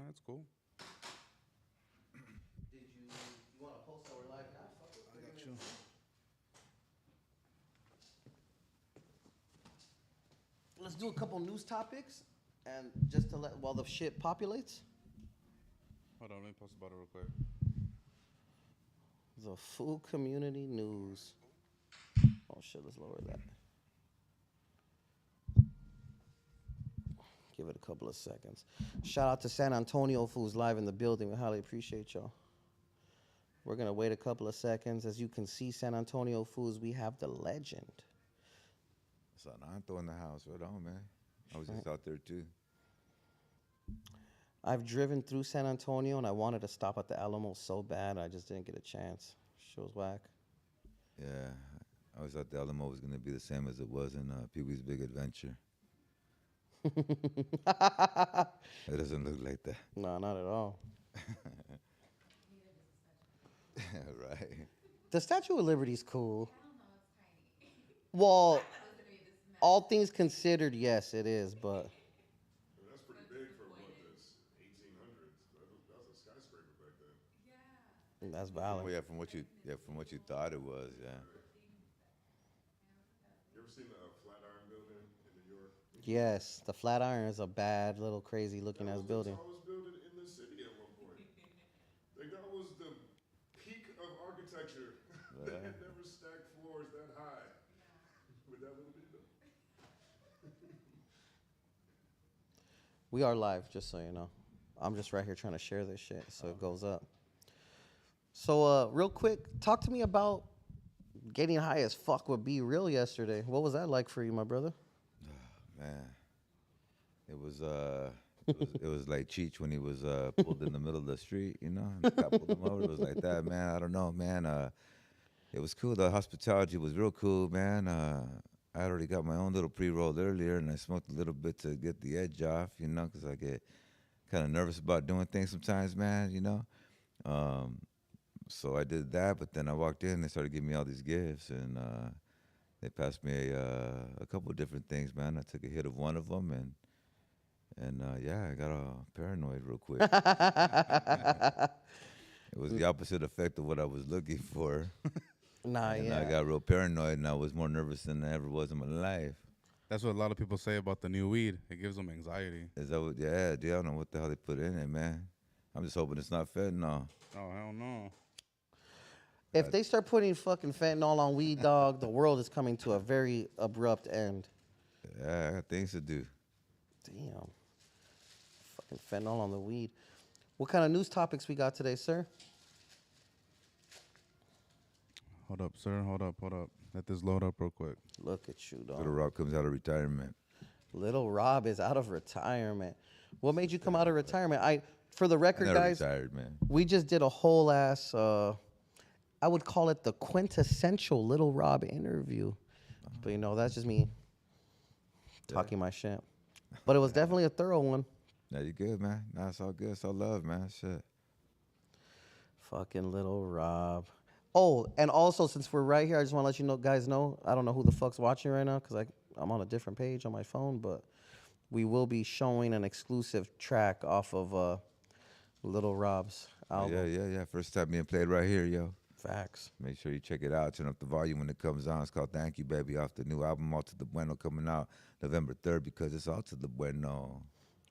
That's cool. Did you want to post our live now? Fuck it, I got you. Let's do a couple news topics, and just to let while the shit populates. Hold on, let me post about it real quick. The Foo Community news. Oh shit, let's lower that. Give it a couple of seconds. Shout out to San Antonio Foo's live in the building. We highly appreciate y'all. We're gonna wait a couple of seconds. As you can see, San Antonio Foods, we have the legend. Son, I'm throwing the house right on, man. I was just out there too. I've driven through San Antonio and I wanted to stop at the Alamo so bad. I just didn't get a chance. Shit was whack. Yeah, I always thought the Alamo was gonna be the same as it was in Pee-wee's Big Adventure. It doesn't look like that. No, not at all. Right. The Statue of Liberty's cool. Well, all things considered, yes, it is, but That's pretty big for what, this 1800s. That was a skyscraper back then. that's Oh, valid. yeah, from what you thought it was, yeah. You ever seen the Flatiron Building in New York? Yes, the Flatiron is a bad, little crazy looking ass building. That was the tallest building in the city at one point. Like, that was the peak of architecture. They had never stacked floors that high with that little bitty building. We are live, just so you know. I'm just right here trying to share this shit so it goes up. So, real quick, talk to me about getting high as fuck with Be Real yesterday. What was that like for you, my brother? Man, it was it was like Cheech when he was pulled in the middle of the street, you know, and the cop pulled him over. It was like that, man. I don't know, man. It was cool. The hospitality was real cool, man. I already got my own little pre-roll earlier, and I smoked a little bit to get the edge off, you know, because I get kind of nervous about doing things sometimes, man, you know. So I did that, but then I walked in and they started giving me all these gifts, and they passed me a couple of different things, man. I took a hit of one of them, and yeah, I got all paranoid real quick. It was the opposite effect of what I was looking for. Nah, And yeah. I got real paranoid, and I was more nervous than I ever was in my life. That's what a lot of people say about the new weed. It gives them anxiety. Is that what? Yeah, dude, I don't know what the hell they put in it, man. I'm just hoping it's not fentanyl. Oh, hell no. If they start putting fucking fentanyl on weed, dog, the world is coming to a very abrupt end. Yeah, I got things to do. Damn. Fucking fentanyl on the weed. What kind of news topics we got today, sir? Hold up, sir. Hold up. Let this load up real quick. Look at you, dog. Little Rob comes out of retirement. Little Rob is out of retirement. What made you come out of retirement? For the record, I never guys, retired, man. we just did a whole ass, I would call it the quintessential Little Rob interview. But, you know, that's just me talking my shit. But it was definitely a thorough one. Now you good, man. Nah, it's all good. It's all love, man. Shit. Fucking Little Rob. Oh, and also, since we're right here, I just want to let you guys know, I don't know who the fuck's watching right now because I'm on a different page on my phone, but we will be showing an exclusive track off of Little Rob's album. Yeah. First time being played right here, yo. Facts. Make sure you check it out. Turn up the volume when it comes on. It's called Thank You, Baby, off the new album, All to the Bueno, coming out November 3rd, because it's all to the bueno.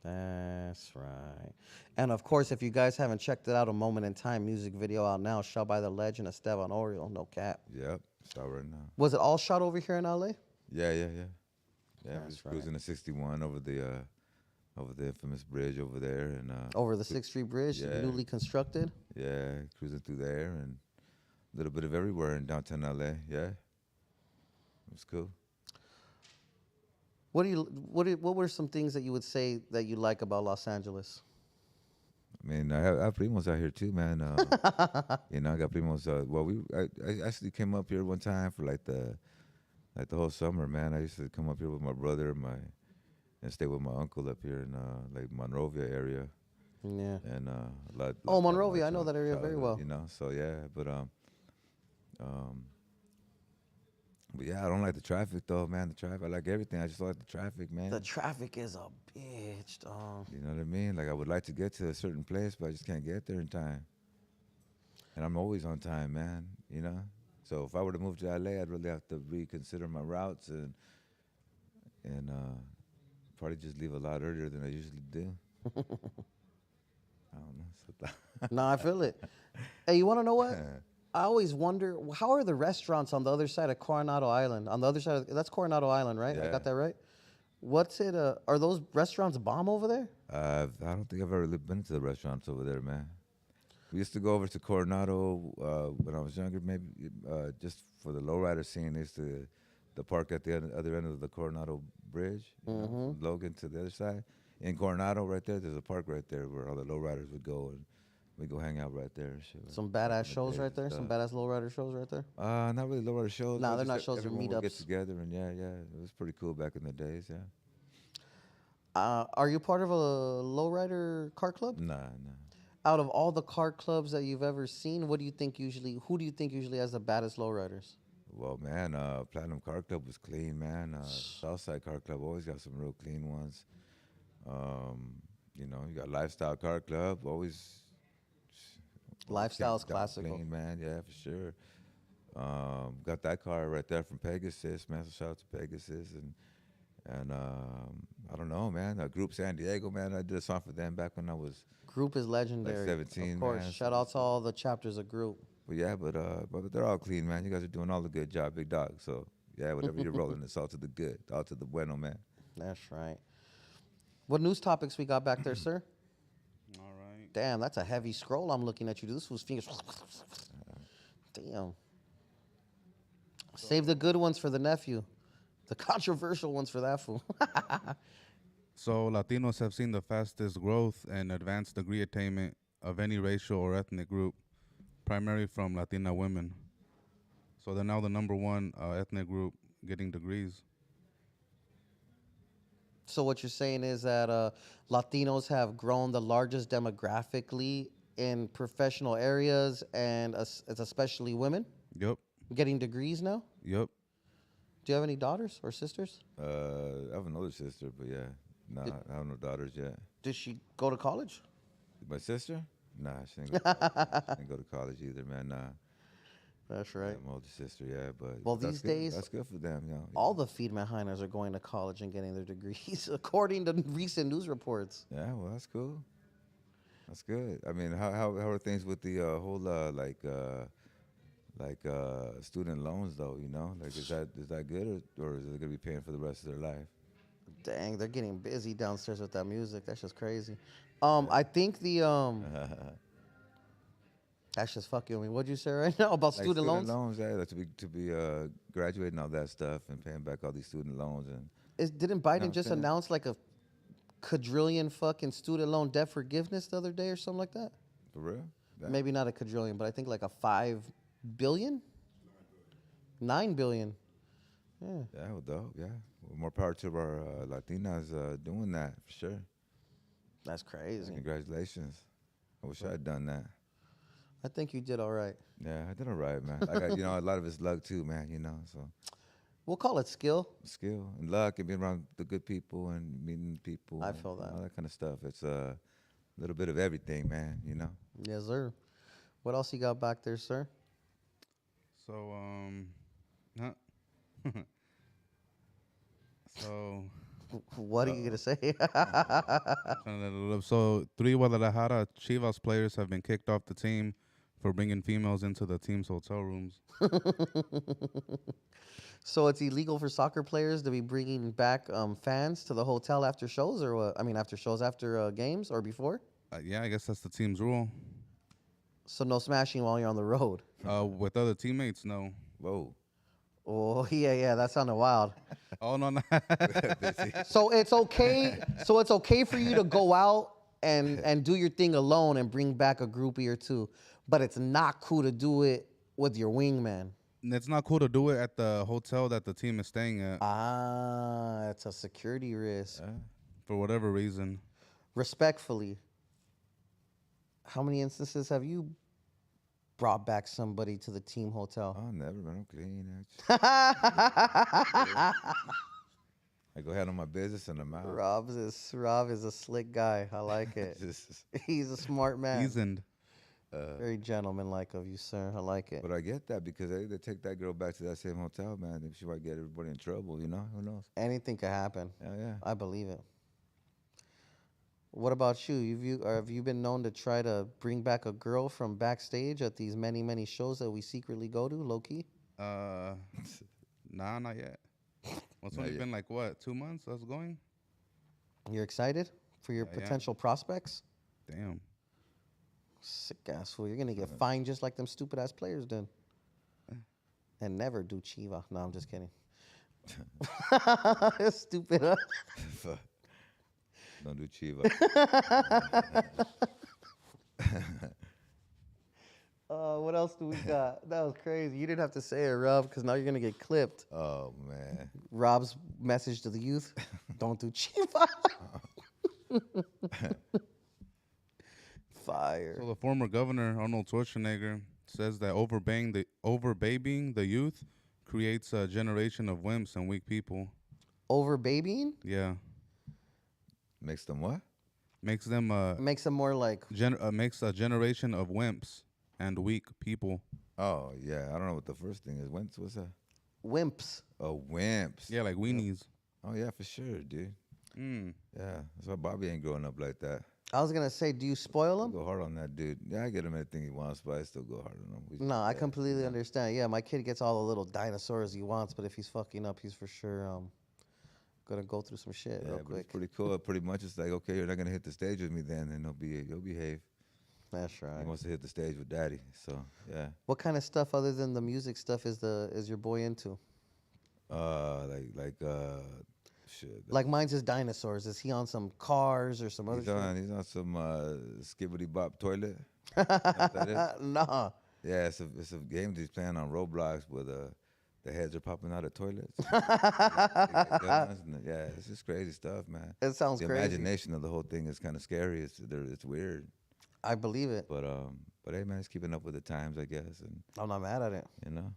That's right. And of course, if you guys haven't checked it out, A Moment in Time music video out now, shot by the legend Esteban Oriol, no cap. Yep, it's out right now. Was it all shot over here in LA? Yeah. Yeah, That's we was right. cruising the 61 over the infamous bridge over there, and Over the 6th Street Bridge, Yeah. newly constructed. yeah, cruising through there, and a little bit of everywhere in downtown LA. Yeah, it was cool. What were some things that you would say that you like about Los Angeles? I mean, I have primos out here too, man. You know, I got primos. I actually came up here one time for like the whole summer, man. I used to come up here with my brother and stay with my uncle up here in like Monrovia area. Yeah. And Monrovia, I know that area very well. You know, so yeah, but But yeah, I don't like the traffic though, man. The traffic, I like everything. I just don't like the traffic, man. The traffic is a bitch, dog. You know what I mean? Like I would like to get to a certain place, but I just can't get there in time. And I'm always on time, man. You know. So if I were to move to LA, I'd really have to reconsider my routes and probably just leave a lot earlier than I usually do. I don't know. No, I feel it. Hey, you want to know what? I always wonder, how are the restaurants on the other side of Coronado Island? On the other side, that's Coronado Island, right? I Yeah. got that right? What's it? Are those restaurants bomb over there? I don't think I've ever been to the restaurants over there, man. We used to go over to Coronado when I was younger, maybe just for the lowrider scene. They used to the park at the other end of the Coronado Bridge, you know, from Logan to the other side. In Coronado, right there's a park right there where all the lowriders would go, and we go hang out right there and shit. Some back in badass the shows days right and there? Some stuff. badass lowrider shows right there? Not really lowrider shows. Nah, but they're just not shows, they're everyone would get meetups. together, and yeah, it was pretty cool back in the days, yeah. Are you part of a lowrider car club? Nah. Out of all the car clubs that you've ever seen, who do you think usually has the baddest lowriders? Well, man, Platinum Car Club was clean, man. Southside Car Club always got some real clean ones. You know, you got Lifestyle Car Club, always. Lifestyle's kept it classical. clean, man. Yeah, for sure. Got that car right there from Pegasus, man. So shout out to Pegasus and I don't know, man. Group San Diego, man. I did a song for them back when I was. Group is legendary. 17, of course. man, Shout out to all the chapters of Group. But yeah, but they're all clean, man. You guys are doing all the good job, big dog. So yeah, whatever you're rolling, it's all to the good, all to the bueno, man. That's right. What news topics we got back there, sir? All right. Damn, that's a heavy scroll I'm looking at you. This was fingers. Damn. Save the good ones for the nephew. The controversial ones for that fool. So Latinos have seen the fastest growth and advanced degree attainment of any racial or ethnic group, primarily from Latina women. So they're now the number one ethnic group getting degrees. So what you're saying is that Latinos have grown the largest demographically in professional areas, and it's especially women Yep. getting degrees now? Yep. Do you have any daughters or sisters? I have an older sister, but yeah, nah, I have no daughters yet. Did she go to college? My sister? Nah, she didn't go to college either, man. Nah. That's Yeah, right. my older sister, yeah, but Well, that's these good. days, That's good for them, you know. all the feed Mehiners are going to college and getting their degrees, according to recent news reports. Yeah, well, that's cool. That's good. I mean, how are things with the whole student loans though? You know, like is that good or is it gonna be paying for the rest of their life? Dang, they're getting busy downstairs with that music. That's just crazy. I think the that's just fucking with me. What'd you say right now about Like student loans? yeah, like to be graduating all that stuff and paying back all these student loans and Didn't what Biden I'm just saying? announce like a quadrillion fucking student loan debt forgiveness the other day or something like that? for real. That- Maybe not a quadrillion, but I think like a 5 billion, 9 billion. Yeah. Yeah, well, dope. Yeah, well, more power to our Latinas doing that for sure. That's crazy. Congratulations. I wish I had done that. I think you did all right. Yeah, I did all right, man. I got, a lot of it's luck too, man, so We'll call it skill. skill and luck and being around the good people and meeting people. I and feel that. all that kind of stuff. It's a little bit of everything, man, Yes, sir. What else you got back there, sir? So huh? So What are you gonna say? trying to let it live. So 3 Guadalajara Chivas players have been kicked off the team for bringing females into the team's hotel rooms. So it's illegal for soccer players to be bringing back fans to the hotel after shows, or what? I mean, after shows, after games, or before. Yeah, I guess that's the team's rule. So no smashing while you're on the road. With other teammates, no. Whoa. Oh yeah, that sounded wild. Oh no, no. So it's okay. So it's okay for you to go out and do your thing alone and bring back a groupie or two, but it's not cool to do it with your wingman. It's not cool to do it at the hotel that the team is staying at Ah, it's a security risk. for whatever reason. Respectfully, how many instances have you brought back somebody to the team hotel? Oh, never, man. I'm clean. I go ahead on my business and I'm out. Rob is a slick guy. I like it. He's a smart man. Seasoned. Very gentlemanlike of you, sir. I like it. But I get that because they take that girl back to that same hotel, man. She might get everybody in trouble, you know? Who knows? Anything could happen. Yeah. I believe it. What about you? Have you been known to try to bring back a girl from backstage at these many, many shows that we secretly go to, low key? Nah, not yet. Well, it's Not only yet. been like what, 2 months us going? You're excited for your Yeah. potential prospects? Damn. Sick ass fool. You're gonna get fined just like them stupid ass players did. And never do Chiva. No, I'm just kidding. Stupid. Huh? Don't do Chiva. What else do we got? That was crazy. You didn't have to say it, Rob, because now you're gonna get clipped. Oh, man. Rob's message to the youth: don't do Chiva. Fire. So the former governor, Arnold Schwarzenegger, says that overbabying the youth creates a generation of wimps and weak people. Over babying Yeah. Makes them what? Makes them makes them more like makes a generation of wimps and weak people. Oh, yeah. I don't know what the first thing is. What's that? wimps. Oh, wimps. Yeah, like weenies. Oh, yeah, for sure, dude. Mm. Yeah. That's why Bobby ain't growing up like that. I was gonna say, do you spoil I him? go hard on that dude. Yeah, I get him anything he wants, but I still go hard on him. No, I completely understand. Yeah, my kid gets all the little dinosaurs he wants, but if he's fucking up, he's for sure gonna go through some shit Yeah, real but quick. it's pretty cool. Pretty much, it's like, okay, you're not gonna hit the stage with me then, and he'll behave. That's He right. wants to hit the stage with daddy. So yeah. What kind of stuff other than the music stuff is your boy into? Shit. Like mine's is dinosaurs. Is he on some cars or some other shit? He's on some skibbity bop toilet. Know what that is? Nah. Yeah, it's a game that he's playing on Roblox where the heads are popping out of toilets. They got guns yeah, it's just crazy stuff, man. It sounds The crazy. imagination of the whole thing is kind of scary. It's weird, I believe it. but hey, man, it's keeping up with the times, I guess, and I'm not mad at it. you know,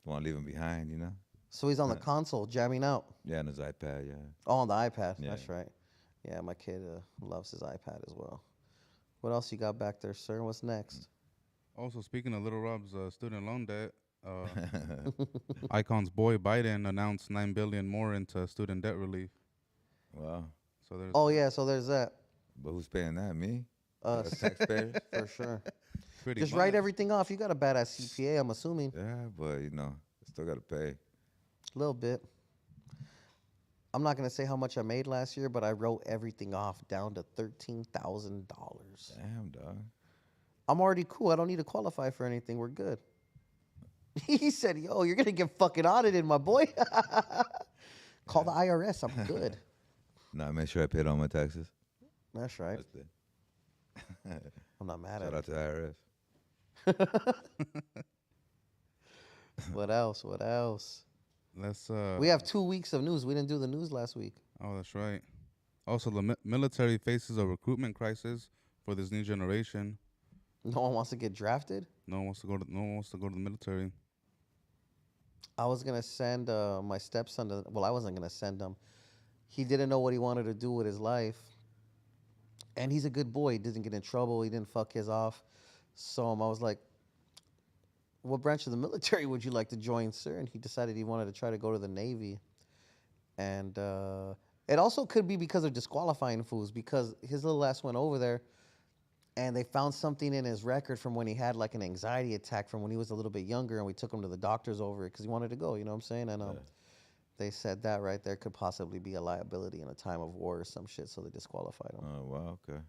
don't want to leave him behind, you know. So he's on the console jamming out. Yeah, on his iPad, yeah. Oh, on the iPad. Yeah. That's right. Yeah, my kid loves his iPad as well. What else you got back there, sir? What's next? Also, speaking of Lil Rob's student loan debt, Eykon's boy Biden announced $9 billion more into student debt relief. Wow. So there's Oh yeah, so there's that. But who's paying that? Me? Us. Taxpayers? For sure. pretty Just much. write everything off. You got a badass CPA, I'm assuming. Yeah, but you know, still got to pay. A little bit. I'm not gonna say how much I made last year, but I wrote everything off down to $13,000. Damn, dog. I'm already cool. I don't need to qualify for anything. We're good. He said, "Yo, you're gonna get fucking audited, my boy. Call the IRS. I'm good." No, I made sure I paid all my taxes. That's right. That's it. I'm not mad Shout at out to the IRS. it. What else? What else? Let's We have 2 weeks of news. We didn't do the news last week. Oh, that's right. Also, the military faces a recruitment crisis for this new generation. No one wants to get drafted. No one wants to go to the military. I was gonna send my stepson to. Well, I wasn't gonna send him. He didn't know what he wanted to do with his life, and he's a good boy. He didn't get in trouble. He didn't fuck his off. So I was like, "What branch of the military would you like to join, sir?" And he decided he wanted to try to go to the Navy. And it also could be because of disqualifying fools, because his little ass went over there, and they found something in his record from when he had like an anxiety attack from when he was a little bit younger, and we took him to the doctors over it because he wanted to go. You know what I'm saying? And they said that right there could possibly be a liability in a time of war or some shit, so they disqualified him. Oh, wow, okay.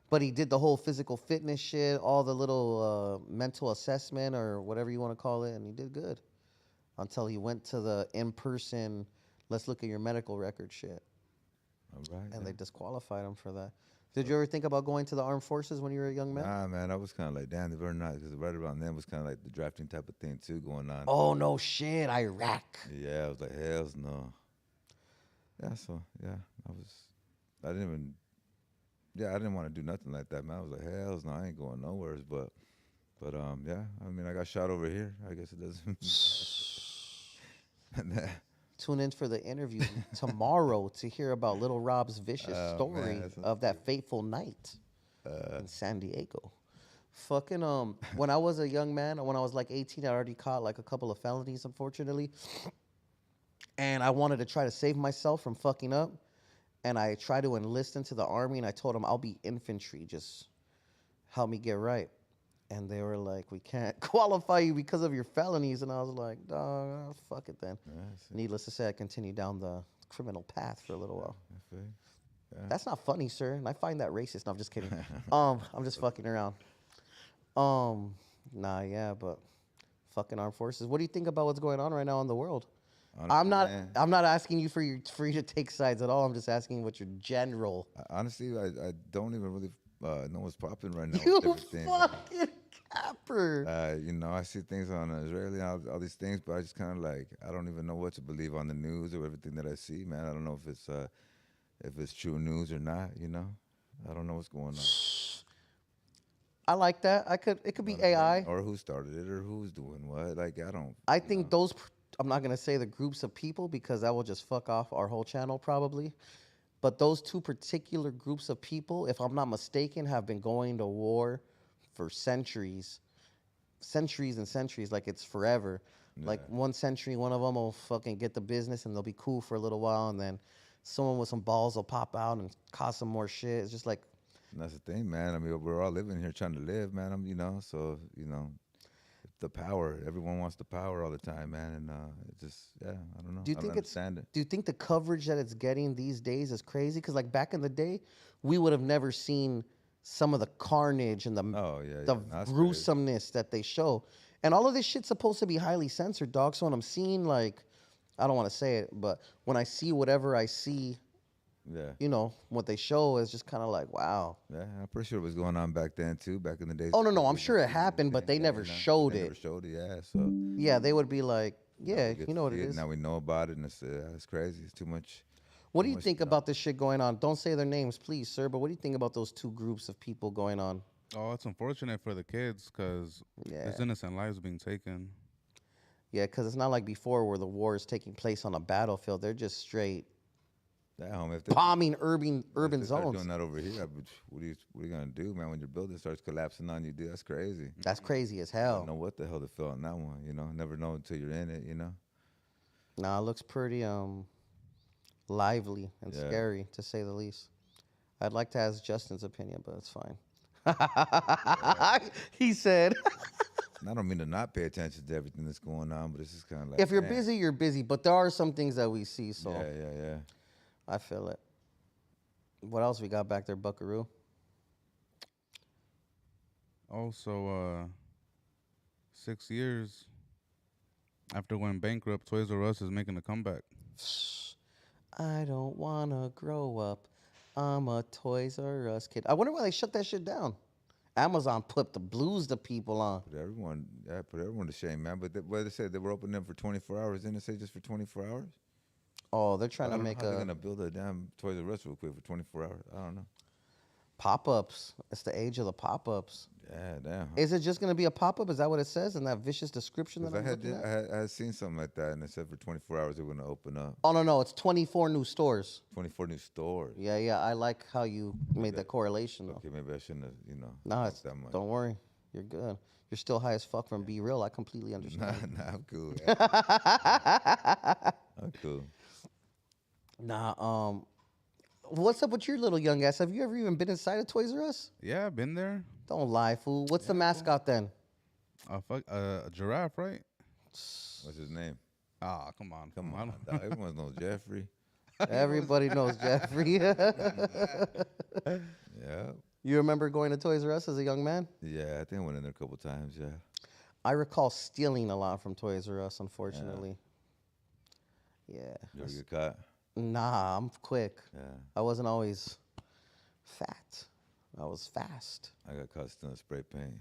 But he did the whole physical fitness shit, all the little mental assessment or whatever you want to call it, and he did good until he went to the in-person, let's look at your medical record shit, All right. and they disqualified him for that. Did you ever think about going to the armed forces when you were a young man? Nah, man, I was kind of like, damn, they better not, because right around then was kind of like the drafting type of thing, too, going on. Oh, no shit, Iraq. Yeah, I was like, hells no. Yeah, so, yeah, I didn't want to do nothing like that, man. I was like, hells no, I ain't going nowhere. But But yeah, I mean, I got shot over here. I guess it doesn't. Tune in for the interview tomorrow to hear about Lil Rob's vicious Oh, story man, that sounds of that fateful night in San Diego. Fucking when I was a young man, when I was like 18, I already caught like a couple of felonies, unfortunately. And I wanted to try to save myself from fucking up. And I tried to enlist into the army, and I told them I'll be infantry, just help me get right. And they were like, we can't qualify you because of your felonies. And I was like, dog, fuck it then. Needless to say, I continued down the criminal path for a little while. That's not funny, sir. And I find that racist. No, I'm just kidding. I'm just fucking around. Nah, yeah, but fucking armed forces. What do you think about what's going on right now in the world? Honestly, I'm not asking you for you to take sides at all. I'm just asking what your general. Honestly, I don't even really know what's popping right now. You with everything. fucking capper. You know, I see things on Israeli, all these things, but I just kind of like, I don't even know what to believe on the news or everything that I see, man. I don't know if it's true news or not. You know, I don't know what's going on. I like that. It could be AI. Or who started it or who's doing what. Like, I don't. I think those. I'm not gonna say the groups of people because that will just fuck off our whole channel probably. But those two particular groups of people, if I'm not mistaken, have been going to war for centuries and centuries. Like it's forever. Yeah. Like 1 century, one of them will fucking get the business and they'll be cool for a little while, and then someone with some balls will pop out and cause some more shit. It's just like. And that's the thing, man. I mean, we're all living here trying to live, man. So the power. Everyone wants the power all the time, man. And it just, yeah, I don't know. Do you think Do you think the coverage that it's getting these days is crazy? Because like back in the day, we would have never seen some of the carnage and the gruesomeness that they show. And all of this shit's supposed to be highly censored, dog. So when I'm seeing like, I don't want to say it, but when I see whatever I see, you know, what they show is just kind of like, wow. Yeah, I'm pretty sure it was going on back then too, back in the days. Oh, no, I'm sure it happened, but they never showed it. Never showed it, yeah. So yeah, they would be like, yeah, you know what it is. Now we know about it, and it's crazy. It's too much. What do you think about this shit going on? Don't say their names, please, sir, but what do you think about those two groups of people going on? Oh, it's unfortunate for the kids because there's innocent lives being taken. Yeah, because it's not like before where the war is taking place on a battlefield. They're just straight bombing urban zones. Doing that over here, what are you gonna do, man? When your building starts collapsing on you, dude, that's crazy. That's crazy as hell. I don't know what the hell to feel on that one. You know, never know until you're in it. You know. Nah, it looks pretty lively and scary to say the least. I'd like to ask Justin's opinion, but it's fine. He said. I don't mean to not pay attention to everything that's going on, but it's just kind of like, if you're busy, you're busy. But there are some things that we see. So yeah. I feel it. What else we got back there, Buckaroo? Also, 6 years after going bankrupt, Toys R Us is making a comeback. I don't want to grow up. I'm a Toys R Us kid. I wonder why they shut that shit down. Amazon put the blues to people on. Put everyone to shame, man. But they said they were opening them for 24 hours. Didn't it say just for 24 hours? Oh, they're trying to make they're going to build a damn Toys R Us real quick for 24 hours. I don't know. Pop-ups. It's the age of the pop-ups. Yeah, damn. Is it just going to be a pop-up? Is that what it says in that vicious description that I had seen something like that, and it said for 24 hours they were going to open up. Oh, no. It's 24 new stores. 24 new stores. Yeah. I like how you made that correlation, though. Okay, maybe I shouldn't have, No, that much. Don't worry. You're good. You're still high as fuck from Be Real. I completely understand. Nah, I'm cool. I'm cool. Nah, what's up with your little young ass? Have you ever even been inside of Toys R Us? Yeah, I've been there. Don't lie, fool. What's the mascot then? A giraffe, right? What's his name? Ah, come on. Dog. Everyone knows Jeffrey. Everybody knows Jeffrey. Yeah. You remember going to Toys R Us as a young man? Yeah, I think I went in there a couple times, yeah. I recall stealing a lot from Toys R Us, unfortunately. Yeah. You ever get caught? Nah, I'm quick. Yeah. I wasn't always fat. I was fast. I got caught stealing spray paint.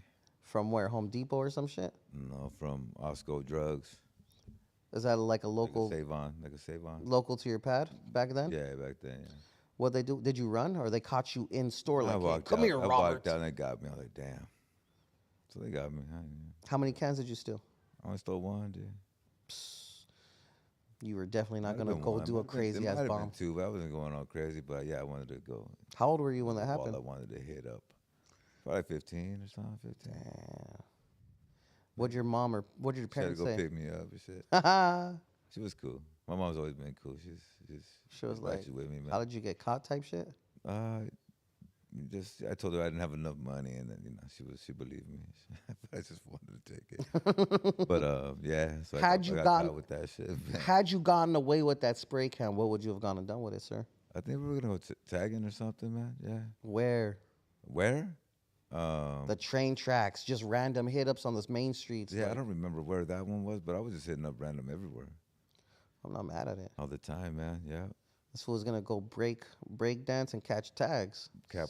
From where? Home Depot or some shit? No, from Osco Drugs. Is that like a local? Like a Save-On. Local to your pad back then? Yeah, back then, yeah. What'd they do? Did you run or they caught you in store? Like, I walked come out, here, Robert. I walked out and they got me. I was like, damn. So they got me. How many cans did you steal? I only stole one, dude. You were definitely not Might have gonna been go one. do a crazy ass It might have bomb. been two, but I wasn't going all crazy. But yeah, I wanted to go. How old were you when that All happened? I wanted to hit up. Probably 15 or something. 15. Damn. What'd your mom or what did your She had to parents go say? pick me up and shit. Haha. She was cool. My mom's always been cool. She was glad like, she's with me, man. how did you get caught type shit? I told her I didn't have enough money, and then she believed me. I just wanted to take it. But yeah. So I got caught with that shit. Man. Had you gotten away with that spray can, what would you have gone and done with it, sir? I think we were gonna go tagging or something, man. Yeah. Where? Where? The train tracks, just random hit ups on this main streets. Yeah, like, I don't remember where that one was, but I was just hitting up random everywhere I'm not mad at it. all the time, man. Yeah. This fool's gonna go break dance and catch tags. Cap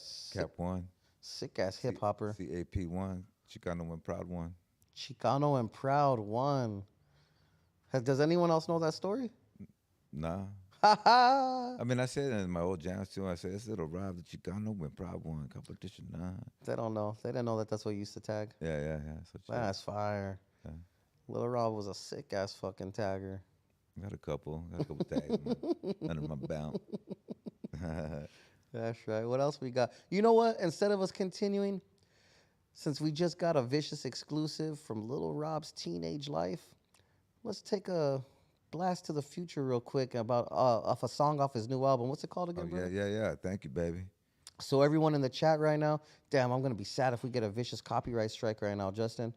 one. Sick ass hip hopper. CAP one. Chicano and Proud one. Chicano and Proud one. Does anyone else know that story? Nah. Ha ha! I mean, I said it in my old jams too. I said it's Lil Rob, the Chicano and Proud one competition. Nah. They don't know. They didn't know that that's what you used to tag. Yeah. So That's fire. Yeah. Lil Rob was a sick ass fucking tagger. Got a couple tags under my belt. That's right. What else we got? You know what? Instead of us continuing, since we just got a vicious exclusive from Lil Rob's teenage life, let's take a blast to the future real quick about off a song off his new album. What's it called again, bro? Yeah. Thank you, baby. So everyone in the chat right now, damn, I'm gonna be sad if we get a vicious copyright strike right now, Justin.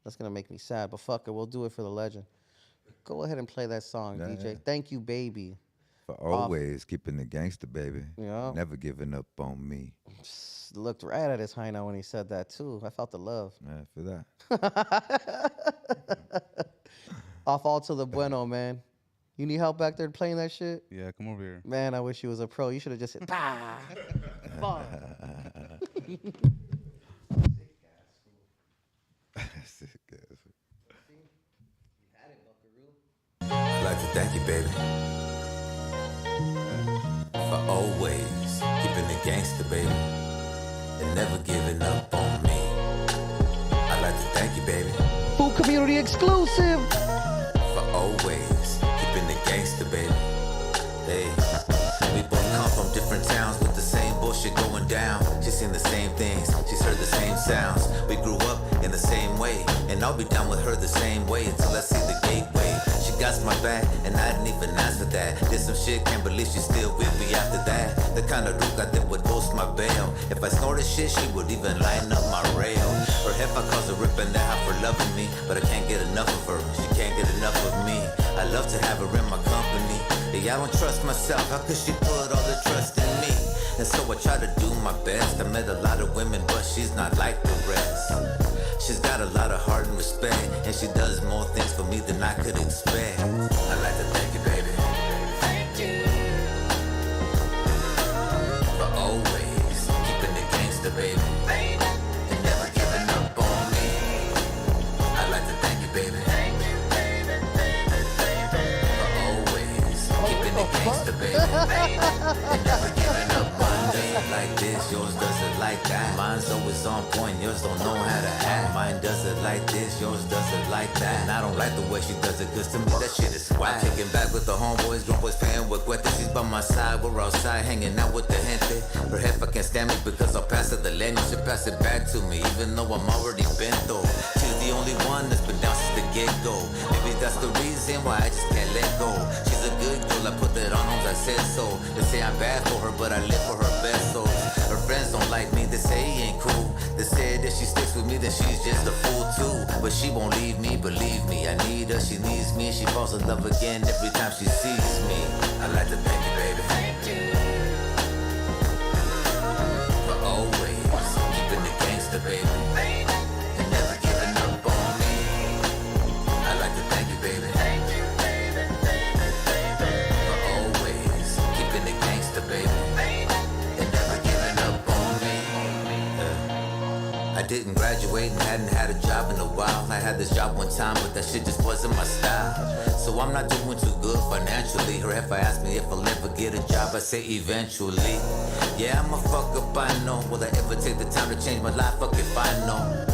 That's gonna make me sad, but fuck it, we'll do it for the legend. Go ahead and play that song, Yeah, DJ. yeah. Thank you, baby. For always keeping the gangster, baby. Yeah. Never giving up on me. Looked right at his hyena when he said that too. I felt the love. Yeah, for that. Off all to the bueno, man. You need help back there playing that shit? Yeah, come over here. Man, I wish you was a pro. You should have just said, bah! Fuck. Sick ass. I'd like to thank you, baby, for always keeping the gangster, baby, and never giving up on me. I'd like to thank you, baby, Foo Community exclusive. for always keeping the gangster, baby. Hey, we both come from different towns with the same bullshit going down. She's seen the same things, she's heard the same sounds. We grew up in the same way, and I'll be down with her the same way until I see the gateway. She got my back, and I didn't even ask for that. Did some shit, can't believe she's still with me after that. The kind of ruca that would post my bail. If I snorted shit, she would even line up my rail. Or if I cause a rip in the house for loving me, but I can't get enough of her, she can't get enough of me. I love to have her in my company. Yeah, I don't trust myself, how could she put all the trust in me? And so I try to do my best. I met a lot of women, but she's not like the rest. She's got a lot of heart and respect, and she does more things for me than I could expect. I'd like to thank you, baby. Thank you. For always keeping the gangster, baby. And never giving up on me. I'd like to thank you, baby. Thank you, baby. For always keeping the gangster, baby. And never giving up on me. Like this, yours does it like that. Mine's always on point, yours don't know how to act. Mine does it like this, yours does it like that. And I don't like the way she does it, cause to me that shit is swag. I'm kicking back with the homeboys, grown boys paying with cuete. She's by my side, we're outside hanging out with the gente. Her jefa can't stand me because I'll pass her the leño. She pass it back to me, even though I'm already bento. She's the only one that's been down since the get-go. Maybe that's the reason why I just can't let go. She's a good girl, I put that on them, I said so. They say I'm bad for her, but I live for her best, so her friends don't like me, they say he ain't cool. They said if she sticks with me, then she's just a fool too. But she won't leave me, believe me. I need her, she needs me. She falls in love again every time she sees me. I'd like to thank you, baby. Thank you. For always keeping the gangster, baby. And never giving up on me. I'd like to thank you, baby. Thank you, baby. For always keeping the gangster, baby. I didn't graduate and hadn't had a job in a while. I had this job one time, but that shit just wasn't my style. So I'm not doing too good financially. Her if I ask me if I'll ever get a job, I say eventually. Yeah, I'm a fuck up, I know. Will I ever take the time to change my life? Fuck if I know.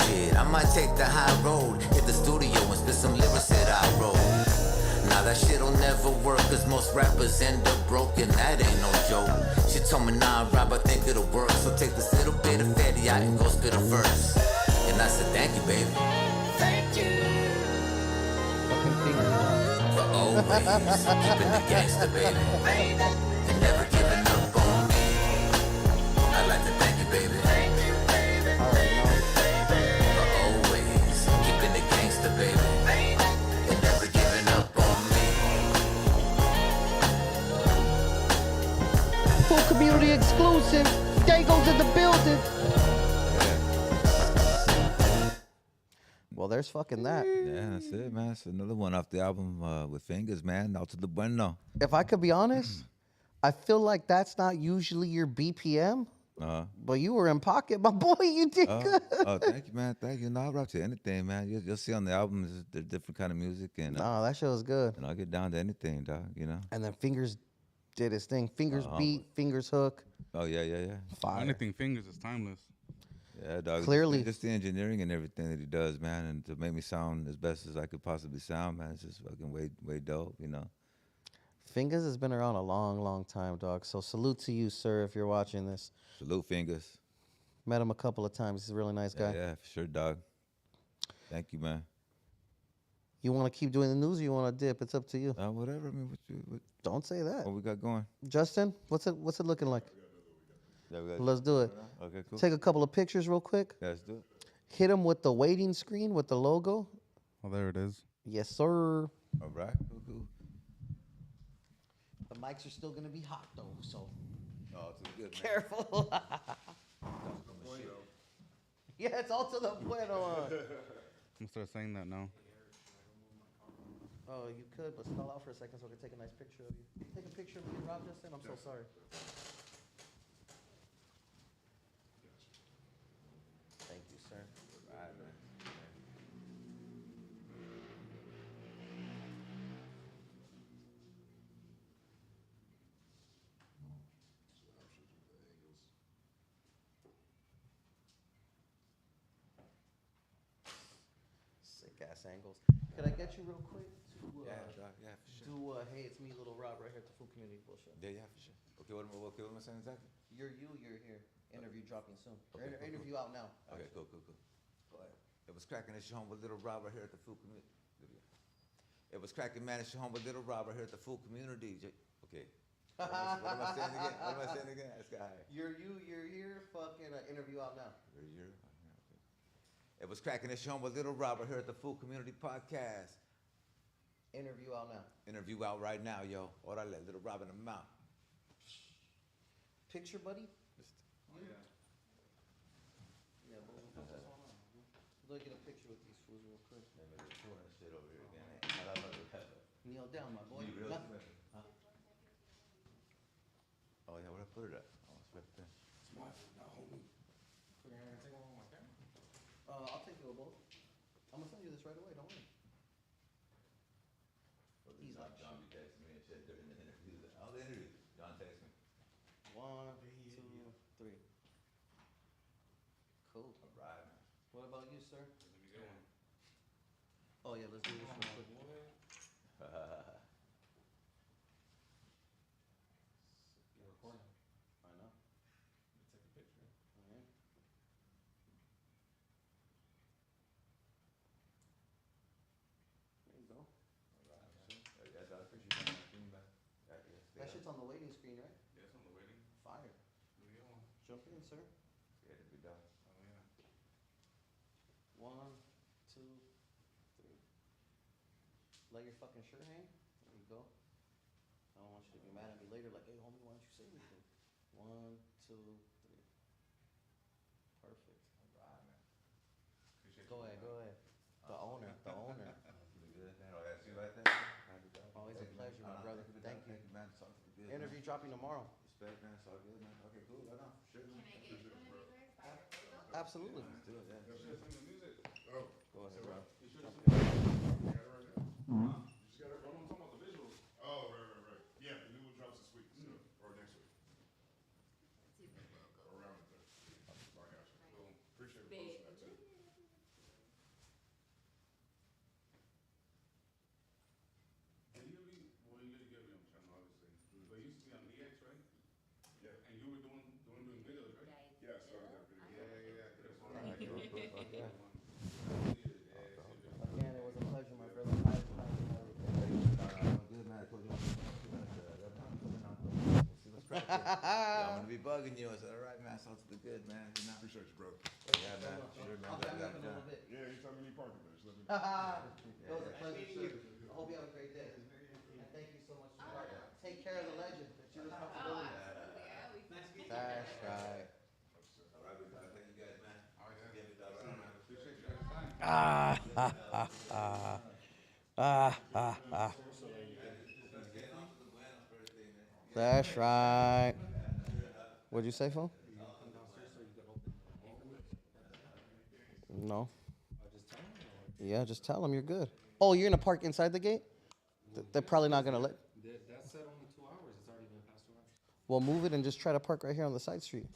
Shit, I might take the high road, hit the studio and spit some lyrics that I wrote. Nah, that shit'll never work, cause most rappers end up broken, that ain't no joke. She told me, nah, Rob, I think it'll work, so take this little bit of fatty out and go spit a verse. And I said, thank you, baby. Thank you. Fucking fingers, dog. For always keeping the gangster, baby. And never giving up on me. I'd like to thank you, baby. Thank you, baby. For always keeping the gangster, baby. And never giving up on me. Full community exclusive. Dago's in the building. Well, there's fucking that. Yeah, that's it, man. It's another one off the album with Fingers, man. Out to the bueno. If I could be honest, I feel like that's not usually your BPM. But you were in pocket, my boy. You did good. Oh, thank you, man. Thank you. No, I'll rap to anything, man. You'll see on the album, there's different kind of music, and Nah, that shit was good. I'll get down to anything, dog. You know. And then Fingers did his thing. Fingers beat, Fingers hook. Oh yeah. Fire. Anything Fingers is timeless. Yeah, dog. Clearly. just the engineering and everything that he does, man, and to make me sound as best as I could possibly sound, man, it's just fucking way dope, you know. Fingers has been around a long, long time, dog. So salute to you, sir, if you're watching this. Salute, Fingers. Met him a couple of times. He's a really nice guy. Yeah, for sure, dog. Thank you, man. You want to keep doing the news or you want to dip? It's up to you. Whatever. I mean, Don't say that. what we got going? Justin, what's it looking like? Yeah, we got Let's do it. Okay, cool. Take a couple of pictures real quick. Yeah, let's do it. Hit him with the waiting screen with the logo. Oh, there it is. Yes, sir. All right, cool. The mics are still gonna be hot though, so Oh, too good, man. careful. Yeah, it's all to the bueno. I'm gonna start saying that now. Oh, you could, but stall out for a second so I can take a nice picture of you. Take a picture of me and Rob, Justin. I'm so sorry. Thank you, sir. All right, man. Sick ass angles. Could I get you real quick to Yeah, for sure. do hey, it's me, Lil Rob, right here at the Foo Community bullshit. Yeah, for sure. Okay, what am I saying exactly? You're here. Interview dropping soon. Okay, cool, Interview out now. Okay, cool. Go ahead. It was cracking at your home with Lil Rob right here at the Foo Community. It was cracking, man, at your home with Lil Rob right here at the Foo Community. Okay. What am I saying again? That's guy. You're here. Fucking interview out now. Okay. It was cracking at your home with Lil Rob right here at the Foo Community Podcast. Interview out now. Interview out right now, yo. Orale, Lil Rob in the mouth. Picture, buddy. Oh, yeah. Yeah, but we'll put this one on. We'll get a picture with these fools real quick. Shit over here again. Kneel down, my boy. Huh? Oh yeah, where I put it at? Oh, it's right there. I'll take you a both. I'm gonna send you this right away. Don't worry. He's like, John be texting me and shit during the interview. All the interviews, John texts me. 1, 2, 3. Cool. All right, man. What about you, sir? Oh yeah, let's do this real quick. You're recording. I know. Take a picture. Alright. There you go. All right, man. Yeah, I appreciate that. That shit's on the waiting screen, right? Yeah, it's on the waiting. Fire. Here we go. Jump in, sir. Yeah, to be done. Oh, yeah. 1, 2, 3. Let your fucking shirt hang. There you go. I don't want you to be mad at me later, like, hey, homie, why don't you say anything? 1, 2, 3. Perfect. All right, man. Appreciate Go you. ahead. The owner. Pretty good, man. Oh, that's you right there? Always a pleasure, my brother. Thank you. Thank you, man. It's all good, man. Interview dropping tomorrow. Respect, man. It's all good, man. Okay, cool. Right on. Sure, man. Absolutely. Let's do it, yeah. Sing the music. Oh, Go ahead, bro. You should have you got it right now? You just got it. I'm talking about the visuals. Oh, right. Yeah, the new one drops this week, so, or next week. Around it there. I got you. Cool. Appreciate it posting that too. I'm gonna be bugging you. I said, all right, man, sounds good, man. You know? Appreciate you, brother. Yeah, man. Sure, man. I'll Glad come we back had in a fun. little bit. Yeah, anytime you need parking, man, just let me know. It was a pleasure, sir. I hope you have a great day. And thank you so much for take care of the legend. It's your responsibility. That's right. All right, we gotta thank you guys, man. Give me that right, man. Appreciate you guys' time. That's right. What'd you say, Phil? No. Yeah, just tell them you're good. Oh, you're gonna park inside the gate? They're probably not gonna let. That said only 2 hours. It's already been past 2 hours. Well, move it and just try to park right here on the side street.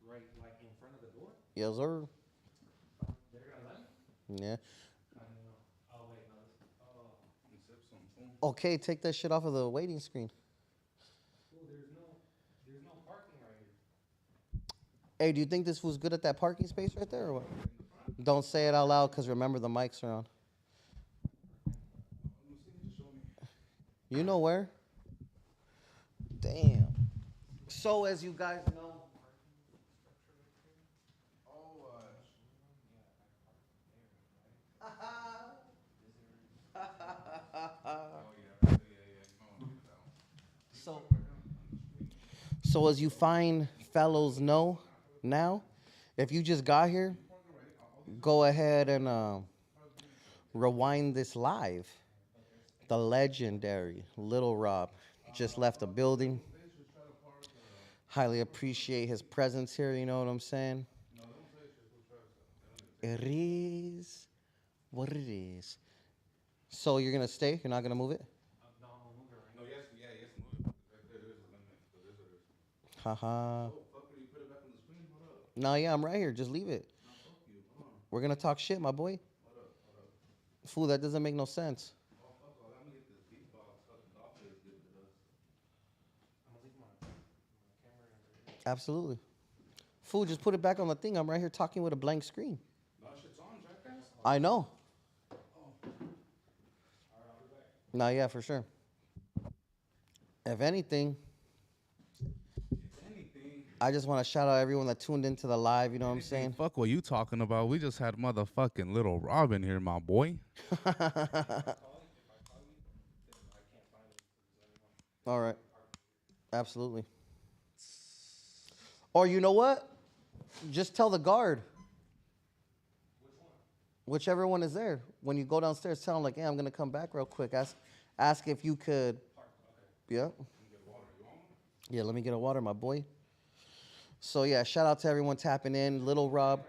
Right, like in front of the door? Yes, sir. They're gonna let me? Yeah. I don't know. Oh, wait, no. Oh. Okay, take that shit off of the waiting screen. Cool, there's no parking right here. Hey, do you think this was good at that parking space right there or what? Don't say it out loud because remember the mics are on. You know where? Damn. So as you guys know. So as you fine fellows know now, if you just got here, go ahead and rewind this live. The legendary Lil Rob just left the building. Highly appreciate his presence here, you know what I'm saying? It is what it is. So you're going to stay? You're not going to move it? No, I'm gonna move it right No, yes, yeah, yes, move it. Right there, there's a limit for visitors. Haha. Oh, fuck, you put it back on the screen? Hold up. No, yeah, I'm right here. Just leave it. No, fuck you. Hold on. We're going to talk shit, my boy. Hold up. Fool, that doesn't make no sense. Oh, fuck all. Let me get this beatbox. Fucking coffee is giving it us. I'm gonna leave my camera in there. Absolutely. Fool, just put it back on the thing. I'm right here talking with a blank screen. No, shit's on, jackass. I know. No, yeah, for sure. If anything, I just want to shout out everyone that tuned into the live. You know what I'm saying? Fuck what you talking about. We just had motherfucking Lil Rob in here, my boy. All right. Absolutely. Or you know what? Just tell the guard. Whichever one is there. When you go downstairs, tell them like, hey, I'm gonna come back real quick. Ask if you could. Yeah. Yeah, let me get a water, my boy. So yeah, shout out to everyone tapping in. Lil Rob.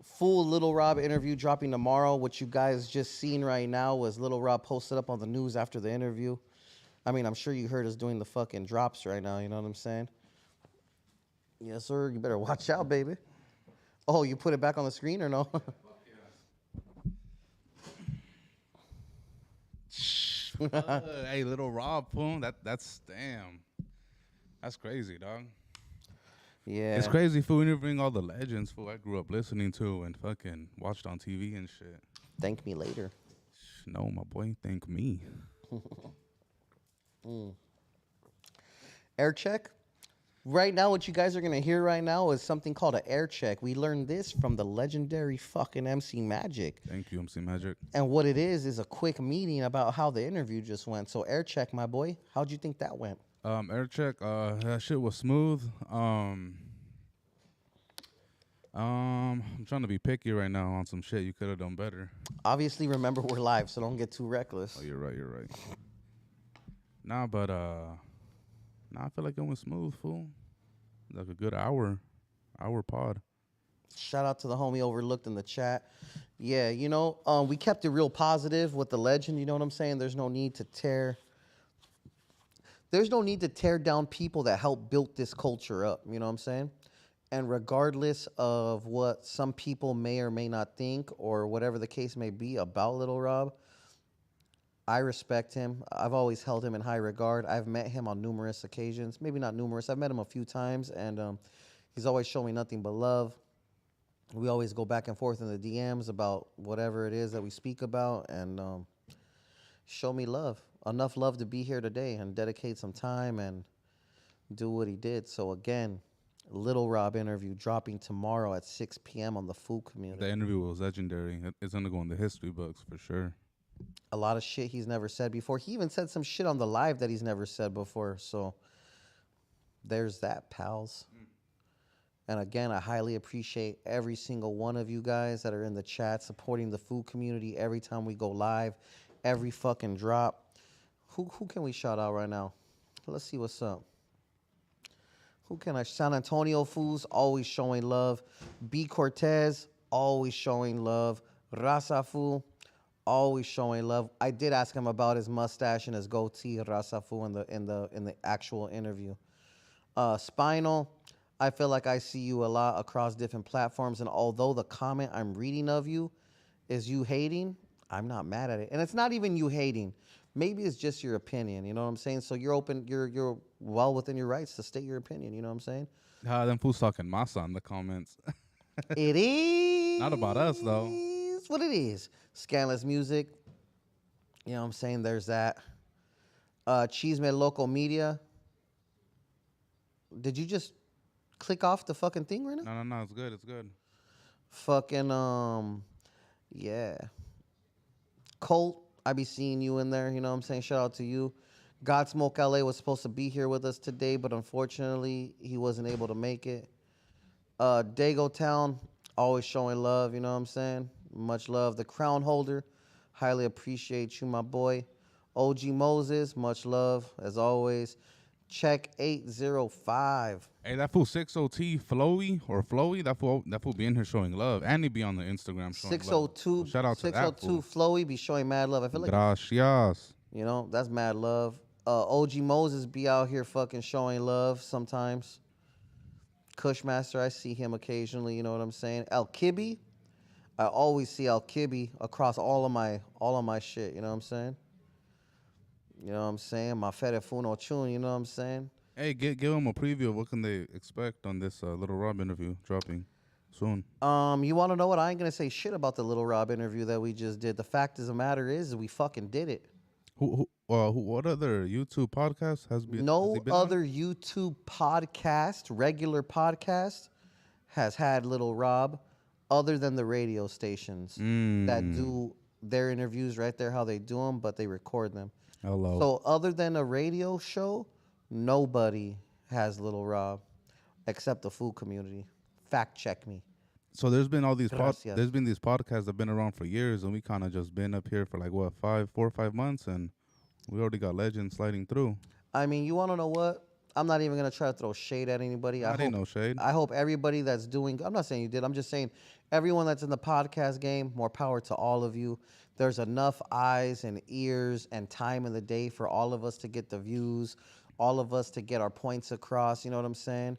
Full Lil Rob interview dropping tomorrow. What you guys just seen right now was Lil Rob posted up on the news after the interview. I mean, I'm sure you heard us doing the fucking drops right now, you know what I'm saying? Yes, sir. You better watch out, baby. Oh, you put it back on the screen or no? Hey, Lil Rob, boom. That's damn. That's crazy, dog. Yeah. It's crazy, fool. Interviewing all the legends, fool. I grew up listening to and fucking watched on TV and shit. Thank me later. No, my boy, thank me. Air check. Right now, what you guys are going to hear right now is something called an air check. We learned this from the legendary fucking MC Magic. Thank you, MC Magic. And what it is a quick meeting about how the interview just went. So air check, my boy. How'd you think that went? Air check, that shit was smooth. I'm trying to be picky right now on some shit. You could have done better. Obviously, remember, we're live, so don't get too reckless. Oh, you're right. Nah, but I feel like it went smooth, fool. Like a good hour pod. Shout out to the homie Overlooked in the chat. Yeah, you know, we kept it real positive with the legend, you know what I'm saying? There's no need to tear down people that helped build this culture up, you know what I'm saying? And regardless of what some people may or may not think or whatever the case may be about Lil Rob, I respect him. I've always held him in high regard. I've met him on numerous occasions. Maybe not numerous. I've met him a few times, and he's always shown me nothing but love. We always go back and forth in the DMs about whatever it is that we speak about, and show me love. Enough love to be here today and dedicate some time and do what he did. So again, Little Rob interview dropping tomorrow at 6 p.m. on the Foo Community. The interview was legendary. It's gonna go in the history books for sure. A lot of shit he's never said before. He even said some shit on the live that he's never said before. So there's that, pals. And again, I highly appreciate every single one of you guys that are in the chat supporting the Foo Community every time we go live, every fucking drop. Who can we shout out right now? Let's see what's up. Who can I? San Antonio Fools, always showing love. B. Cortez, always showing love. Raza Fool, always showing love. I did ask him about his mustache and his goatee, Raza Fool, in the actual interview. Spinal, I feel like I see you a lot across different platforms, and although the comment I'm reading of you is you hating, I'm not mad at it. And it's not even you hating. Maybe it's just your opinion, you know what I'm saying? So you're open, you're well within your rights to state your opinion, you know what I'm saying? Them fools talking masa in the comments. It is Not about us, though. what it is. Scandalous music, you know what I'm saying? There's that. Cheeseman Local Media. Did you just click off the fucking thing right now? No, it's good. It's good. Fucking yeah. Colt, I be seeing you in there, you know what I'm saying? Shout out to you. Godsmoke LA was supposed to be here with us today, but unfortunately he wasn't able to make it. Dago Town, always showing love, you know what I'm saying? Much love. The Crown Holder, highly appreciate you, my boy. OG Moses, much love as always. Check 805. Hey, that fool 60T Flowy, that fool be in here showing love, and he be on the Instagram showing 602. love. So shout out to that 602 fool. Flowy be showing mad love. I feel like Gracias. you know, that's mad love. OG Moses be out here fucking showing love sometimes. Cushmaster, I see him occasionally, you know what I'm saying? Al Kibby, I always see Al Kibby across all of my shit, you know what I'm saying? You know what I'm saying? My Ferefuno Chun, you know what I'm saying? Hey, give them a preview of what can they expect on this Little Rob interview dropping soon. You want to know what? I ain't gonna say shit about the Little Rob interview that we just did. The fact of the matter is, we fucking did it. What other YouTube podcast has he No been on? other YouTube podcast, regular podcast, has had Little Rob other than the radio stations that do their interviews right there, how they do them, but they record them. Hello. So other than a radio show, nobody has Little Rob except the Foo Community. Fact check me. So there's been all these Gracias. there's been these podcasts that have been around for years, and we kind of just been up here for like what 4 or 5 months, and we already got legends sliding through. I mean, you want to know what? I'm not even gonna try to throw shade at anybody. Ain't no shade. I hope everybody that's doing. I'm not saying you did. I'm just saying everyone that's in the podcast game. More power to all of you. There's enough eyes and ears and time in the day for all of us to get the views, all of us to get our points across. You know what I'm saying?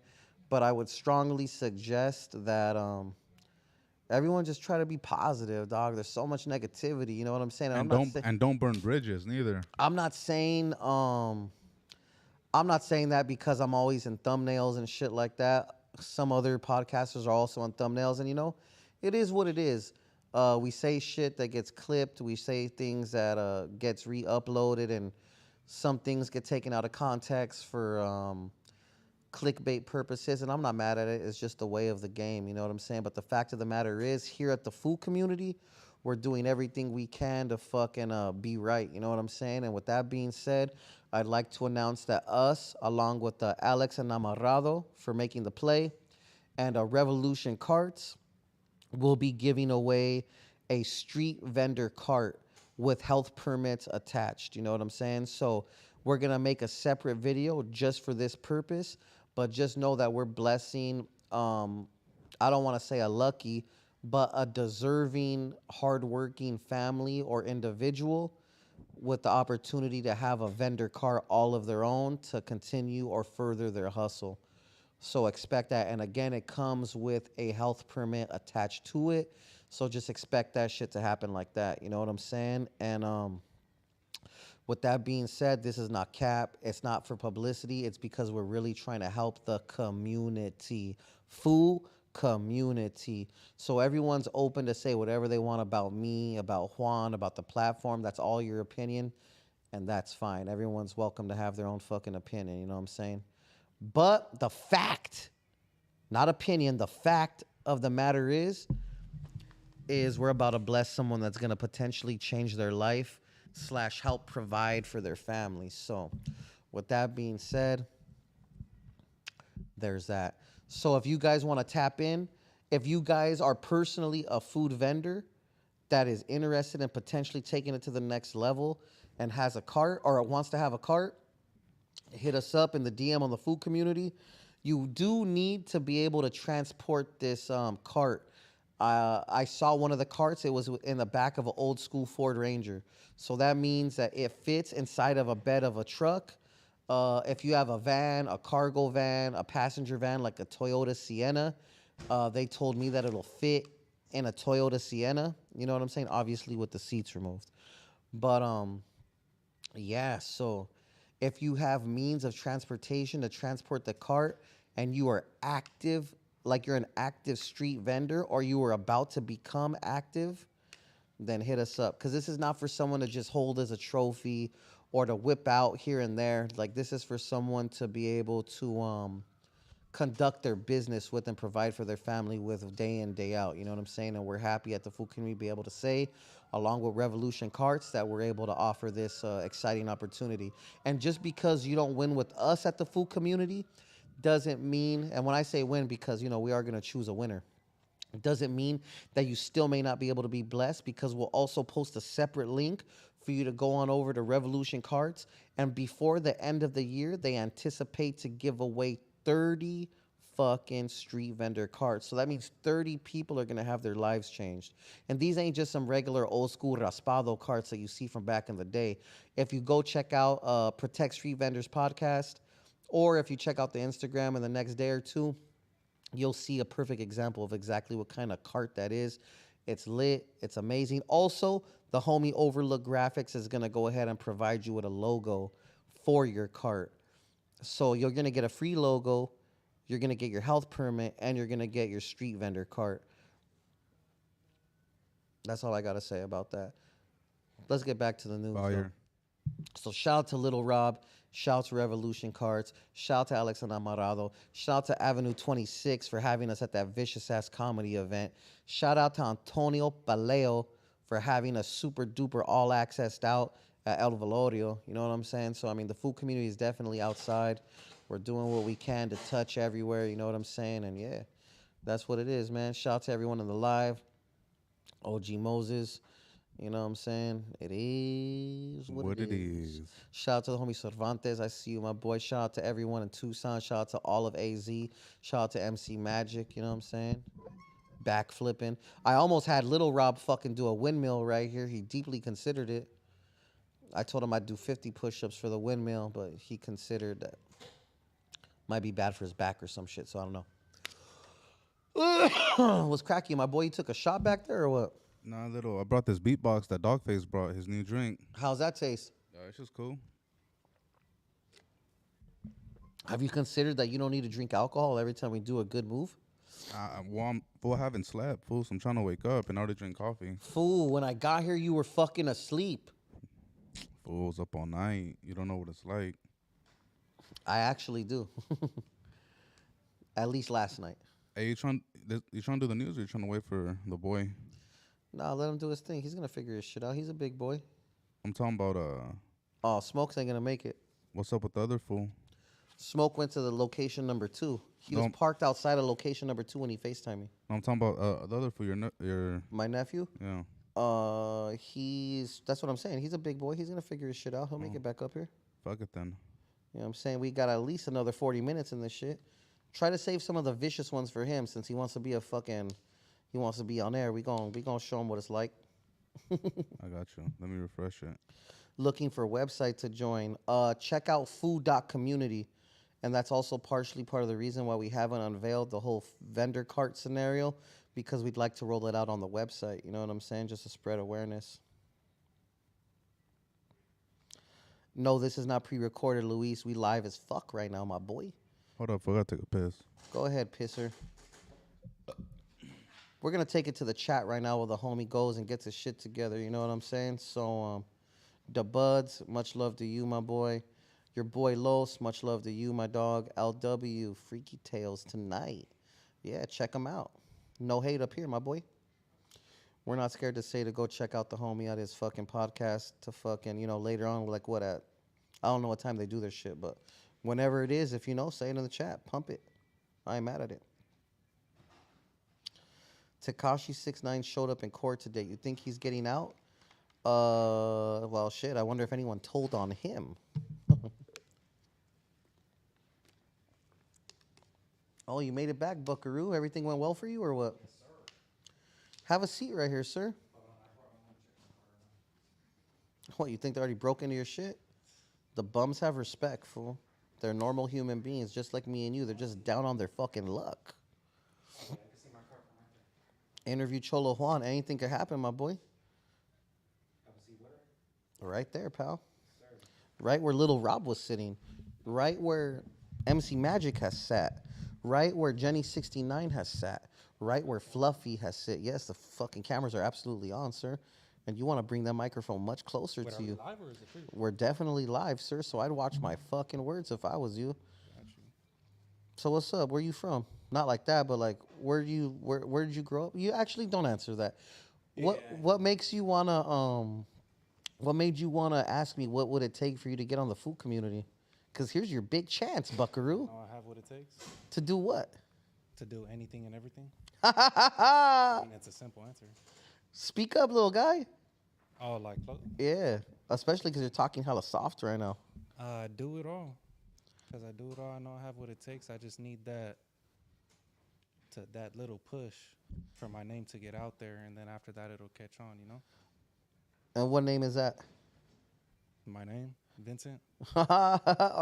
But I would strongly suggest that everyone just try to be positive, dog. There's so much negativity. You know what I'm saying? And don't burn bridges neither. I'm not saying that because I'm always in thumbnails and shit like that. Some other podcasters are also on thumbnails, and you know, it is what it is. We say shit that gets clipped. We say things that gets re-uploaded, and some things get taken out of context for clickbait purposes, and I'm not mad at it. It's just the way of the game, you know what I'm saying? But the fact of the matter is, here at the Foo Community, we're doing everything we can to fucking be right, you know what I'm saying? And with that being said, I'd like to announce that us, along with Alex and Amarrado for making the play, and Revolution Carts, will be giving away a street vendor cart with health permits attached, you know what I'm saying? So we're going to make a separate video just for this purpose, but just know that we're blessing, I don't want to say a lucky, but a deserving, hardworking family or individual with the opportunity to have a vendor cart all of their own to continue or further their hustle. So expect that. And again, it comes with a health permit attached to it. So just expect that shit to happen like that. You know what I'm saying? And with that being said, this is not cap. It's not for publicity. It's because we're really trying to help the community. Foo Community. So everyone's open to say whatever they want about me, about Juan, about the platform. That's all your opinion. And that's fine. Everyone's welcome to have their own fucking opinion. You know what I'm saying? But the fact, not opinion, the fact of the matter is we're about to bless someone that's going to potentially change their life / help provide for their family. So with that being said, there's that. So if you guys want to tap in, if you guys are personally a food vendor that is interested in potentially taking it to the next level and has a cart or wants to have a cart, hit us up in the DM on the Foo Community. You do need to be able to transport this cart. I saw one of the carts. It was in the back of an old school Ford Ranger. So that means that it fits inside of a bed of a truck. If you have a van, a cargo van, a passenger van like a Toyota Sienna, they told me that it'll fit in a Toyota Sienna. You know what I'm saying? Obviously with the seats removed. But yeah, so if you have means of transportation to transport the cart and you are active, like you're an active street vendor or you are about to become active, then hit us up. Because this is not for someone to just hold as a trophy or to whip out here and there. Like, this is for someone to be able to conduct their business with and provide for their family with day in, day out. You know what I'm saying? And we're happy at the Foo Community to be able to say, along with Revolution Carts, that we're able to offer this exciting opportunity. And just because you don't win with us at the Foo Community doesn't mean, and when I say win, because, you know, we are going to choose a winner. It doesn't mean that you still may not be able to be blessed, because we'll also post a separate link for you to go on over to Revolution Cards. And before the end of the year, they anticipate to give away 30 fucking street vendor cards. So that means 30 people are going to have their lives changed. And these ain't just some regular old school raspado cards that you see from back in the day. If you go check out Protect Street Vendors podcast, or if you check out the Instagram in the next day or two, you'll see a perfect example of exactly what kind of cart that is. It's lit. It's amazing. Also, the homie Overlook Graphics is going to go ahead and provide you with a logo for your cart. So you're going to get a free logo, you're going to get your health permit, and you're going to get your street vendor cart. That's all I got to say about that. Let's get back to the news. Fire. So shout out to Lil Rob. Shout out to Revolution Cards. Shout out to Alex Enamorado. Shout out to Avenue 26 for having us at that vicious-ass comedy event. Shout out to Antonio Paleo for having us super duper all-accessed out at El Velorio. You know what I'm saying? So, I mean, the food community is definitely outside. We're doing what we can to touch everywhere. You know what I'm saying? And, yeah, that's what it is, man. Shout out to everyone in the live. OG Moses. You know what I'm saying? It is what it is. Shout out to the homie Cervantes. I see you, my boy. Shout out to everyone in Tucson. Shout out to all of AZ. Shout out to MC Magic. You know what I'm saying? Backflipping. I almost had Lil Rob fucking do a windmill right here. He deeply considered it. I told him I'd do 50 push-ups for the windmill, but he considered that might be bad for his back or some shit, so I don't know. Was cracky, my boy. You took a shot back there or what? Nah, little. I brought this beatbox that Dogface brought, his new drink. How's that taste? It's just cool. Have you considered that you don't need to drink alcohol every time we do a good move? Fool, I haven't slept, fool, so I'm trying to wake up and already drink coffee. Fool, when I got here, you were fucking asleep. Fool's up all night. You don't know what it's like. I actually do. At least last night. Hey, you trying to do the news, or you trying to wait for the boy? Nah, let him do his thing. He's gonna figure his shit out. He's a big boy. I'm talking about Oh, Smokes ain't gonna make it. what's up with the other fool? Smoke went to the location number 2. He was parked outside of location number 2 when he FaceTimed me. No, I'm talking about the other fool. Your My nephew? yeah. That's what I'm saying. He's a big boy. He's gonna figure his shit out. He'll make it back up here. Fuck it then. You know what I'm saying? We got at least another 40 minutes in this shit. Try to save some of the vicious ones for him, since he wants to be he wants to be on air. We gonna show him what it's like. I got you. Let me refresh it. Looking for a website to join. Check out Foo.community. And that's also partially part of the reason why we haven't unveiled the whole vendor cart scenario, because we'd like to roll it out on the website. You know what I'm saying? Just to spread awareness. No, this is not pre-recorded, Luis. We live as fuck right now, my boy. Hold up, I gotta take a piss. Go ahead, pisser. We're going to take it to the chat right now while the homie goes and gets his shit together. You know what I'm saying? So, the Buds, much love to you, my boy. Your boy Los, much love to you, my dog. LW, Freaky Tales tonight. Yeah, check them out. No hate up here, my boy. We're not scared to say to go check out the homie at his fucking podcast to fucking, later on, like what at? I don't know what time they do their shit, but whenever it is, if you know, say it in the chat. Pump it. I ain't mad at it. Tekashi 69 showed up in court today. You think he's getting out? Well, shit. I wonder if anyone told on him. Oh, you made it back, Buckaroo. Everything went well for you, or what? Yes, sir. Have a seat right here, sir. What, you think they already broke into your shit? The bums have respect, fool. They're normal human beings, just like me and you. They're just down on their fucking luck. Yeah, I can see my car from right there. Interview Cholo Juan. Anything could happen, my boy. Have a seat where? Right there, pal. Sir. Right where Lil Rob was sitting. Right where MC Magic has sat. Right where Jenny 69 has sat. Right where Fluffy has sit. Yes, the fucking cameras are absolutely on, sir. And you want to bring that microphone much closer Wait, to are we you. live or is it free? We're definitely live, sir, so I'd watch my fucking words if I was you. So what's up? Where you from? Not like that, but like where did you grow up? You actually don't answer that. Yeah. What makes you wanna what made you wanna ask me what would it take for you to get on the Foo Community? Cause here's your big chance, Buckaroo. Now I have what it takes To do what? to do anything and everything. I mean, it's a simple answer. Speak up, little guy. Oh, like, Yeah, especially because you're talking hella soft right now. do it all. Because I do it all. I know I have what it takes. I just need that little push for my name to get out there. And then after that, it'll catch on, you know? And what name is that? My name, Vincent. All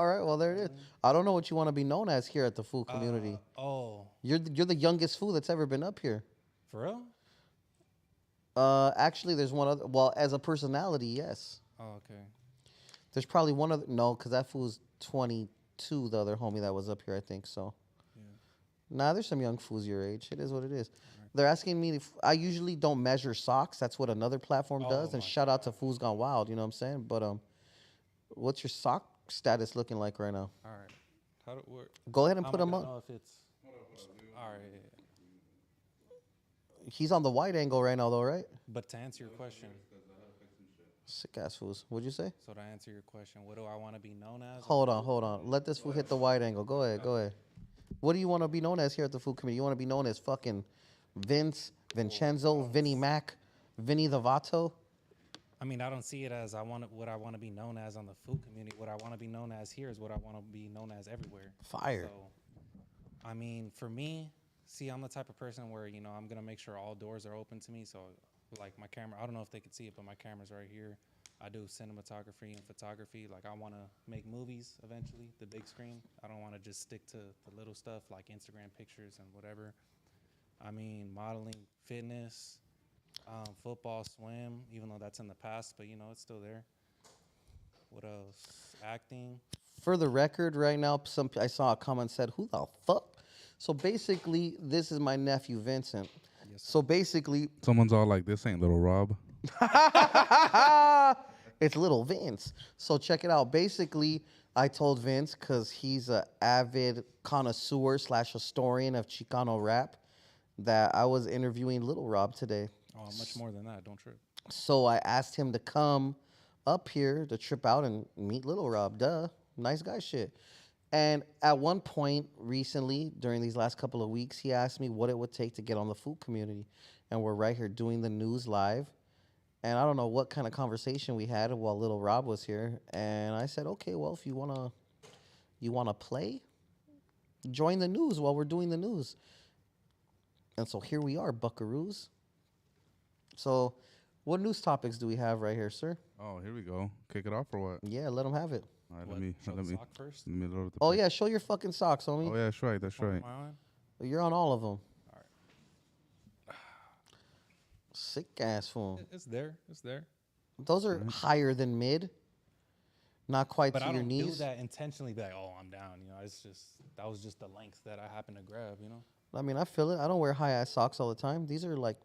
right, well there it is. I don't know what you want to be known as here at the Foo Community. Oh, You're the youngest Foo that's ever been up here. for real? Actually, there's one other. Well, as a personality, yes. Oh, okay. There's probably one other. No, because that Foo's 22. The other homie that was up here, I think so. Yeah. Nah, there's some young Foos your age. It is what it is. They're asking me. I usually don't measure socks. That's what another platform does. Oh And my shout out to Foos Gone Wild. You know what I'm saying? But what's your sock status looking like right now? All right. How do it work? Go ahead and I'm put not him gonna up. know if it's. All right. He's on the wide angle right now, though, right? But to answer your question, Sick ass Foos. What'd you say? so to answer your question, what do I want to be known as? Hold on. Let this fool hit the wide angle. Go ahead. What do you want to be known as here at the Food Committee? You want to be known as fucking Vince, Vincenzo, Vinny Mac, Vinny the Vato? I mean, I don't see it as what I want to be known as on the food community. What I want to be known as here is what I want to be known as everywhere. Fire. So, I mean, for me, see, I'm the type of person where, I'm going to make sure all doors are open to me. So, like my camera, I don't know if they could see it, but my camera's right here. I do cinematography and photography. Like, I want to make movies eventually, the big screen. I don't want to just stick to the little stuff like Instagram pictures and whatever. I mean, modeling, fitness, football, swim, even though that's in the past, but, it's still there. What else? Acting. For the record, right now, I saw a comment said, "Who the fuck?" So basically, this is my nephew Vincent. Yes, So basically, Someone's all like, "This ain't Little Rob." it's little Vince. So check it out. Basically, I told Vince, because he's an avid connoisseur / historian of Chicano rap, that I was interviewing Lil Rob today. Oh, much more than that. Don't trip. So I asked him to come up here to trip out and meet Lil Rob. Duh. Nice guy shit. And at one point recently, during these last couple of weeks, he asked me what it would take to get on the Food Community. And we're right here doing the news live. And I don't know what kind of conversation we had while Lil Rob was here. And I said, okay, well, if you wanna play, join the news while we're doing the news. And so here we are, buckaroos. So what news topics do we have right here, sir? Oh, here we go. Kick it off or what? Yeah, let them have it. All right, What, let me show the sock first? let me load up the Oh, pic. yeah, show your fucking socks, homie. Oh yeah, that's right. That's right. Am I on? You're on all of them. All right. Sick ass fool. It's there. It's there. Those are higher than mid. Not quite But to I your don't knees. do that intentionally. Be like, oh, I'm down. It's just that was just the length that I happened to grab. I mean, I feel it. I don't wear high ass socks all the time. These are like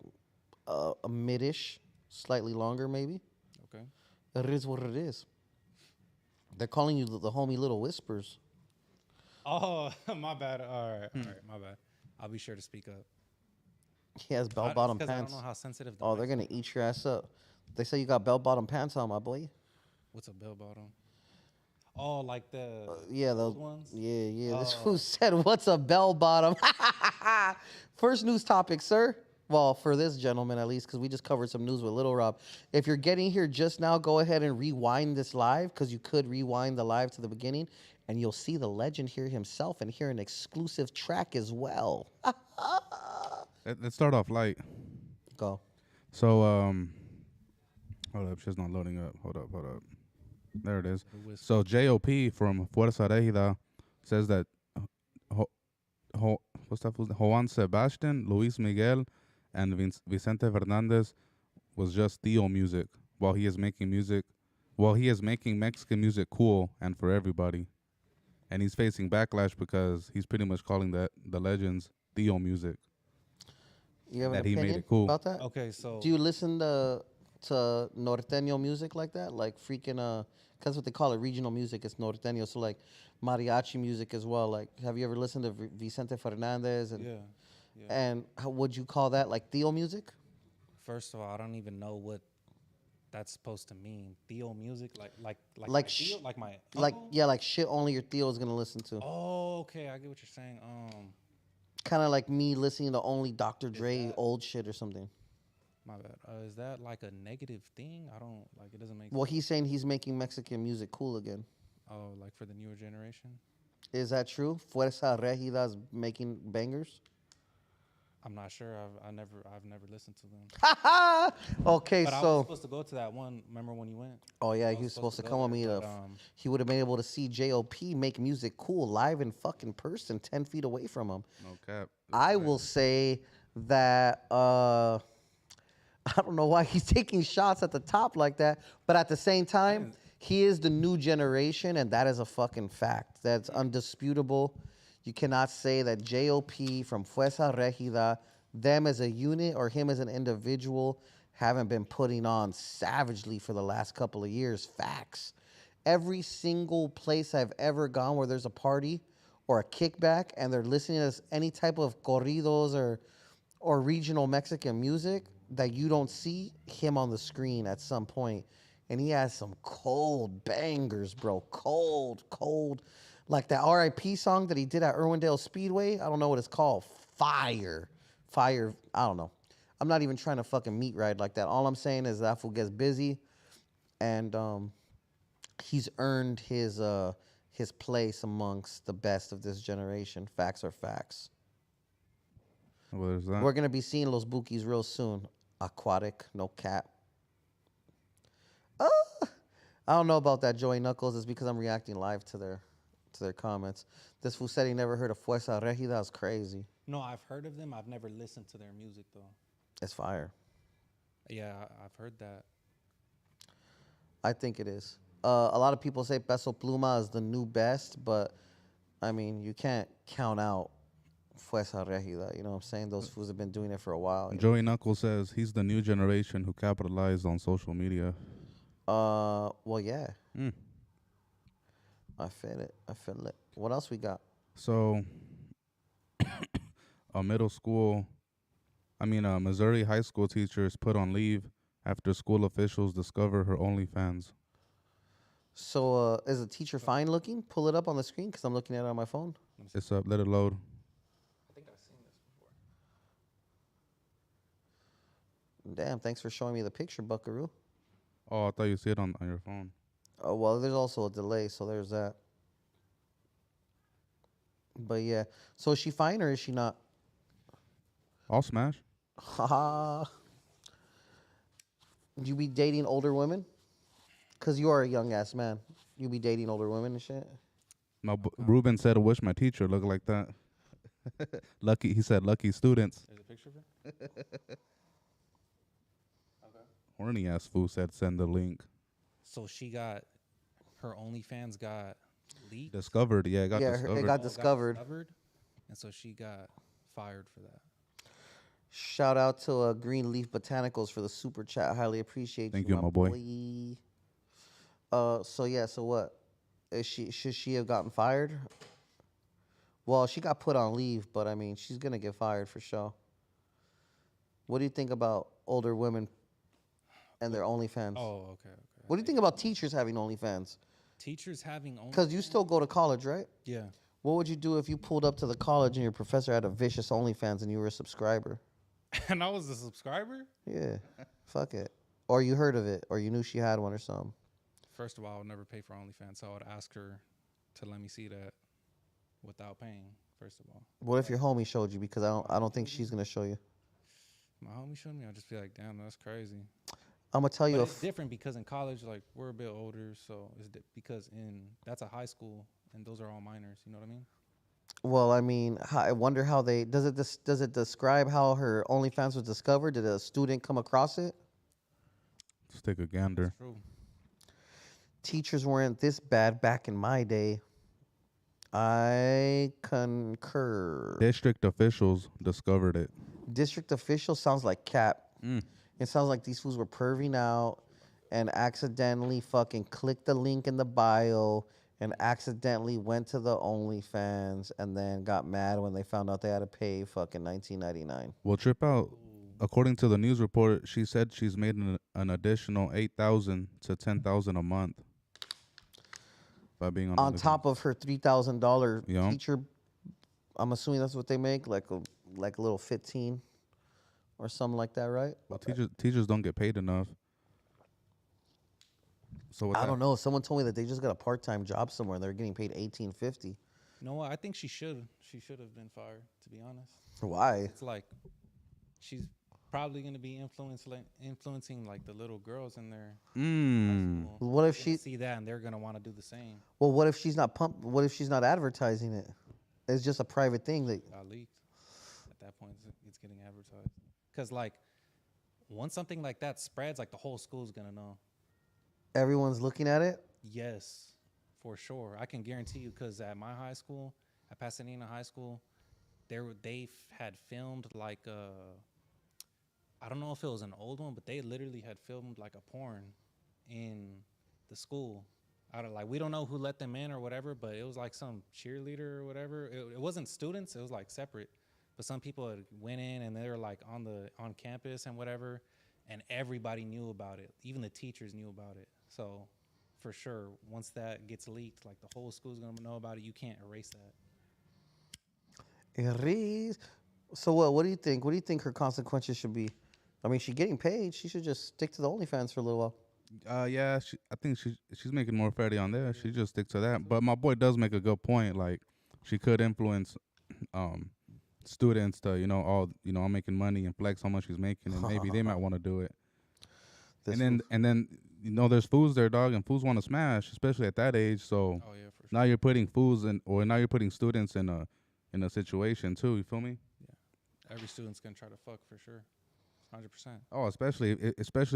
a mid-ish, slightly longer maybe. Okay. It is what it is. They're calling you the homie Little Whispers. Oh, my bad. All right, my bad. I'll be sure to speak up. He has bell bottom Because I pants. don't know how sensitive. The Oh, they're mic's gonna eat your ass up. They say you got bell bottom pants on, my boy. What's a bell bottom? Oh, like the Yeah, those old ones. Yeah. This Oh. fool said, "What's a bell bottom?" First news topic, sir. Well, for this gentleman at least, because we just covered some news with Lil Rob. If you're getting here just now, go ahead and rewind this live, because you could rewind the live to the beginning, and you'll see the legend here himself and hear an exclusive track as well. Let's start off light. Go. So, hold up, shit's not loading up. Hold up. There it is. So JOP from Fuerza Regida says that what's that? Juan Sebastian, Luis Miguel, and Vicente Fernandez was just Theo music while he is making Mexican music cool and for everybody. And he's facing backlash because he's pretty much calling the legends Theo music. You have an That he made opinion it cool. about that? Okay, so Do you listen to norteño music like that? Like freaking that's what they call it, regional music. It's norteño. So like mariachi music as well. Like, have you ever listened to Vicente Fernandez? And yeah. and how would you call that, like Theo music? First of all, I don't even know what that's supposed to mean. Theo music, like my Theo, like my like uncle? yeah, like shit only your Theo is gonna listen to. Oh, okay, I get what you're saying. Kind of like me listening to only Dr. Dre old shit or something. My bad. Is that like a negative thing? I don't like. It doesn't make. Well, he's saying he's making Mexican music cool again. Oh, like for the newer generation. Is that true? Fuerza Regida's making bangers. I'm not sure. I've never listened to them. Okay, But I was so supposed to go to that one. Remember when you went? oh yeah, I he was supposed to go come with there, me. but, He would have been able to see JOP make music cool live in fucking person, 10 feet away from him. No cap. I will say that I don't know why he's taking shots at the top like that, but at the same time, he is the new generation, and that is a fucking fact. That's undisputable. You cannot say that JOP from Fuerza Regida, them as a unit or him as an individual, haven't been putting on savagely for the last couple of years. Facts. Every single place I've ever gone where there's a party or a kickback and they're listening to any type of corridos or regional Mexican music, that you don't see him on the screen at some point. And he has some cold bangers, bro. Cold. Like that RIP song that he did at Irwindale Speedway. I don't know what it's called. Fire. I don't know. I'm not even trying to fucking meat ride like that. All I'm saying is that fool gets busy, and he's earned his place amongst the best of this generation. Facts are facts. What is that? We're gonna be seeing Los Bookies real soon. Aquatic, no cap. I don't know about that, Joey Knuckles. It's because I'm reacting live to their comments. This fool said he never heard of Fuerza Regida. That's crazy. No, I've heard of them. I've never listened to their music though. It's fire. Yeah, I've heard that. I think it is. A lot of people say Peso Pluma is the new best, but I mean, you can't count out Fuerza Regida. You know what I'm saying? Those fools have been doing it for a while. Joey Knuckles says he's the new generation who capitalized on social media. Well, yeah. Mm. I feel it. What else we got? So, a Missouri high school teacher is put on leave after school officials discover her OnlyFans. So, is the teacher fine looking? Pull it up on the screen because I'm looking at it on my phone. It's up. Let it load. I think I've seen this before. Damn, thanks for showing me the picture, Buckaroo. Oh, I thought you see it on your phone. Oh, well, there's also a delay, so there's that. But yeah, so is she fine or is she not? I'll smash. Haha. You be dating older women? Because you are a young ass man. You be dating older women and shit? No, Ruben said, I wish my teacher looked like that. Lucky, he said, lucky students. There's a picture of her. Horny ass fool said, send the link. So she got her OnlyFans got leaked. Discovered, yeah, it got discovered. It got discovered. And so she got fired for that. Shout out to Green Leaf Botanicals for the super chat. Highly appreciate Thank you, you, my boy. So what? should she have gotten fired? Well, she got put on leave, but I mean, she's gonna get fired for sure. What do you think about older women and their OnlyFans? Oh, okay. What do you think about teachers having OnlyFans? Teachers having only. Because you still go to college, right? Yeah. What would you do if you pulled up to the college and your professor had a vicious OnlyFans and you were a subscriber? And I was a subscriber? Yeah, fuck it. Or you heard of it, or you knew she had one or something. First of all, I would never pay for OnlyFans, so I would ask her to let me see that without paying, first of all. What if your homie showed you? Because I don't think she's gonna show you. My homie showed me, I'd just be like, damn, that's crazy. I'm gonna tell you But a it's different because in college, like, we're a bit older, so because that's a high school, and those are all minors, you know what I mean? Well, I mean, I wonder how they does it describe how her OnlyFans was discovered? Did a student come across it? Let's take a gander. True. Teachers weren't this bad back in my day. I concur. District officials discovered it. District official sounds like cap. It sounds like these fools were perving out and accidentally fucking clicked the link in the bio and accidentally went to the OnlyFans and then got mad when they found out they had to pay fucking $19.99. Well, trip out. According to the news report, she said she's made an additional $8,000 to $10,000 a month by being on top of her $3,000 Yeah. teacher. I'm assuming that's what they make, like a little 15 or something like that, right? Well, teachers don't get paid enough. So with I that- don't know. Someone told me that they just got a part-time job somewhere and they're getting paid $18.50. You know what? I think she should have been fired, to be honest. Why? It's like she's probably going to be influencing like the little girls in their high school. What if They're gonna she? see that and they're going to want to do the same? Well, what if she's not What if she's not advertising it? It's just a private thing that. Got leaked. At that point, it's getting advertised. Because like once something like that spreads, like the whole school's going to know. Everyone's looking at it. Yes, for sure. I can guarantee you, because at my high school, at Pasadena High School, they had filmed like I don't know if it was an old one, but they literally had filmed like a porn in the school. We don't know who let them in or whatever, but it was like some cheerleader or whatever. It wasn't students, it was like separate. But some people had went in and they were like on campus and whatever, and everybody knew about it. Even the teachers knew about it. So for sure, once that gets leaked, like the whole school's gonna know about it. You can't erase that. Erase. So what do you think? What do you think her consequences should be? I mean, she's getting paid. She should just stick to the OnlyFans for a little while. Yeah, I think she's making more fatty on there. She just stick to that. But my boy does make a good point. Like, she could influence students to, I'm making money and flex how much she's making, and maybe they might want to do it. And then there's fools there, dog, and fools want to smash, especially at that age. So Oh yeah, for sure. now you're putting now you're putting students in a situation too. You feel me? Yeah. Every student's gonna try to fuck for sure. 100%. Oh, especially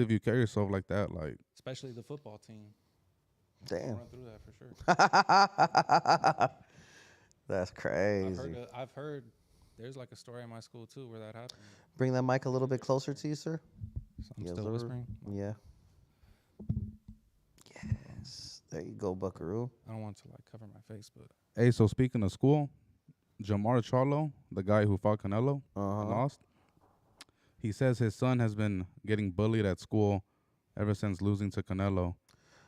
if you carry yourself like that, like. Especially the football team. Damn. Run through that for sure. That's crazy. I've heard there's like a story in my school too where that happened. Bring that mic a little bit closer to you, sir. I'm Yes, still sir. whispering. Yeah. Yes. There you go, Buckaroo. I don't want to like cover my face, but Hey, so speaking of school, Jamar Charlo, the guy who fought Canelo and lost, he says his son has been getting bullied at school ever since losing to Canelo.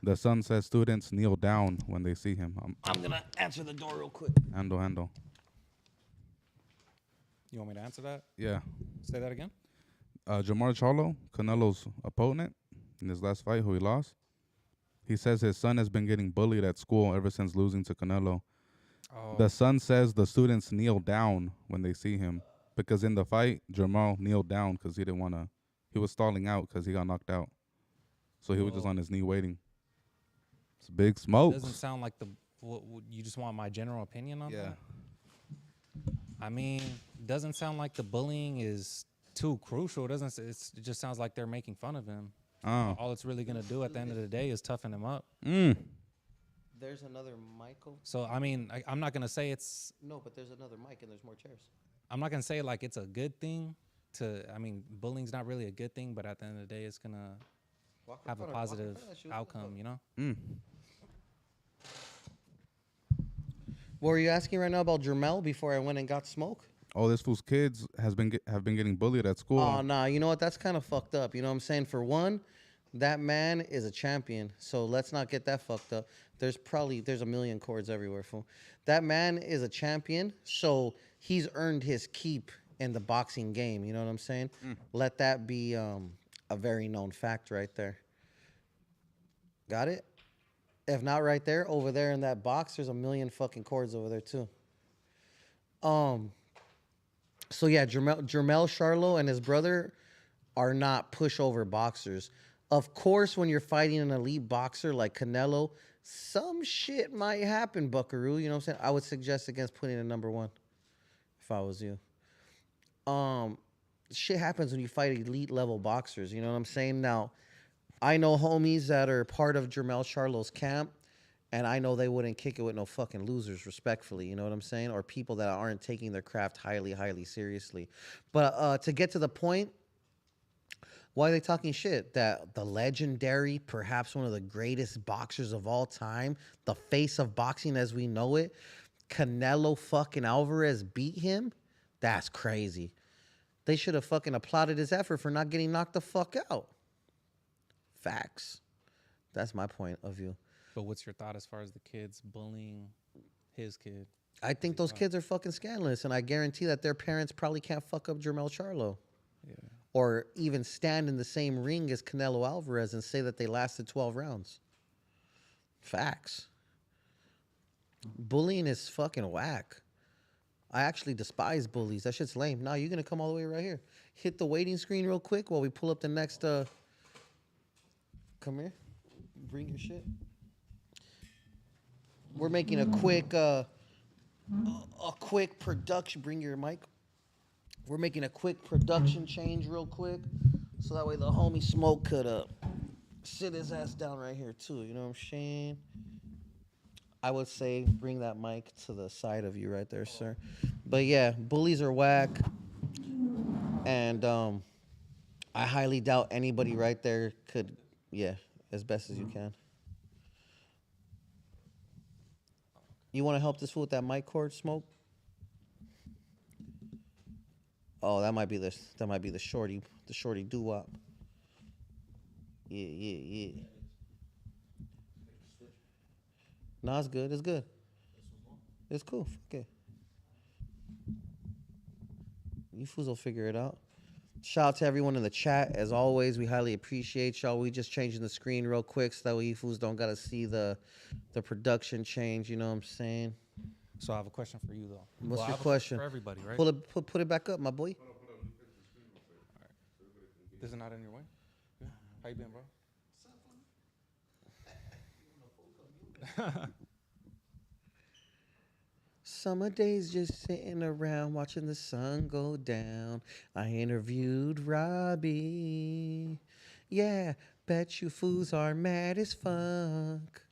The son says students kneel down when they see him. I'm going to answer the door real quick. Handle. you want me to answer that? Yeah. Say that again. Jamar Charlo, Canelo's opponent in his last fight, who he lost, he says his son has been getting bullied at school ever since losing to Canelo. Oh, The son says the students kneel down when they see him because in the fight, Jamal kneeled down because he didn't want to. He was stalling out because he got knocked out. So he was just on his knee waiting. It's big smoke. doesn't sound like you just want my general opinion on Yeah. that? I mean, doesn't sound like the bullying is too crucial. It just sounds like they're making fun of him. Oh. All it's really gonna do at the end of the day is toughen him up. There's another mic. So I mean, I'm not gonna say it's. No, but there's another mic and there's more chairs. I'm not gonna say like it's a good thing. I mean, bullying's not really a good thing, but at the end of the day, it's gonna have a positive outcome. You know. What were you asking right now about Jermel before I went and got smoke? Oh, this fool's kids have been getting bullied at school. Oh, nah, you know what? That's kind of fucked up. You know what I'm saying? For one, that man is a champion. So let's not get that fucked up. There's a million cords everywhere, fool. That man is a champion. So he's earned his keep in the boxing game. You know what I'm saying? Let that be a very known fact right there. Got it? If not right there, over there in that box, there's a million fucking cords over there too. So yeah, Jermel Charlo and his brother are not pushover boxers. Of course, when you're fighting an elite boxer like Canelo, some shit might happen, Buckaroo. You know what I'm saying? I would suggest against putting a number one if I was you. Shit happens when you fight elite level boxers. You know what I'm saying? Now, I know homies that are part of Jermel Charlo's camp, and I know they wouldn't kick it with no fucking losers, respectfully. You know what I'm saying? Or people that aren't taking their craft highly, highly seriously. But to get to the point, why are they talking shit? That the legendary, perhaps one of the greatest boxers of all time, the face of boxing as we know it, Canelo fucking Alvarez beat him? That's crazy. They should have fucking applauded his effort for not getting knocked the fuck out. Facts. That's my point of view. But what's your thought as far as the kids bullying his kid? I think those kids are fucking scandalous, and I guarantee that their parents probably can't fuck up Jermel Charlo. Yeah. Or even stand in the same ring as Canelo Alvarez and say that they lasted 12 rounds. Facts. Bullying is fucking whack. I actually despise bullies. That shit's lame. Now you're going to come all the way right here. Hit the waiting screen real quick while we pull up the next... Come here. Bring your shit. We're making a quick production. Bring your mic. We're making a quick production change real quick, so that way the homie Smoke could sit his ass down right here too. You know what I'm saying? I would say bring that mic to the side of you right there, sir. But yeah, bullies are whack, and I highly doubt anybody right there could. Yeah, as best as you can. You want to help this fool with that mic cord, Smoke? Oh, that might be the shorty doo-wop. Yeah. No, it's good. It's good. It's cool. Okay. You fools will figure it out. Shout out to everyone in the chat. As always, we highly appreciate y'all. We just changing the screen real quick so that way you fools don't got to see the production change. You know what I'm saying? So I have a question for you, though. What's I your have a question? For everybody, right? Put it back up, my boy. This is not in your way? Yeah. How you been, bro? Summer days just sitting around watching the sun go down. I interviewed Robbie. Yeah, bet you fools are mad as fuck.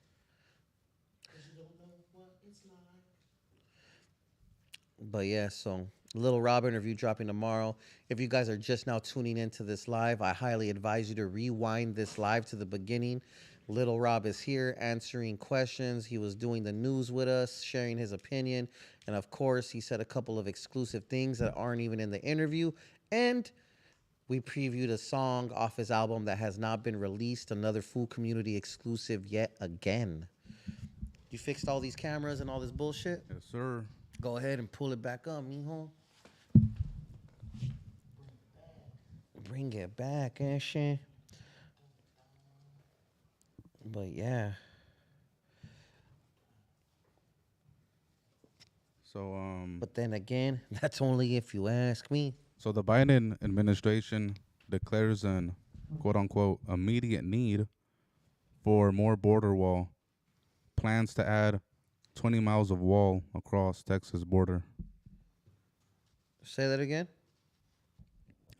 But yeah, so Lil Rob interview dropping tomorrow. If you guys are just now tuning into this live, I highly advise you to rewind this live to the beginning. Lil Rob is here answering questions. He was doing the news with us, sharing his opinion. And of course, he said a couple of exclusive things that aren't even in the interview. And we previewed a song off his album that has not been released, another Foo Community exclusive yet again. You fixed all these cameras and all this bullshit? Yes, sir. Go ahead and pull it back up, mijo. Bring it back and shit. But yeah. So But then again, that's only if you ask me. So the Biden administration declares an quote unquote immediate need for more border wall. Plans to add 20 miles of wall across Texas border. Say that again.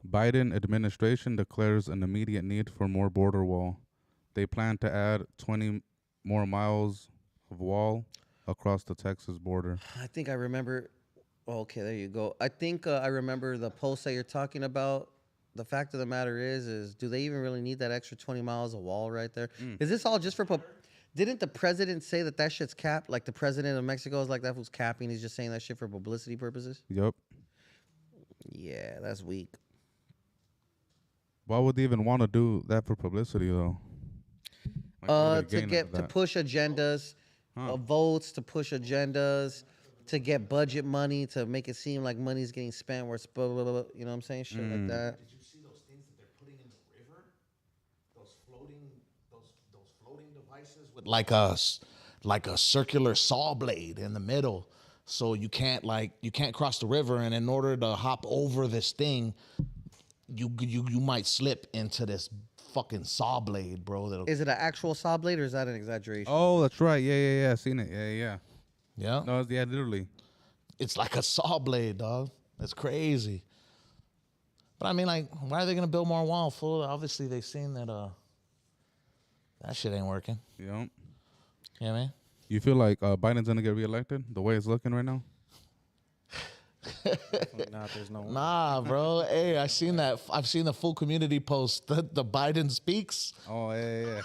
Biden administration declares an immediate need for more border wall. They plan to add 20 more miles of wall across the Texas border. I think I remember. Okay, there you go. I think I remember the post that you're talking about. The fact of the matter is do they even really need that extra 20 miles of wall right there? Is this all just for Didn't the president say that shit's capped? Like the president of Mexico is like that who's capping. He's just saying that shit for publicity purposes. Yup. Yeah, that's weak. Why would they even want to do that for publicity though? Like, what do they gain out of To that? push agendas, votes, to push agendas, to get budget money, to make it seem like money's getting spent where it's blah, blah, blah, blah, you know what I'm saying? Shit like that. Did you see those things that they're putting in the river? Those floating devices with like a circular saw blade in the middle. So you can't cross the river, and in order to hop over this thing, you might slip into this fucking saw blade, bro. Is it an actual saw blade or is that an exaggeration? Oh, that's right. Yeah. Seen it. Yeah. Yeah. No, yeah, literally. It's like a saw blade, dog. That's crazy. But I mean, like, why are they gonna build more wall? Full. Obviously, they've seen that that shit ain't working. Yup. Yeah, man. You feel like Biden's gonna get reelected the way it's looking right now? There's no. Nah, bro. Hey, I seen that. I've seen the Foo Community post. The Biden speaks. Oh yeah.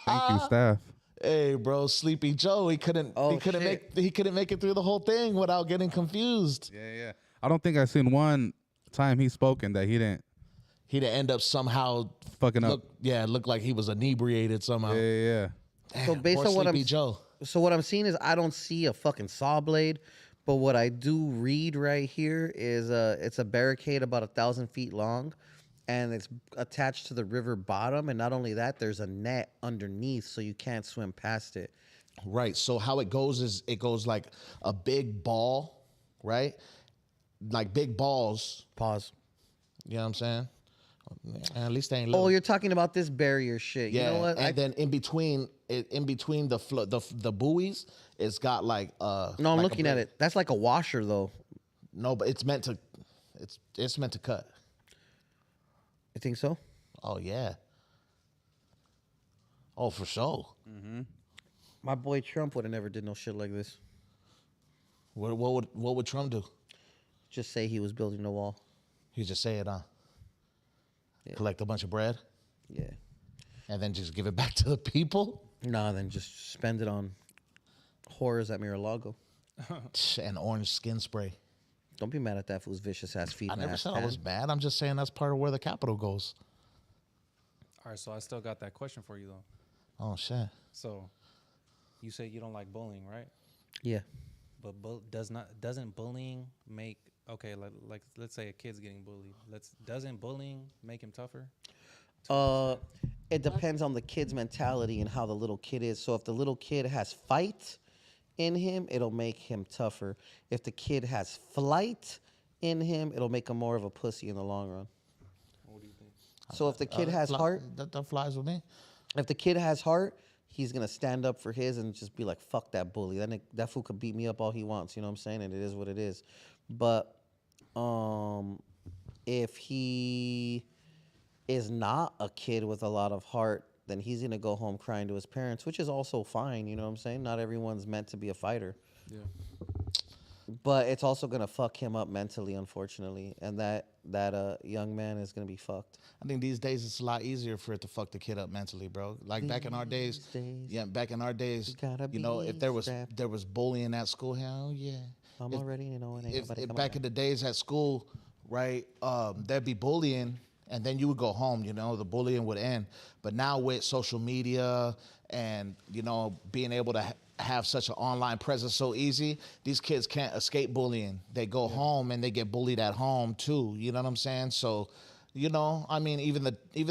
Thank you, staff. Hey, bro, Sleepy Joe. He couldn't make it through the whole thing without getting confused. Yeah. I don't think I've seen one time he spoken that he didn't He'd end up somehow fucking up. look like he was inebriated somehow. Yeah. Damn, So based poor on what Sleepy Joe. So what I'm seeing is I don't see a fucking saw blade, but what I do read right here is it's a barricade about 1,000 feet long, and it's attached to the river bottom. And not only that, there's a net underneath, so you can't swim past it. Right. So how it goes is it goes like a big ball, right? Like big balls. Pause. You know what I'm saying? At least they ain't Oh, little. you're talking about this barrier shit. Yeah, You know what? and then in between the buoys, it's got like no, I'm like a looking at blade. it. That's like a washer, though. No, but it's meant to cut. You think so? Oh yeah. Oh, for sure. My boy Trump would have never did no shit like this. What would Trump do? Just say he was building a wall. He just say it, huh? Yeah. Collect a bunch of bread Yeah. and then just give it back to the people. Nah, then just spend it on horrors at Mar-a-Lago. And orange skin spray. Don't be mad at that fool's vicious ass feet. I and never ass said I tan. was mad. I'm just saying that's part of where the capital goes. All right, so I still got that question for you though. Oh shit. So, you say you don't like bullying, right? Yeah. But doesn't bullying make like let's say a kid's getting bullied. Doesn't bullying make him tougher? It depends on the kid's mentality and how the little kid is. So if the little kid has fight in him, it'll make him tougher. If the kid has flight in him, it'll make him more of a pussy in the long run. What do you think? So if the kid has heart, That flies with me. if the kid has heart, he's gonna stand up for his and just be like, "Fuck that bully." That fool could beat me up all he wants. You know what I'm saying? And it is what it is. But if he is not a kid with a lot of heart, then he's gonna go home crying to his parents, which is also fine. You know what I'm saying? Not everyone's meant to be a fighter. Yeah. But it's also gonna fuck him up mentally, unfortunately, and that young man is gonna be fucked. I think these days it's a lot easier for it to fuck the kid up mentally, bro. Like back in our days, back in our days, gotta you know, be if there strapped. was bullying at school, hell yeah. I'm already, you know, it ain't If nobody coming back back. in the days at school, right, there'd be bullying, and then you would go home. You know, the bullying would end. But now with social media and you know being able to have such an online presence so easy, these kids can't escape bullying. They go home and they get bullied at home too. You know what I'm saying? So, you know, I mean, even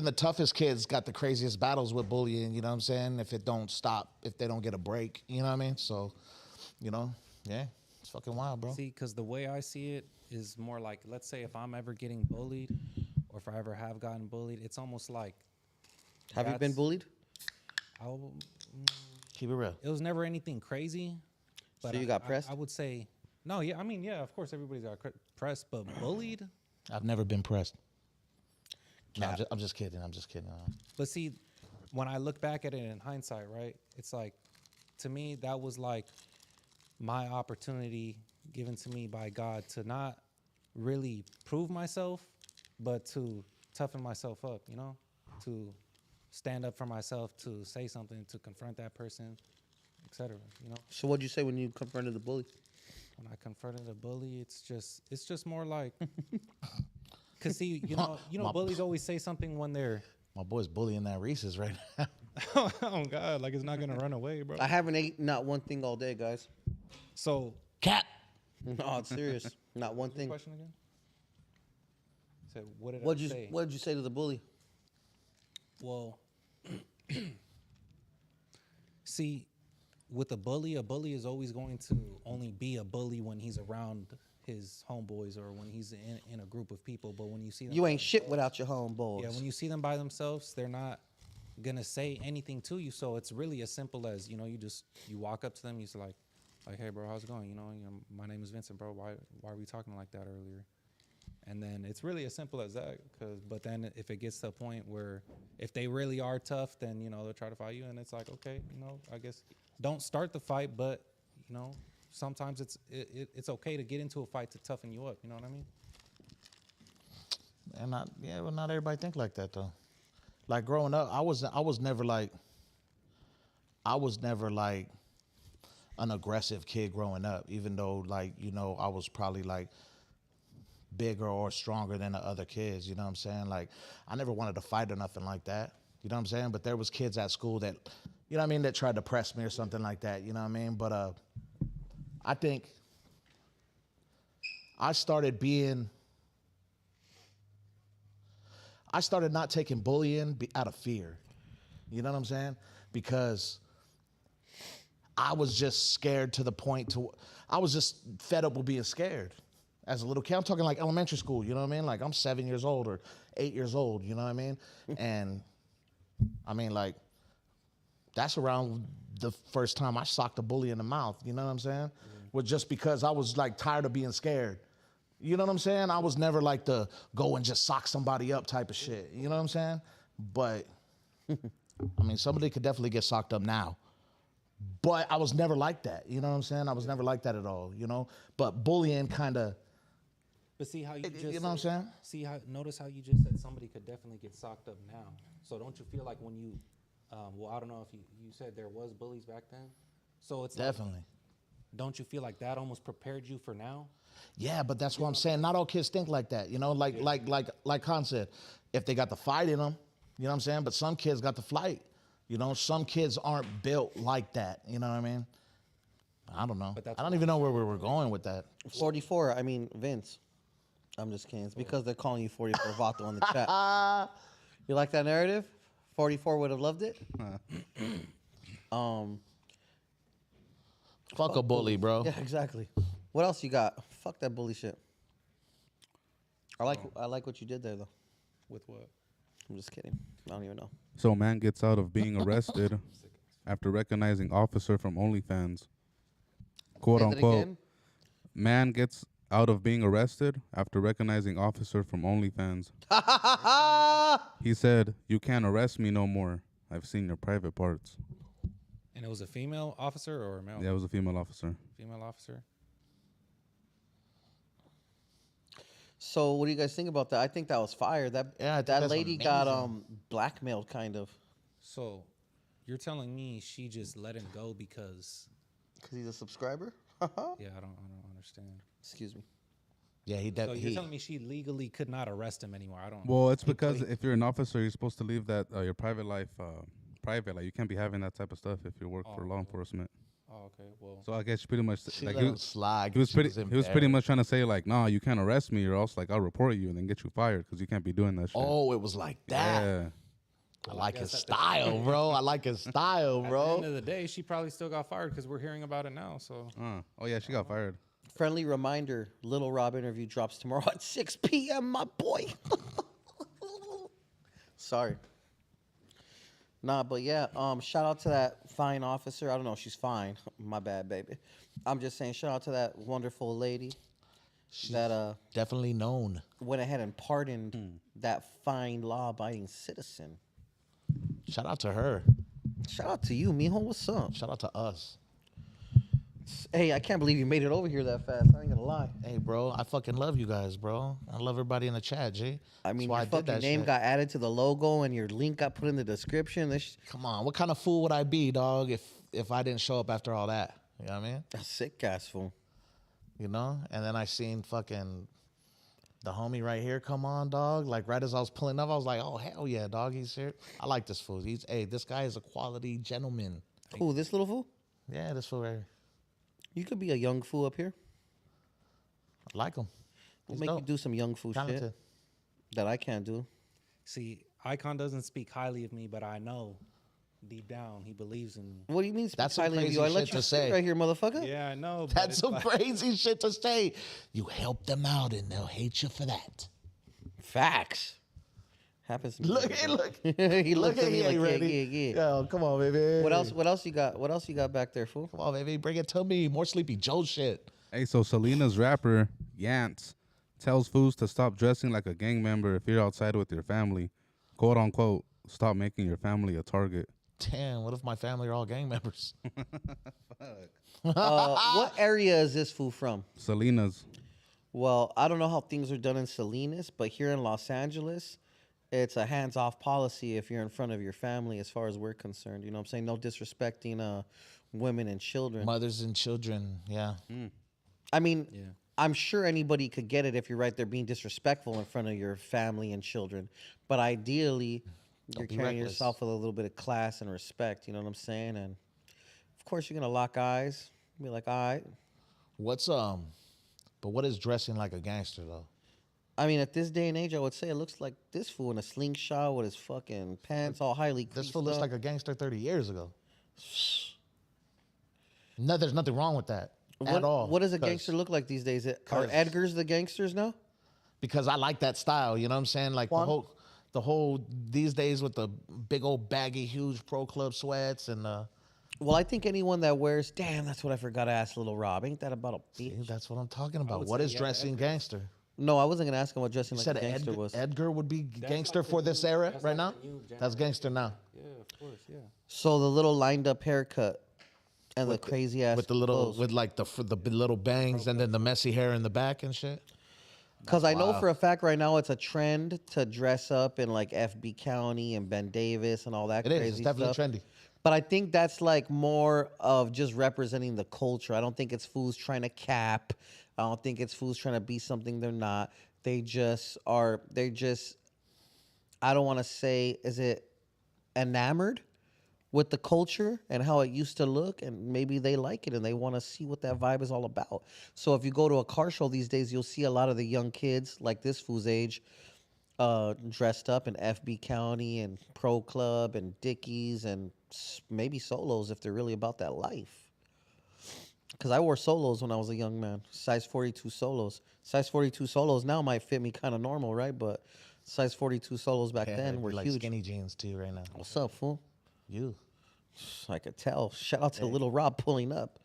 the toughest kids got the craziest battles with bullying. You know what I'm saying? If it don't stop, if they don't get a break, you know what I mean? So, you know, yeah, it's fucking wild, bro. See, because the way I see it is more like, let's say if I'm ever getting bullied, or if I ever have gotten bullied, it's almost like. Have you been that's- bullied? Keep it real. It was never anything crazy. But So you got pressed? I would say no. Yeah, I mean, yeah, of course everybody's got pressed, but bullied. I've never been pressed. No, I'm just kidding. I'm just kidding. But see, when I look back at it in hindsight, right? It's like, to me, that was like my opportunity given to me by God to not really prove myself, but to toughen myself up, you know, to stand up for myself, to say something, to confront that person, etc. You know, So what'd you say when you confronted the bully? when I confronted a bully, it's just more like, cause see, bullies always say something when they're, My boy's bullying that Reese's right now. oh God, like it's not gonna run away, bro. I haven't ate not one thing all day, guys. So, Cat. No, it's serious. Not one what's the thing. question again? Said, what did What'd I you say? What did you say to the bully? Well, see, with a bully is always going to only be a bully when he's around his homeboys or when he's in a group of people. But when you see them, You ain't shit without your homeboys. yeah, when you see them by themselves, they're not gonna say anything to you. So it's really as simple as, you walk up to them, you're like, hey, bro, how's it going? My name is Vincent, bro. Why are we talking like that earlier? And then it's really as simple as that. But then if it gets to a point where if they really are tough, then, they'll try to fight you. And it's like, okay, I guess don't start the fight, but, sometimes it's okay to get into a fight to toughen you up. You know what I mean? And not everybody think like that though. Like growing up, I was never like an aggressive kid growing up, even though I was probably like bigger or stronger than the other kids, you know what I'm saying? Like I never wanted to fight or nothing like that. You know what I'm saying? But there was kids at school that, you know what I mean, that tried to press me or something like that, you know what I mean? But I think I started not taking bullying out of fear. You know what I'm saying? Because I was just scared to the point I was just fed up with being scared as a little kid. I'm talking like elementary school, you know what I mean? Like I'm 7 years old or 8 years old, you know what I mean? And I mean, like, that's around the first time I socked a bully in the mouth, you know what I'm saying? Was just because I was like tired of being scared. You know what I'm saying? I was never like the go and just sock somebody up type of shit. You know what I'm saying? But, I mean, somebody could definitely get socked up now. But I was never like that. You know what I'm saying? I was never like that at all, But bullying kind of... But see how you just... You know what I'm saying? Notice how you just said somebody could definitely get socked up now. So don't you feel like when you... I don't know if you said there was bullies back then. So it's Definitely. Don't you feel like that almost prepared you for now? Yeah, but that's what I'm saying. Not all kids think like that, Like Khan said, if they got the fight in them, you know what I'm saying? But some kids got the flight. Some kids aren't built like that. You know what I mean? I don't know. I don't even know where we were going with that. 44. I mean, Vince. I'm just kidding. It's because they're calling you 44 Vato on the chat. You like that narrative? 44 would have loved it. Fuck a bully, bro. Yeah, exactly. What else you got? Fuck that bully shit. I like what you did there though. With what? I'm just kidding. I don't even know. So man gets out of being arrested after recognizing officer from OnlyFans. Quote Say that unquote. again? Man gets out of being arrested after recognizing officer from OnlyFans. He said, "You can't arrest me no more. I've seen your private parts." And it was a female officer or a male? Yeah, it was a female officer. Female officer. So what do you guys think about that? I think that was fire. I think That that's lady got blackmailed kind of. So you're telling me she just let him go because... Because he's a subscriber? Yeah, I don't understand. Excuse me. Yeah, So you're telling me she legally could not arrest him anymore? I don't. Well, it's because if you're an officer, you're supposed to leave that your private life private. Like you can't be having that type of stuff if you work for law enforcement. Oh, okay. Well, So I guess pretty much She like let him slide. he was pretty embarrassed. much trying to say like, nah, you can't arrest me or else like I'll report you and then get you fired because you can't be doing that shit. Oh, it was like that. Yeah. I like his style, bro. I like his style, at the bro. end of the day, she probably still got fired because we're hearing about it now. So Oh yeah, she got fired. Friendly reminder, Lil Rob interview drops tomorrow at 6 p.m., my boy. Sorry. Nah, but yeah, shout out to that fine officer. I don't know if she's fine. My bad, baby. I'm just saying, shout out to that wonderful lady that Definitely known. went ahead and pardoned that fine, law-abiding citizen. Shout out to her. Shout out to you, mijo. What's up? Shout out to us. Hey, I can't believe you made it over here that fast. I ain't gonna lie. Hey, bro, I fucking love you guys, bro. I love everybody in the chat, G. I mean, That's why your I did fucking that name shit. got added to the logo and your link got put in the description. Come on, what kind of fool would I be, dog, if I didn't show up after all that? You know what I mean? A sick ass fool. You know? And then I seen fucking the homie right here come on, dog. Like right as I was pulling up, I was like, oh hell yeah, dog, he's here. I like this fool. This guy is a quality gentleman. Who, this little fool? Yeah, this fool right here. You could be a young fool up here. I like him. We'll He's make you dope. do some young fool Talented. shit that I can't do. See, Eyekon doesn't speak highly of me, but I know deep down he believes in me. What do you mean? That's some highly of crazy you? I let shit you to sit say. right here, motherfucker. Yeah, I know. But That's it's some like- crazy shit to say. You help them out and they'll hate you for that. Facts. Happens to me. Look, hey, look. He looks at me like, ready. yeah. Yo, come on, baby. What else? What else you got? What else you got back there, fool? Come on, baby. Bring it to me. More Sleepy Joe shit. Hey, so Selena's rapper, Yance, tells fools to stop dressing like a gang member if you're outside with your family. Quote unquote, stop making your family a target. Damn, what if my family are all gang members? What area is this fool from? Selena's. Well, I don't know how things are done in Salinas, but here in Los Angeles, it's a hands-off policy if you're in front of your family as far as we're concerned. You know what I'm saying? No disrespecting women and children. Mothers and children, yeah. I mean, I'm sure anybody could get it if you're right there being disrespectful in front of your family and children. But ideally, you're be carrying reckless. yourself with a little bit of class and respect. You know what I'm saying? And of course, you're gonna lock eyes, be like, all right. But what is dressing like a gangster though? I mean, at this day and age, I would say it looks like this fool in a slingshot with his fucking pants all highly This creased fool looks up. like a gangster 30 years ago. No, there's nothing wrong with that at all. What does a 'cause- gangster look like these days? Are 'cause- Edgars the gangsters now? Because I like that style, you know what I'm saying? Like Juan? the whole these days with the big old baggy, huge pro club sweats and Well, I think anyone that wears, damn, that's what I forgot to ask Lil Rob. Ain't that about a bitch? that's what I'm talking about. would What say, is yeah, dressing gangster? No, I wasn't gonna ask him what dressing You like said a gangster Edgar, was. Edgar would be gangster like for the this new- era that's right like now? the new That's gangster now. Yeah, of course, yeah. So the little lined up haircut and the crazy ass With the little clothes. with like the little bangs and then the messy hair in the back and shit. Because I know for a fact right now it's a trend to dress up in like FB County and Ben Davis and all that It crazy is. It's definitely stuff. trendy. But I think that's like more of just representing the culture. I don't think it's fools trying to cap. I don't think it's fools trying to be something they're not. They just are, I don't want to say, is it enamored with the culture and how it used to look? And maybe they like it and they want to see what that vibe is all about. So if you go to a car show these days, you'll see a lot of the young kids, like this fool's age, dressed up in FB County and Pro Club and Dickies and maybe solos if they're really about that life. Because I wore solos when I was a young man, size 42 solos. Size 42 solos now might fit me kind of normal, right? But size 42 solos back then were like huge. skinny jeans too right now. What's up, fool? You. I could tell. Shout out to Lil Rob pulling up.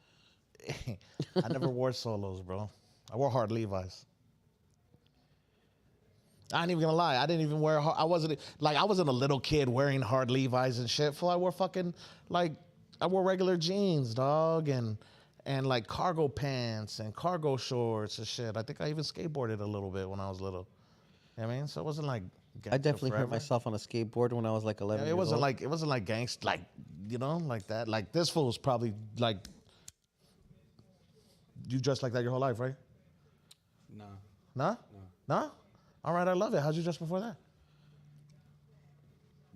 I never wore solos, bro. I wore hard Levi's. I ain't even gonna lie. I didn't even wear. I wasn't a little kid wearing hard Levi's and shit. Fool, I wore fucking I wore regular jeans, dog, and like cargo pants and cargo shorts and shit. I think I even skateboarded a little bit when I was little. You know what I mean, so it wasn't like. I definitely hurt forever. myself on a skateboard when I was like 11 Yeah, years old. it wasn't like gangsta, like you know, like that. Like this fool's probably like. You dressed like that your whole life, right? Nah. Nah? No. All right, I love it. How'd you dress before that?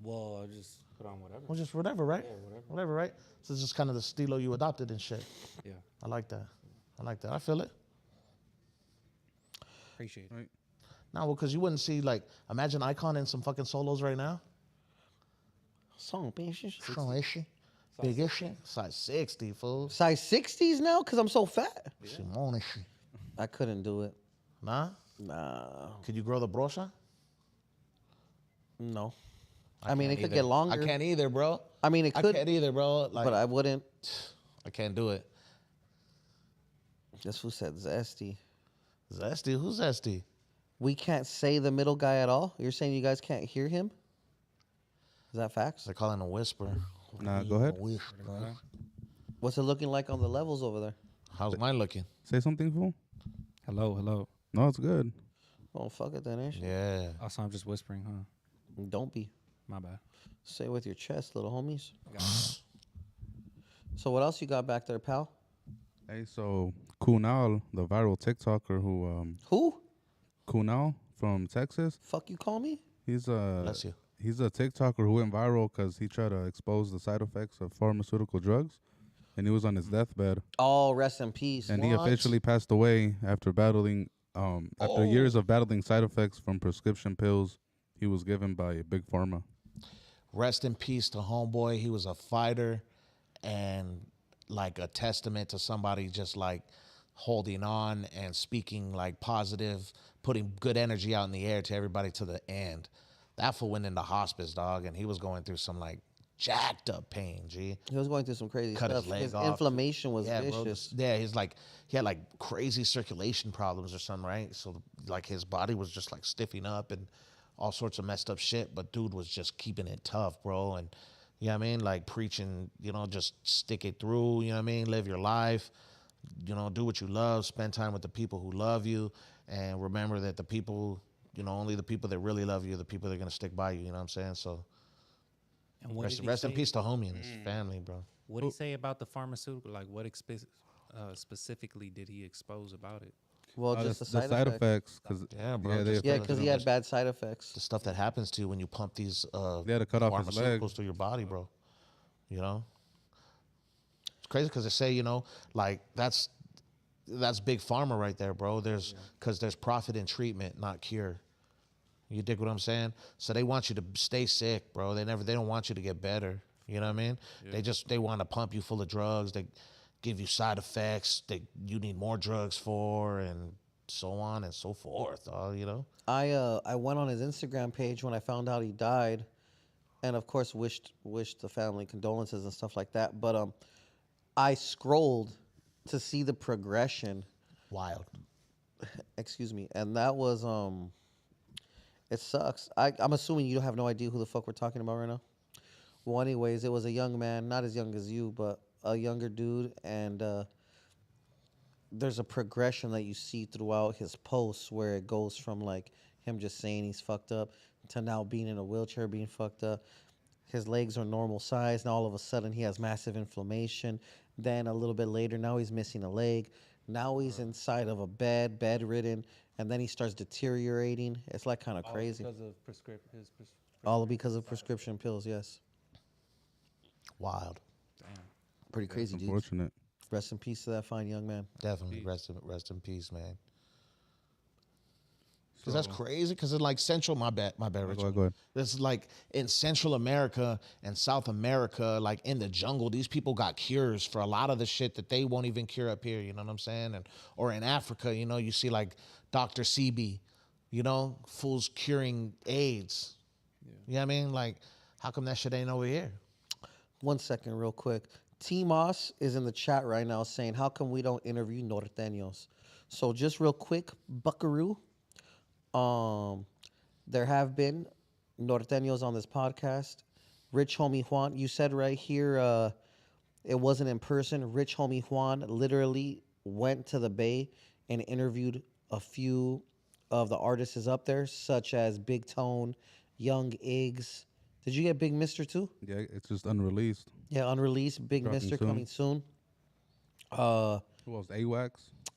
Well, I just put on whatever. Well, just whatever, right? Yeah, whatever. Whatever, right? So it's just kind of the stilo you adopted and shit. Yeah, I like that. I feel it. appreciate it. Right. No, well, because you wouldn't see, like, imagine Eyekon in some fucking solos right now. Song, bitch. Strong is she? Big is she? Size 60, fool. Size 60s now because I'm so fat. Simone is she? I couldn't do it. Nah? Nah, Could you grow the brocha? no. I mean, it Can't could either. get longer. I can't either, bro. I mean, it I could, can't either, bro. Like, but I wouldn't. I can't do it. That's who said zesty. Zesty? Who's Zesty? We can't say the middle guy at all. You're saying you guys can't hear him? Is that facts? They're calling a whisper. Nah, go ahead. Whisper. What's it looking like on the levels over there? How's mine looking? Say something, fool. Hello. No, it's good. Oh, fuck it then, Ash. Yeah. Also, I'm just whispering, huh? Don't be. My bad. Say it with your chest, little homies. So what else you got back there, pal? Hey, so Kunal, the viral TikToker Who? Kunal from Texas, Fuck you call me? he's Bless you. he's a TikToker who went viral because he tried to expose the side effects of pharmaceutical drugs, and he was on his deathbed, Oh, rest in peace. and he What? officially passed away after battling after years of battling side effects from prescription pills he was given by Big Pharma. Rest in peace to homeboy. He was a fighter and like a testament to somebody just like holding on and speaking like positive, putting good energy out in the air to everybody to the end. That fool went into hospice, dog, and he was going through some like jacked up pain, G. He was going through some crazy Cut stuff. his leg His off. inflammation was Yeah, bro. vicious. Yeah, he's like he had like crazy circulation problems or something, right? So like his body was just like stiffing up and all sorts of messed up shit. But dude was just keeping it tough, bro. And you know what I mean? Like preaching, you know, just stick it through, you know what I mean? Live your life, you know, do what you love, spend time with the people who love you, and remember that the people, you know, only the people that really love you are the people that are gonna stick by you, you know what I'm saying? So And what did he rest in say? peace to homie and his family, bro. What did he say about the pharmaceutical? Like, what specifically did he expose about it? Well, just the The side, effects. because Yeah, bro, they just- Yeah, affect- because he had bad side effects. The stuff that happens to you when you pump these They had to cut off his leg. pharmaceuticals through your body, bro. You know, it's crazy because they say, you know, like that's big pharma right there, bro. There's because there's profit in treatment, not cure. You dig what I'm saying? So they want you to stay sick, bro. They don't want you to get better. You know what I mean? They want to pump you full of drugs. They give you side effects that you need more drugs for, and so on and so forth. You know? I went on his Instagram page when I found out he died, and of course wished the family condolences and stuff like that. But I scrolled to see the progression. Wild. Excuse me, and that was it sucks. I'm assuming you have no idea who the fuck we're talking about right now. Well, anyways, it was a young man, not as young as you, but a younger dude, and there's a progression that you see throughout his posts where it goes from like him just saying he's fucked up to now being in a wheelchair being fucked up. His legs are normal size. Now all of a sudden he has massive inflammation. Then a little bit later, now he's missing a leg. Now he's inside of a bedridden, and then he starts deteriorating. It's like kind of crazy. Because of prescription. All because of prescription pills, yes. Wild. Pretty crazy, dude. Unfortunate. Rest in peace to that fine young man. Definitely rest in peace, man. Because that's crazy. Because it's like Central, my bad, Richard. Go ahead. This is like in Central America and South America, like in the jungle, these people got cures for a lot of the shit that they won't even cure up here. You know what I'm saying? And or in Africa, you know, you see like Dr. CB, you know, fools curing AIDS. You know what I mean? Like, how come that shit ain't over here? 1 second, real quick. T Moss is in the chat right now saying, how come we don't interview norteños? So just real quick, buckaroo. There have been norteños on this podcast. Rich homie Juan, you said right here it wasn't in person. Rich homie Juan literally went to the Bay and interviewed a few of the artists up there, such as Big Tone, Young Iggs. Did you get Big Mister too? Yeah, it's just unreleased. Yeah, unreleased. Big Dropping Mister soon. coming soon. Who else? AWAX.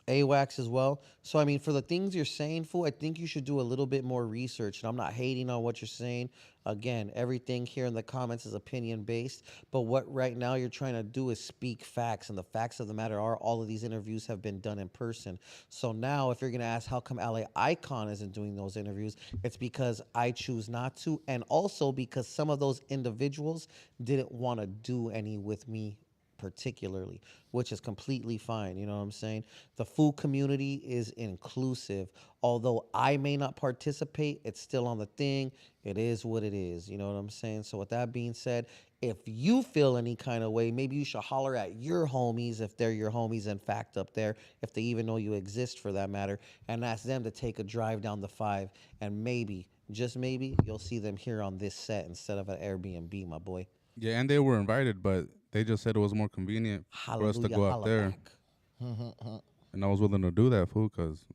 AWAX as well. So, I mean, for the things you're saying, fool, I think you should do a little bit more research. And I'm not hating on what you're saying. Again, everything here in the comments is opinion based. But what right now you're trying to do is speak facts. And the facts of the matter are all of these interviews have been done in person. So now if you're going to ask how come LA Eyekon isn't doing those interviews, it's because I choose not to. And also because some of those individuals didn't want to do any with me particularly, which is completely fine. You know what I'm saying? The Foo Community is inclusive. Although I may not participate, it's still on the thing. It is what it is. You know what I'm saying? So with that being said, if you feel any kind of way, maybe you should holler at your homies if they're your homies in fact up there, if they even know you exist for that matter, and ask them to take a drive down the 5, and maybe, just maybe, you'll see them here on this set instead of an Airbnb, my boy. Yeah, and they were invited, but they just said it was more convenient for us to Hallelujah, go out holla there. back. And I was willing to do that, fool, because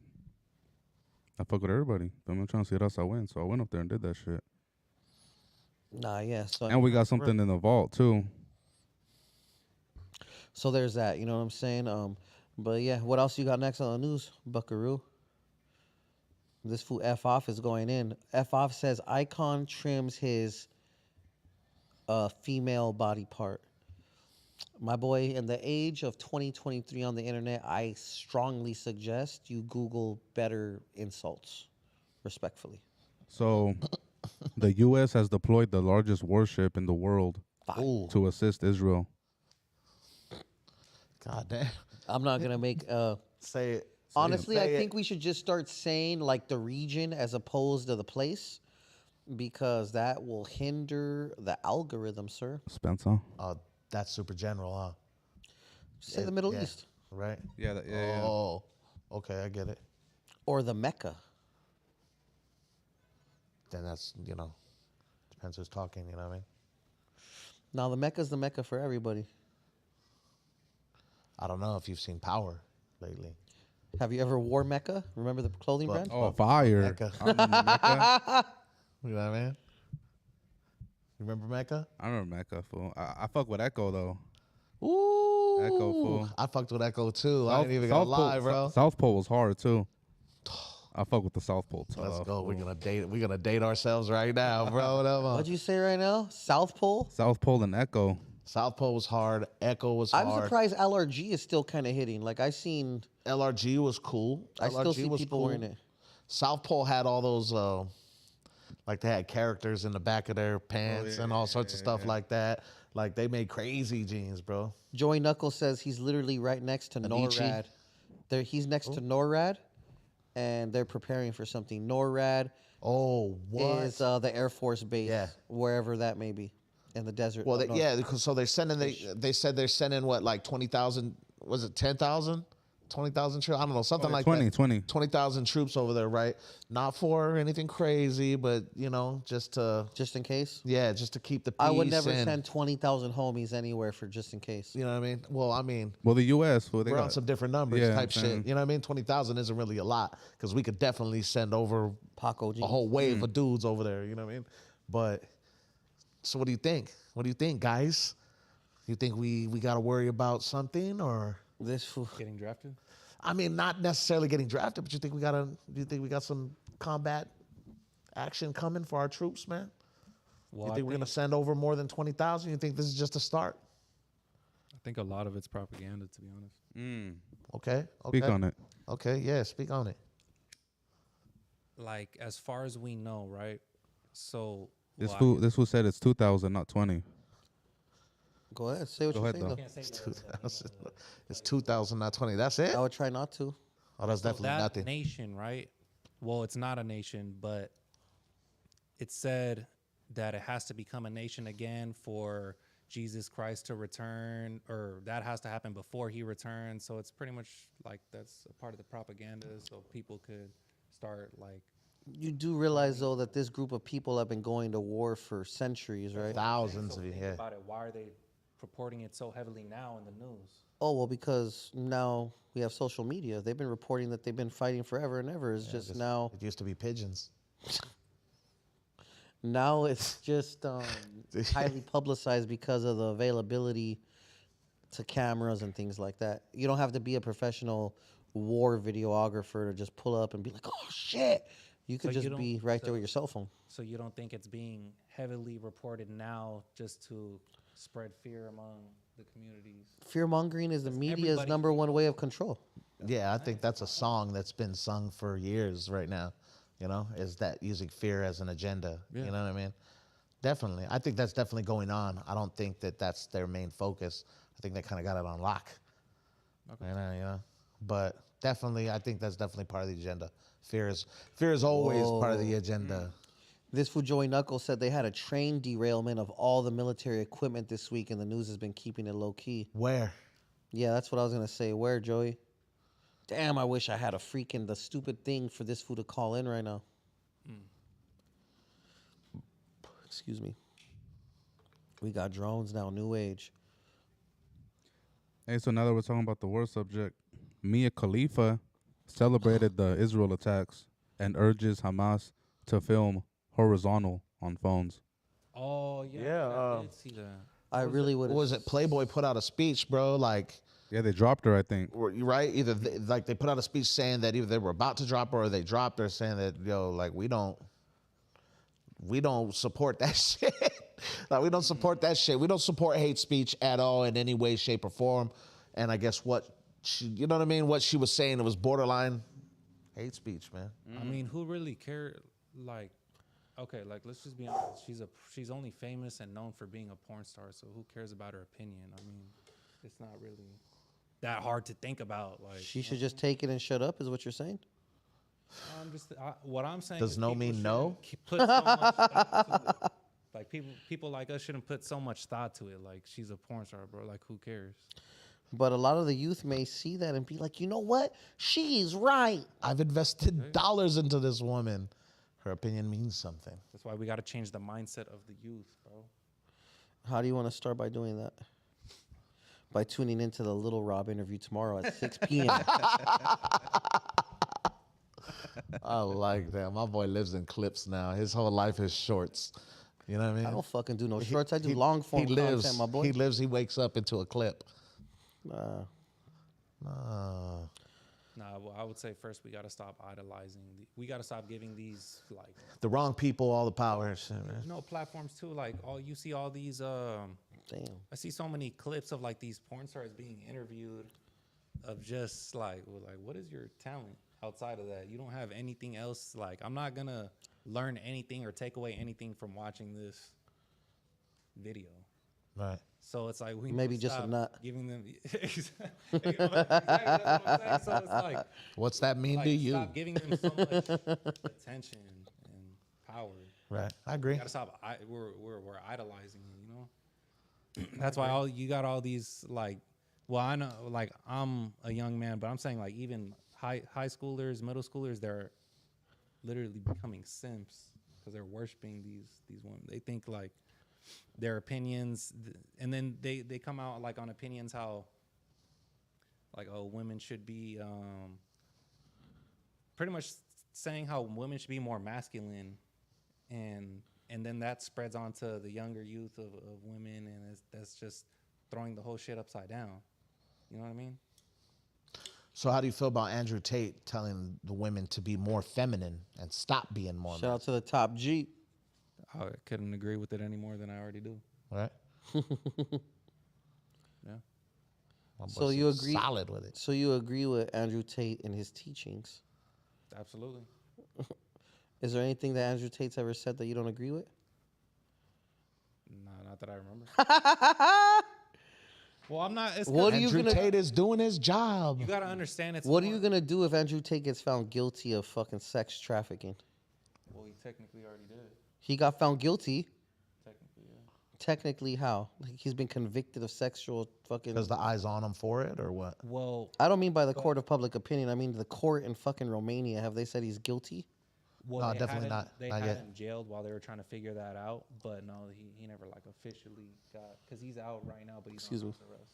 I fuck with everybody. I'm trying to see us I win. So I went up there and did that shit. Nah, yeah. So And we got something in the vault, too. So there's that. You know what I'm saying? But yeah, what else you got next on the news, Buckaroo? This fool F off is going in. F off says Eyekon trims his female body part. My boy, in the age of 2023 on the internet, I strongly suggest you Google better insults, respectfully. So the U.S. has deployed the largest warship in the world Ooh, to assist Israel. god damn. I'm not gonna make. Say it. Honestly, I Say it. think we should just start saying like the region as opposed to the place, because that will hinder the algorithm, sir. Spencer? That's super general, huh? Say the Middle Yeah. East Yeah, Right? yeah. Oh, okay, I get it. or the Mecca. Then that's, depends who's talking, you know what I mean? Now the Mecca's the Mecca for everybody. I don't know if you've seen Power lately. Have you ever wore Mecca? Remember the clothing brand? Oh, fire. Mecca. I remember Mecca. You know what I mean? You remember Mecca? I remember Mecca, fool. I fuck with Echo, though. Ooh. Echo, fool. I fucked with Echo too. I ain't even gonna lie, bro. South Pole was hard, too. I fuck with the South Pole tough. Let's go. We're fool. gonna date ourselves right now, bro. Whatever. What'd you say right now? South Pole? South Pole and Echo. South Pole was hard. Echo was I'm hard. surprised LRG is still kind of hitting. Like I seen, LRG was cool. I LRG still see was people cool. wearing it. South Pole had all those, like they had characters in the back of their pants and all sorts of stuff like that. Like they made crazy jeans, bro. Joey Knuckles says he's literally right next to Anichi? NORAD. He's next to NORAD, and they're preparing for something. NORAD Oh, what? is the Air Force base, Yeah. wherever that may be, in the desert. Well, up north. yeah, because so they're sending. They said they're sending what, like 20,000? Was it 10,000? 20,000 troops? I don't know, something like 20, that. 20. 20,000 troops over there, right? Not for anything crazy, but just to Just in case. just to keep the peace. I would never and, send 20,000 homies anywhere for just in case. You know what I mean? Well, I mean, Well, the U.S., fool, they we're got on some different numbers Yeah, type I'm shit. saying. You know what I mean? 20,000 isn't really a lot because we could definitely send over Paco a jeans. whole wave of dudes over there. You know what I mean? But so, what do you think? What do you think, guys? You think we got to worry about something, or This fool. Getting drafted? I mean, not necessarily getting drafted, but you think we got some combat action coming for our troops, man? Well, You think we're gonna send over more than 20,000? You think this is just a start? I think a lot of it's propaganda, to be honest. Okay. Speak on it. Okay, yeah, speak on it. Like, as far as we know, right? So, This well, I fool, can- this fool said it's 2,000, not 20. Go ahead. Say what Go you ahead, think, though. though. can't say It's that- 2,000. It's 2,000, not 20. That's it. I would try not to. Oh, that's So definitely that nothing. nation, right? Well, it's not a nation, but it said that it has to become a nation again for Jesus Christ to return, or that has to happen before he returns. So it's pretty much like that's a part of the propaganda, so people could start like You do realize, though, that this group of people have been going to war for centuries, right? Thousands so of you, think yeah. about it. Why are they purporting it so heavily now in the news? Oh, well, because now we have social media. They've been reporting that they've been fighting forever and ever. It's just now It used to be pigeons. it's just highly publicized because of the availability to cameras and things like that. You don't have to be a professional war videographer to just pull up and be like, oh, shit. You could So you just don't- be right there so- with your cell phone. So you don't think it's being heavily reported now just to spread fear among the communities? Fear-mongering is the media's everybody- number one way of control. Yeah, I think that's a song that's been sung for years right now. Is that using fear as an agenda? You know what I mean? Definitely. I think that's definitely going on. I don't think that that's their main focus. I think they kind of got it on lock. Okay. But definitely, I think that's definitely part of the agenda. Fear is always part of the agenda. This fool Joey Knuckles said they had a train derailment of all the military equipment this week, and the news has been keeping it low-key. Where? Yeah, that's what I was going to say. Where, Joey? Damn, I wish I had the stupid thing for this fool to call in right now. Excuse me. We got drones now, new age. Hey, so now that we're talking about the war subject, Mia Khalifa celebrated the Israel attacks and urges Hamas to film horizontal on phones. Oh yeah, Yeah, I did see that. I really would. What was it? Playboy put out a speech, bro. Like, Yeah, they dropped her, I think. you right? Either they put out a speech saying that either they were about to drop her or they dropped her, saying that like we don't support that shit. Like we don't support that shit. We don't support hate speech at all in any way, shape, or form. And I guess what she, you know what I mean? What she was saying, it was borderline hate speech, man. I mean, who really cared? Like, okay, like let's just be honest. She's only famous and known for being a porn star. So who cares about her opinion? I mean, it's not really that hard to think about. Like, She should just take it and shut up, is what you're saying? What I'm saying. Does is no people mean no? shouldn't Put so much thought to it. Like people like us shouldn't put so much thought to it. Like she's a porn star, bro. Like who cares? But a lot of the youth may see that and be like, you know what? She's right. I've invested dollars into this woman. Her opinion means something. That's why we got to change the mindset of the youth, bro. How do you want to start by doing that? By tuning into the Lil Rob interview tomorrow at 6 p.m. I like that. My boy lives in clips now. His whole life is shorts. You know what I mean? I don't fucking do no shorts. I do long form content, my boy. He wakes up into a clip. Nah. Nah, well, I would say first we got to stop idolizing. We got to stop giving these like The wrong people all the power and shit, man. platforms too. Like you see all these. Damn. I see so many clips of like these porn stars being interviewed, of just like what is your talent outside of that? You don't have anything else. Like I'm not gonna learn anything or take away anything from watching this video. Right. So it's like we Maybe need to just a stop nut. giving them. Exactly, that's what I'm saying. So it's like, What's that mean to you? stop giving them so much attention and power. Right. I agree. You gotta stop. We're idolizing it, you know. That's why you got all these like. Well, I know, like I'm a young man, but I'm saying like even high schoolers, middle schoolers, they're literally becoming simps because they're worshiping these women. They think like their opinions, and then they come out like on opinions how like women should be pretty much saying how women should be more masculine, and then that spreads onto the younger youth of women, and that's just throwing the whole shit upside down. You know what I mean? So how do you feel about Andrew Tate telling the women to be more feminine and stop being more Shout out to the top G. I couldn't agree with it any more than I already do. right? Yeah. My boy So you seems agree? solid with it. So you agree with Andrew Tate and his teachings? Absolutely. Is there anything that Andrew Tate's ever said that you don't agree with? Nah, not that I remember. Well, I'm not. It's What are you Andrew gonna? Tate is doing his job. You gotta understand it's. What are more- you gonna do if Andrew Tate gets found guilty of fucking sex trafficking? Well, he technically already did. He got found guilty. Technically, yeah. Technically, how? Like he's been convicted of sexual fucking. Because the eyes on him for it, or what? Well, I don't mean by the court of public opinion. I mean the court in fucking Romania. Have they said he's guilty? well, No, they definitely had him- not. They Not had yet. him jailed while they were trying to figure that out. But no, he never like officially got, because he's out right now. But he's Excuse on me. house arrest.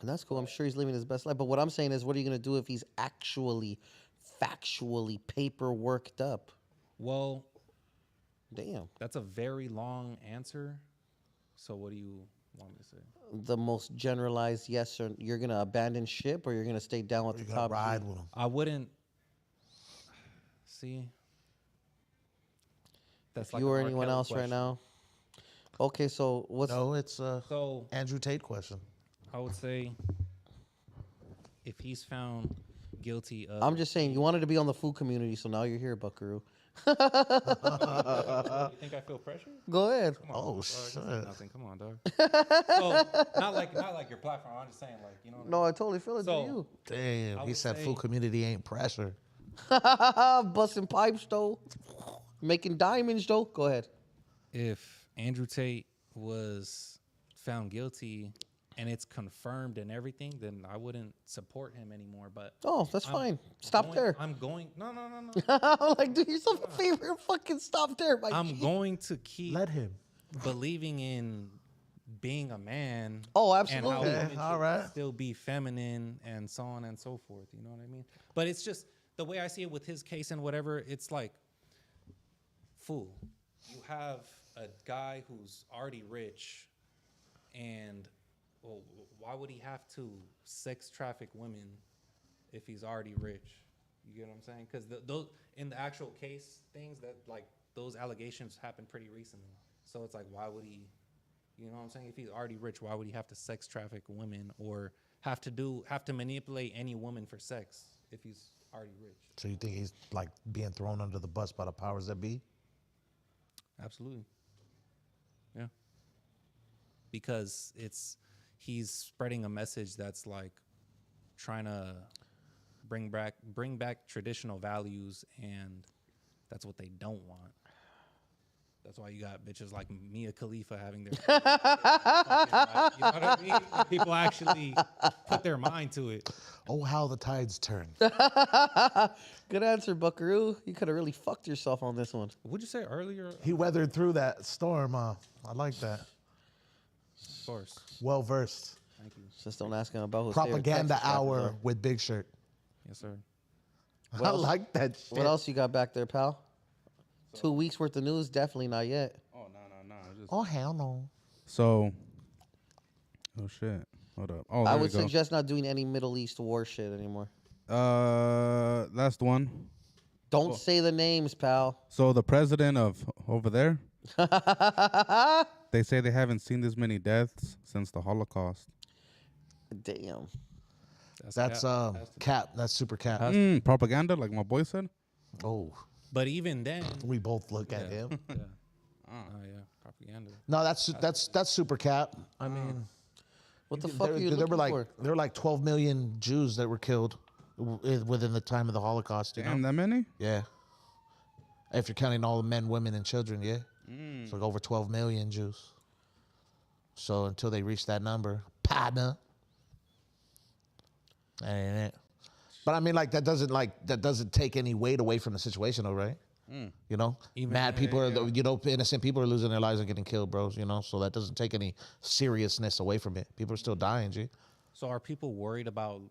And that's cool. I'm sure he's living his best life. But what I'm saying is, what are you gonna do if he's actually, factually paperworked up? Well, Damn. that's a very long answer. So what do you want me to say? The most generalized yes, or you're gonna abandon ship, or you're gonna stay down with You the gotta top. ride G? with him. I wouldn't see. That's like You an or R. anyone Kelly else right question. now? Okay, so what's No, it's a So Andrew Tate question. I would say if he's found guilty of, I'm just saying you wanted to be on the Foo Community, so now you're here, Buckaroo. You think I feel pressure? Go ahead. Come on, Oh, dog, this ain't shit. Nothing. Come on, dog. So not like your platform. I'm just saying, like, you know. No, I totally feel it. So- Do Damn, I he would said say- Foo Community ain't pressure. you? Busting pipes though, making diamonds though. Go ahead. If Andrew Tate was found guilty and it's confirmed and everything, then I wouldn't support him anymore. But Oh, that's I'm fine. Stop going- there. I'm going. No. I'm like, do yourself a favor and fucking stop there, my I'm G. going to keep Let him. believing in being a man. Oh, And absolutely. how Okay, women all should right. still be feminine and so on and so forth. You know what I mean? But it's just the way I see it with his case and whatever. It's like, fool, you have a guy who's already rich, and well, why would he have to sex traffic women if he's already rich? You get what I'm saying? Because those in the actual case things that like those allegations happened pretty recently. So it's like, why would he? You know what I'm saying? If he's already rich, why would he have to sex traffic women or have to manipulate any woman for sex if he's already rich? So you think he's like being thrown under the bus by the powers that be? Absolutely. Yeah. Because he's spreading a message that's like trying to bring back traditional values, and that's what they don't want. That's why you got bitches like Mia Khalifa having their fucking right. You know what I mean? When people actually put their mind to it. Oh, how the tides turn. Good answer, Buckaroo. You could have really fucked yourself on this one. What'd you say earlier? He weathered through that storm. I like that. Of course. Well versed. Thank you. Just don't ask him about who Propaganda hour with Big Shirt. Yes, sir. I like that shit. What else you got back there, pal? 2 weeks worth of news? Definitely not yet. Oh no. Just Oh, hell no. so. Oh shit. Hold up. Oh, I there would we go. suggest not doing any Middle East war shit anymore. Last one. Don't say the names, pal. So the president of over there, they say they haven't seen this many deaths since the Holocaust. Damn. That's cap. That's super cap. Propaganda, like my boy said. Oh, But even then, we both look at him. yeah. Oh yeah, propaganda. No, that's super cap. I mean, What the fuck are you looking for? there were like 12 million Jews that were killed within the time of the Holocaust. You Damn, know? that many? Yeah. If you're counting all the men, women, and children, yeah. It's like over 12 million Jews. So until they reach that number, partner. That ain't it. But I mean, like that doesn't take any weight away from the situation, though, right? You know, mad people are, you know, innocent people are losing their lives and getting killed, bros. You know, so that doesn't take any seriousness away from it. People are still dying, G. So are people worried about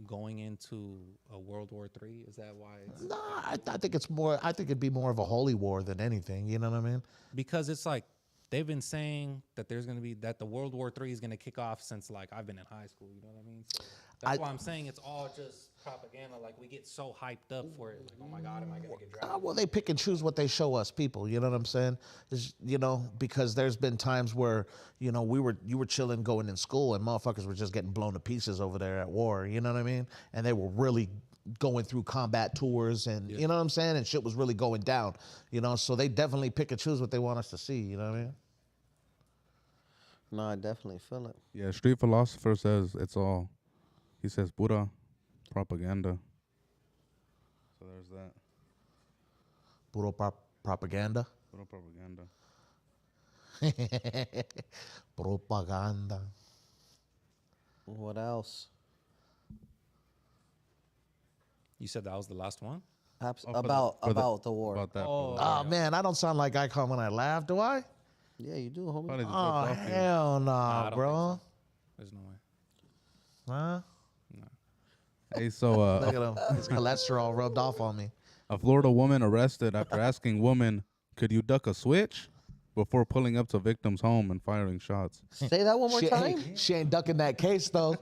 going into a World War III? Is that why? It's, Nah, I think it's more. I think it'd be more of a holy war than anything. You know what I mean? because it's like they've been saying that there's gonna be that the World War III is gonna kick off since like I've been in high school. You know what I mean? So that's why I'm saying it's all just propaganda. Like we get so hyped up for it. Like, oh my God, am I gonna get drafted? Well, they pick and choose what they show us, people. You know what I'm saying? You know, because there's been times where you know you were chilling, going in school, and motherfuckers were just getting blown to pieces over there at war. You know what I mean? And they were really going through combat tours, and you know what I'm saying? And shit was really going down. You know, so they definitely pick and choose what they want us to see. You know what I mean? No, I definitely feel it. Yeah, street philosopher says it's all. He says pura propaganda. So there's that. Puro propaganda. Pura propaganda. Propaganda. What else? You said that was the last one? About the war. About that. Oh man, I don't sound like Eyekon when I laugh, do I? Yeah, you do, homie. Probably just Oh ripped off you. hell I nah, don't bro. There's no way. Huh? Hey, so Look at him. His cholesterol rubbed off on me. a Florida woman arrested after asking woman, "Could you duck a switch?" before pulling up to victim's home and firing shots. Say that one more time. She ain't ducking that case though.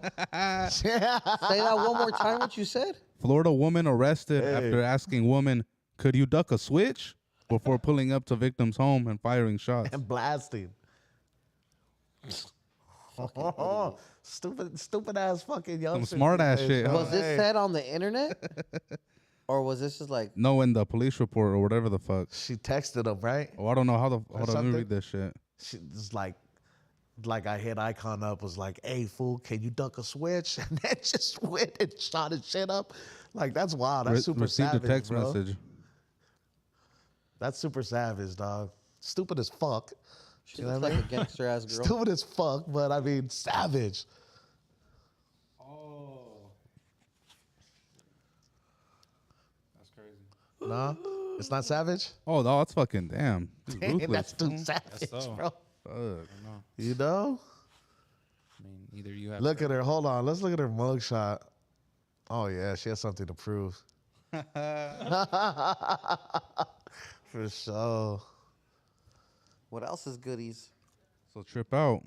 Say that one more time. What you said? Florida woman arrested after asking woman, "Could you duck a switch?" before pulling up to victim's home and firing shots. And blasting. Stupid ass fucking young. Some smart ass shit. Huh? Was this said on the internet, or was this just like? No, in the police report or whatever the fuck. She texted him, right? Oh, I don't know how the. Hold on, let me something? read this shit. She was like I hit Eyekon up, was like, "Hey fool, can you duck a switch?" And then just went and shot his shit up. Like that's wild. That's super Received savage, a text bro. message. That's super savage, dog. Stupid as fuck. She You know looks what I like a gangster ass girl. Stupid as fuck, but I mean savage. Oh. That's crazy. No, it's not savage. Oh, no, that's fucking damn. Dude, Dang, ruthless. that's too savage, so. bro. Fuck. You know? I mean, either you have. Look at her. Hold on. Let's look at her mugshot. Oh, yeah. She has something to prove. For sure. What else is goodies? So trip out.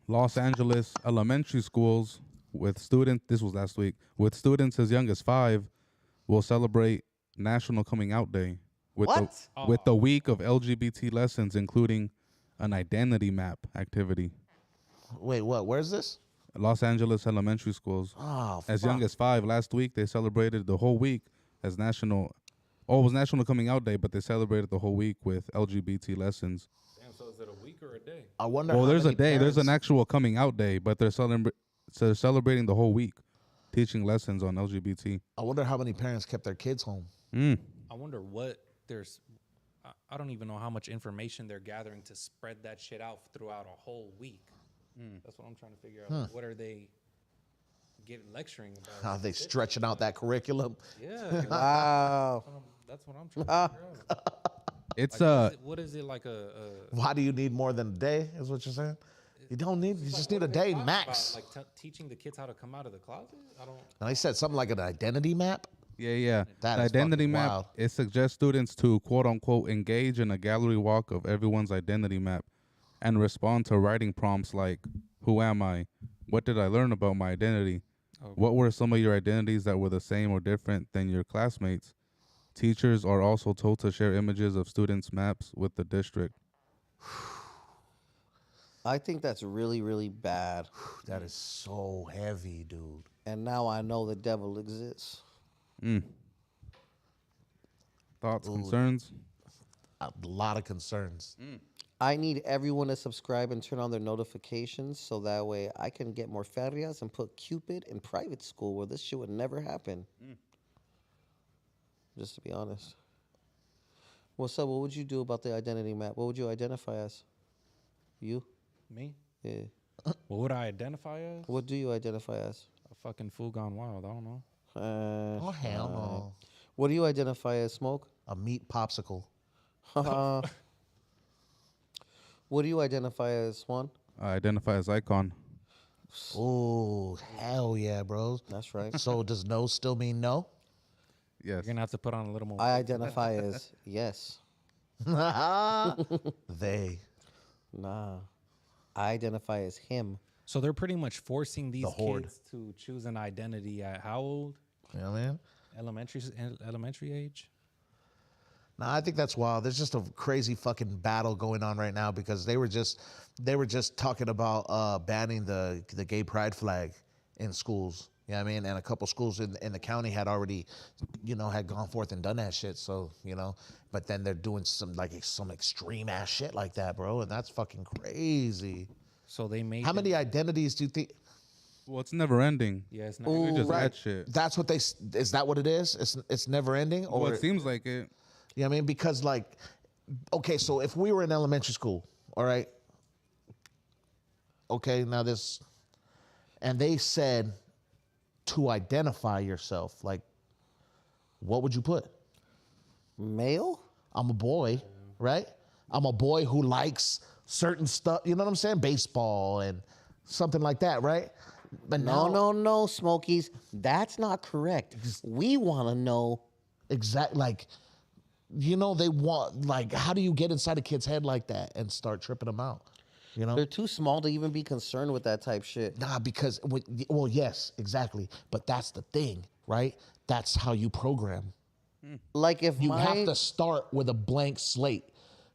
Los Angeles elementary schools with students, this was last week, with students as young as 5 will celebrate National Coming Out Day with What? with the week of LGBT lessons, including an identity map activity. Wait, what? Where's this? Los Angeles elementary schools. Oh, As young as 5 last week, they celebrated the whole week as National. Oh, it was National Coming Out Day, but they celebrated the whole week with LGBT lessons. Damn, so is it a week or a day? I wonder. Well, how there's a many day. There's an parents- actual coming out day, but they're celebrating the whole week, teaching lessons on LGBT. I wonder how many parents kept their kids home. I wonder what there's. I don't even know how much information they're gathering to spread that shit out throughout a whole week. That's what I'm trying to figure out. Like, what are they lecturing about? How they stretching out that curriculum? Yeah. Wow. That's what I'm trying to figure out. It's Like, what is it like Why do you need more than a day? Is what you're saying? You don't need. You just need a day max. Like teaching the kids how to come out of the closet? I don't. And they said something like an identity map. Yeah. That The is identity fucking map. wild. It suggests students to quote unquote engage in a gallery walk of everyone's identity map, and respond to writing prompts like, "Who am I? What did I learn about my identity? What were some of your identities that were the same or different than your classmates?" Teachers are also told to share images of students' maps with the district. I think that's really, really bad. That is so heavy, dude. And now I know the devil exists. Thoughts, concerns? A lot of concerns. I need everyone to subscribe and turn on their notifications so that way I can get more ferias and put Cupid in private school where this shit would never happen. Just to be honest. What's up? What would you do about the identity map? What would you identify as? You? Me? Yeah. What would I identify as? What do you identify as? A fucking fool gone wild. I don't know. Oh hell no! What do you identify as, Smoke? A meat popsicle. What do you identify as, Juan? I identify as Eyekon. Oh hell yeah, bro. That's right. So does no still mean no? Yes. You're gonna have to put on a little more. I identify as yes. They. Nah. I identify as him. So they're pretty much forcing these horde. kids to choose an identity at how old? You know what I mean? Elementary age? No, I think that's wild. There's just a crazy fucking battle going on right now because they were just talking about banning the gay pride flag in schools. You know what I mean? And a couple schools in the county had already, had gone forth and done that shit. So, but then they're doing some extreme ass shit like that, bro. And that's fucking crazy. So they made How many identities do you think? Well, it's never ending. Yeah, it's not. They just right. add shit. That's what is that what it is? It's never ending? Or Well, it seems like it. You know what I mean? Because okay, so if we were in elementary school, all right, okay, now and they said to identify yourself, like, what would you put? Male? I'm a boy, right? I'm a boy who likes certain stuff, you know what I'm saying? Baseball and something like that, right? But No, Smokies. That's not correct. We want to know. Exactly, they want, how do you get inside a kid's head like that and start tripping them out? They're too small to even be concerned with that type shit. Nah, because, well, yes, exactly. But that's the thing, right? That's how you program. Like if You have to start with a blank slate.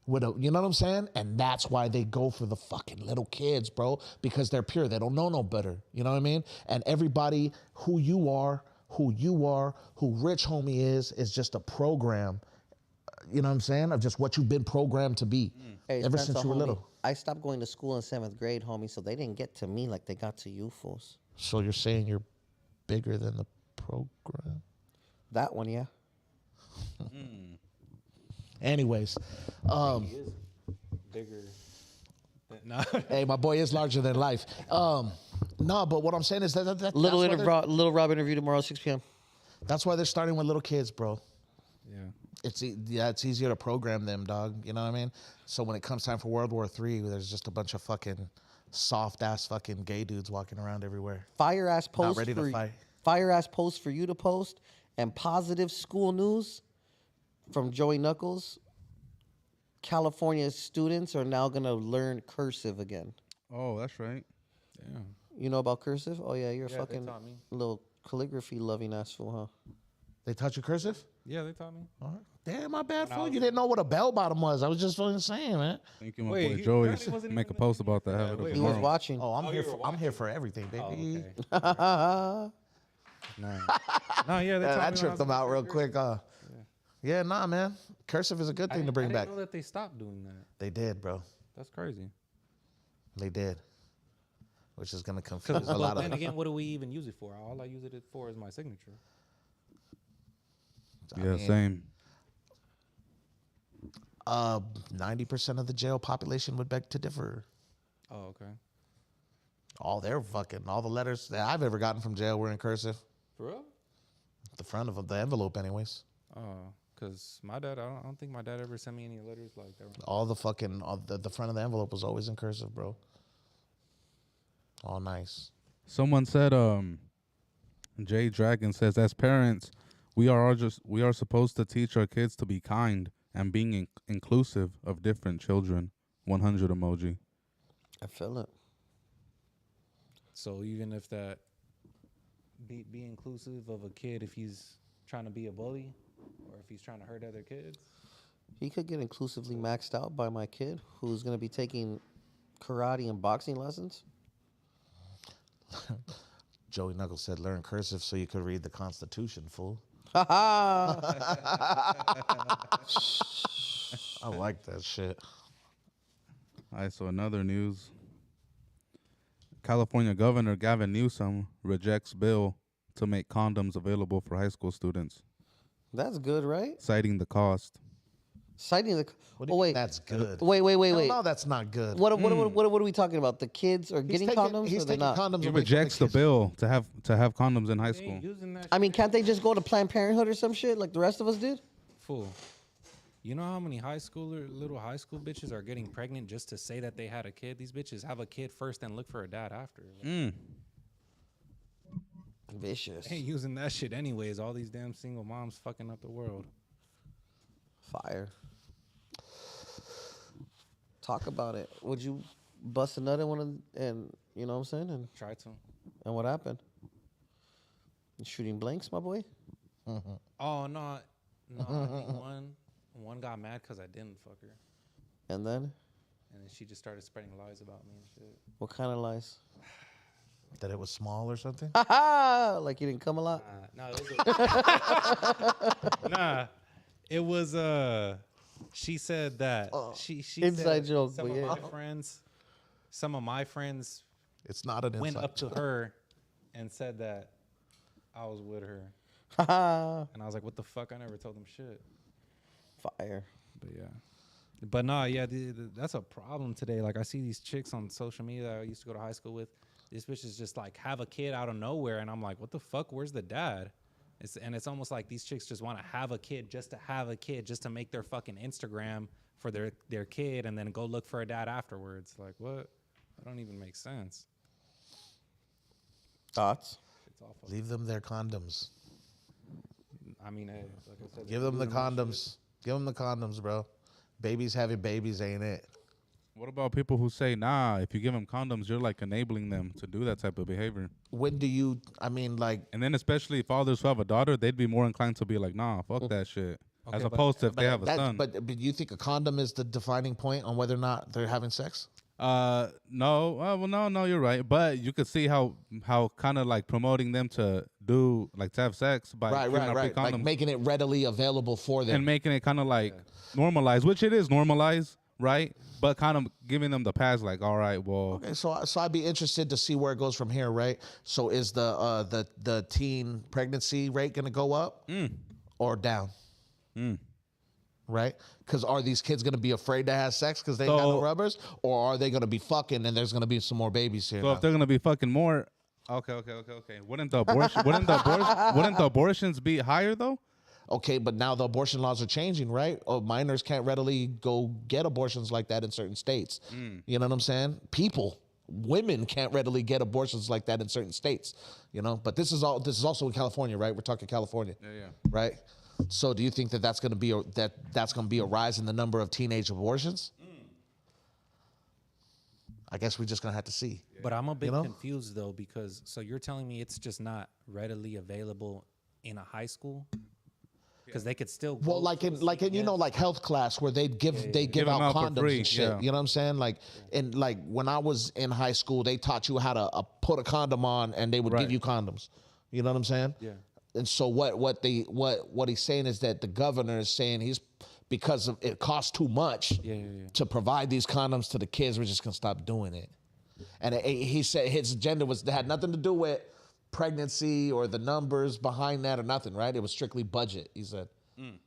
You know what I'm saying? And that's why they go for the fucking little kids, bro, because they're pure. They don't know no better. You know what I mean? And everybody who you are, who Rich Homie is just a program, you know what I'm saying, of just what you've been programmed to be ever since you were homie, little. I stopped going to school in 7th grade, homie, so they didn't get to me like they got to you fools. So you're saying you're bigger than the program? That one, yeah. Anyways, He is bigger. No. hey, my boy is larger than life. No, but what I'm saying is that Little that's, why Rob interview tomorrow, 6 p.m. that's why they're starting with little kids, bro. Yeah. it's easier to program them, dog. You know what I mean? So when it comes time for World War III, there's just a bunch of fucking soft ass fucking gay dudes walking around everywhere. Fire ass post ready to fight. Fire ass post for you to post, and positive school news from Joey Knuckles. California students are now gonna learn cursive again. Oh, that's right. Damn. You know about cursive? Oh yeah, you're a Yeah, they fucking taught me. little calligraphy loving ass fool, huh? They taught you cursive? Yeah, they taught me. All right. Damn, my bad, fool. You didn't know what a bell bottom was. I was just fucking saying, man. Thank you, my Wait, boy he Joey. apparently wasn't Make a even post about that. Have it up wait, He was tomorrow. watching. Oh, I'm Oh, here. you were I'm here for everything, baby. Oh, okay. No, yeah, they taught me That when I tripped was them in out real third quick. grade. Yeah, nah, man. Cursive is a good thing to bring I back. didn't know that they stopped doing that. They did, bro. That's crazy. They did. Which is gonna confuse Because a lot then of. again, what do we even use it for? All I use it for is my signature. I Yeah, mean, same. 90% of the jail population would beg to differ. Oh, okay. All the letters that I've ever gotten from jail were in cursive. For real? The front of the envelope, anyways. Oh, because my dad, I don't think my dad ever sent me any letters like that. All the front of the envelope was always in cursive, bro. All nice. Someone said, Jay Dragon says, as parents, we are supposed to teach our kids to be kind and being inclusive of different children. 100 emoji. I feel it. So even if that, be inclusive of a kid if he's trying to be a bully or if he's trying to hurt other kids. He could get inclusively maxed out by my kid, who's gonna be taking karate and boxing lessons. Joey Knuckles said, learn cursive so you could read the Constitution, fool. Ha I like that shit. All right, so another news. California Governor Gavin Newsom rejects bill to make condoms available for high school students, That's good, right? citing the cost. Citing the. What do Oh you mean wait, that's good? wait. No, that's not good. What are we talking about? The kids are He's getting taking- condoms, He's or they're taking not? condoms He away from rejects the kids. bill to have condoms in high They school. ain't using that I mean, shit. can't they just go to Planned Parenthood or some shit like the rest of us did? Fool. You know how many little high school bitches are getting pregnant just to say that they had a kid? These bitches have a kid first and look for a dad after. Like, Vicious. they ain't using that shit anyways. All these damn single moms fucking up the world. Fire. Talk about it. Would you bust a nut in one of, and you know what I'm saying? Try to. And what happened? You shooting blanks, my boy? Oh, no. No, I think one got mad because I didn't fuck her. And then? And then she just started spreading lies about me and shit. What kind of lies? That it was small or something? Like you didn't come a lot? No, it was she said that she Inside said joke, some but of yeah. my friends It's not an went inside up to joke. her and said that I was with her. Fire. And I was like, what the fuck? I never told them shit. But yeah. But no, yeah, that's a problem today. Like I see these chicks on social media that I used to go to high school with. These bitches just like have a kid out of nowhere, and I'm like, what the fuck? Where's the dad? It's almost like these chicks just want to have a kid just to have a kid, just to make their fucking Instagram for their kid, and then go look for a dad afterwards. Like what? That don't even make sense. Thoughts? It's awful. Leave them their condoms. I mean, hey, like I said, Give them the condoms. Give them the condoms, bro. Babies having babies ain't it. What about people who say, nah, if you give them condoms, you're like enabling them to do that type of behavior? When do you, I mean, like, And then especially fathers who have a daughter, they'd be more inclined to be like, nah, fuck that shit. Okay, As but- opposed to if they have a that, son. but you think a condom is the defining point on whether or not they're having sex? No. No, you're right. But you could see how kind of like promoting them to do, like to have sex by giving out free Like condoms making it readily available for them. and making it kind of like normalized, which it is normalized, right? But kind of giving them the pass, like, all right, well, Okay, so I'd be interested to see where it goes from here, right? So is the teen pregnancy rate going to go up or down? Right? Because are these kids going to be afraid to have sex because they got no rubbers, or are they going to be fucking and there's going to be some more babies here? so if they're gonna be fucking more, okay. Wouldn't the abortions be higher though? Okay, but now the abortion laws are changing, right? Oh, minors can't readily go get abortions like that in certain states. You know what I'm saying? Women can't readily get abortions like that in certain states. You know, but this is also in California, right? We're talking California, right? So, do you think that that's going to be a rise in the number of teenage abortions? I guess we're just gonna have to see. But I'm a bit You know? confused though, because so you're telling me it's just not readily available in a high school, because they could still Well, go like to in a you know, CVS. like health class where they give Give 'em out out for condoms free, and shit. yeah. You know what I'm saying? Like, and like when I was in high school, they taught you how to put a condom on, and they would give Right. you condoms. You know what I'm saying? Yeah. And so what he's saying is that the governor is saying because of it costs too much to provide these condoms to the kids, we're just gonna stop doing it. And he said his agenda had nothing to do with pregnancy or the numbers behind that or nothing, right? It was strictly budget. He said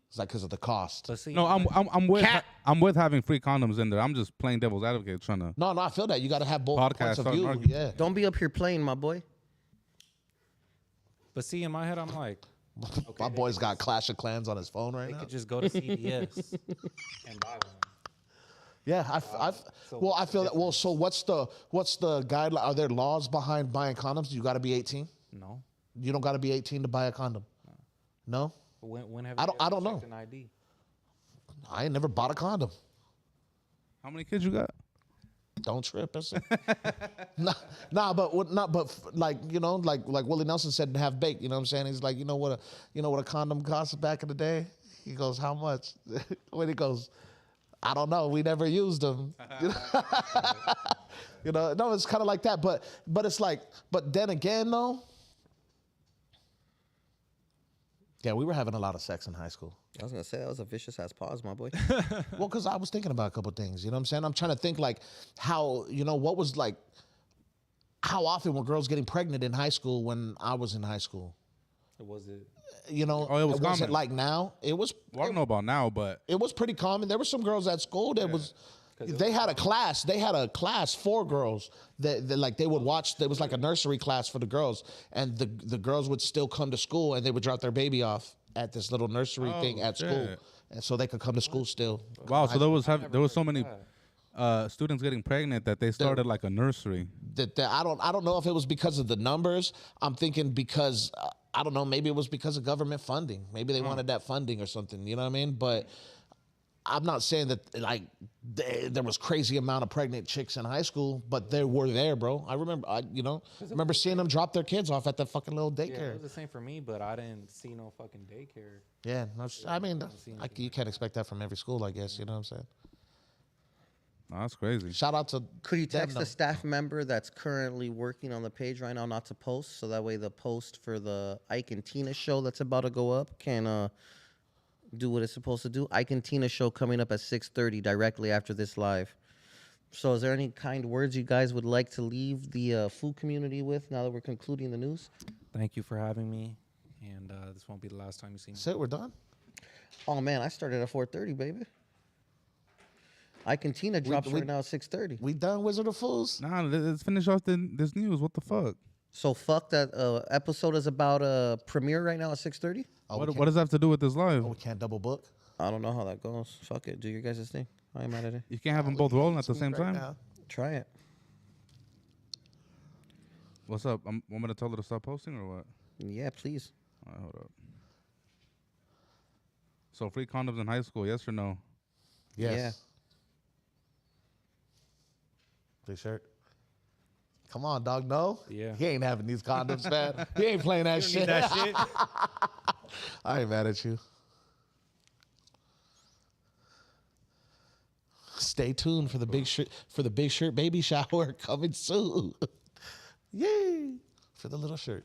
it's like because of the cost. But see, No, I'm with having free condoms in there. I'm just playing devil's advocate, trying to. No, I feel that you got to have both Podcast, points of starting view. argument. Yeah. Don't be up here playing, my boy. but see, in my head, I'm like, My boy's got Clash of Clans on his phone right they now. could just go to CVS and buy one. Yeah, I feel that. Well, so what's the guideline? Are there laws behind buying condoms? You got to be 18. No. You don't got to be 18 to buy a condom. No, When have I you don't- ever I don't know. checked an ID? I ain't never bought a condom. How many kids you got? Don't trip. Like you know, like Willie Nelson said, have baked. You know what I'm saying? He's like, you know what a condom cost back in the day? He goes, how much? When he goes, I don't know. We never used them. You know, no, it's kind of like that. But it's like, but then again, though. Yeah, we were having a lot of sex in high school. I was gonna say that was a vicious ass pause, my boy. Well, because I was thinking about a couple things. You know what I'm saying? I'm trying to think like how, you know, what was like, how often were girls getting pregnant in high school when I was in high school? Was it? You know, Oh, it was wasn't common. like now. It was. Well, I don't know about now, but It was pretty common. There were some girls at school that was. They had a class. They had a class for girls that like they would watch. There was like a nursery class for the girls, and the girls would still come to school and they would drop their baby off at this little nursery thing at school, shit. and so they could come to school still. wow. So there was so many students getting pregnant that they started like a nursery. That I don't know if it was because of the numbers. I'm thinking because I don't know. Maybe it was because of government funding. Maybe they wanted that funding or something. You know what I mean? But I'm not saying that like there was crazy amount of pregnant chicks in high school, but they were there, bro. I remember seeing them drop their kids off at the fucking little Yeah, daycare. it was the same for me, but I didn't see no fucking daycare. Yeah, I mean, you can't expect that from every school, I guess. You know what I'm saying? No, that's crazy. Shout out to Could you them, text though. a staff member that's currently working on the page right now not to post, so that way the post for the Ike and Tina show that's about to go up can do what it's supposed to do? Ike and Tina show coming up at 6:30 directly after this live. So is there any kind words you guys would like to leave the Foo community with now that we're concluding the news? Thank you for having me, and this won't be the last time you see me. That's it, we're done. Oh man, I started at 4:30, baby. Ike and Tina drops right now at 6:30. We done, Wizard of Fools. Nah, let's finish off this news. What the fuck? So fuck that episode is about premiere right now at 6:30. What does that have to do with this live? We can't double book. I don't know how that goes. Fuck it. Do your guys' thing. I ain't mad at it. You can't have them both rolling at the same time. Now. Try it. What's up? Want me to tell her to stop posting or what? Yeah, please. All right, hold up. So free condoms in high school, yes or no? Yes. Yeah. Free shirt. Come on, dog. No. Yeah. He ain't having these condoms, man. He ain't playing that shit. That shit. I ain't mad at you. Stay tuned for the big shirt baby shower coming soon. Yay! For the little shirt.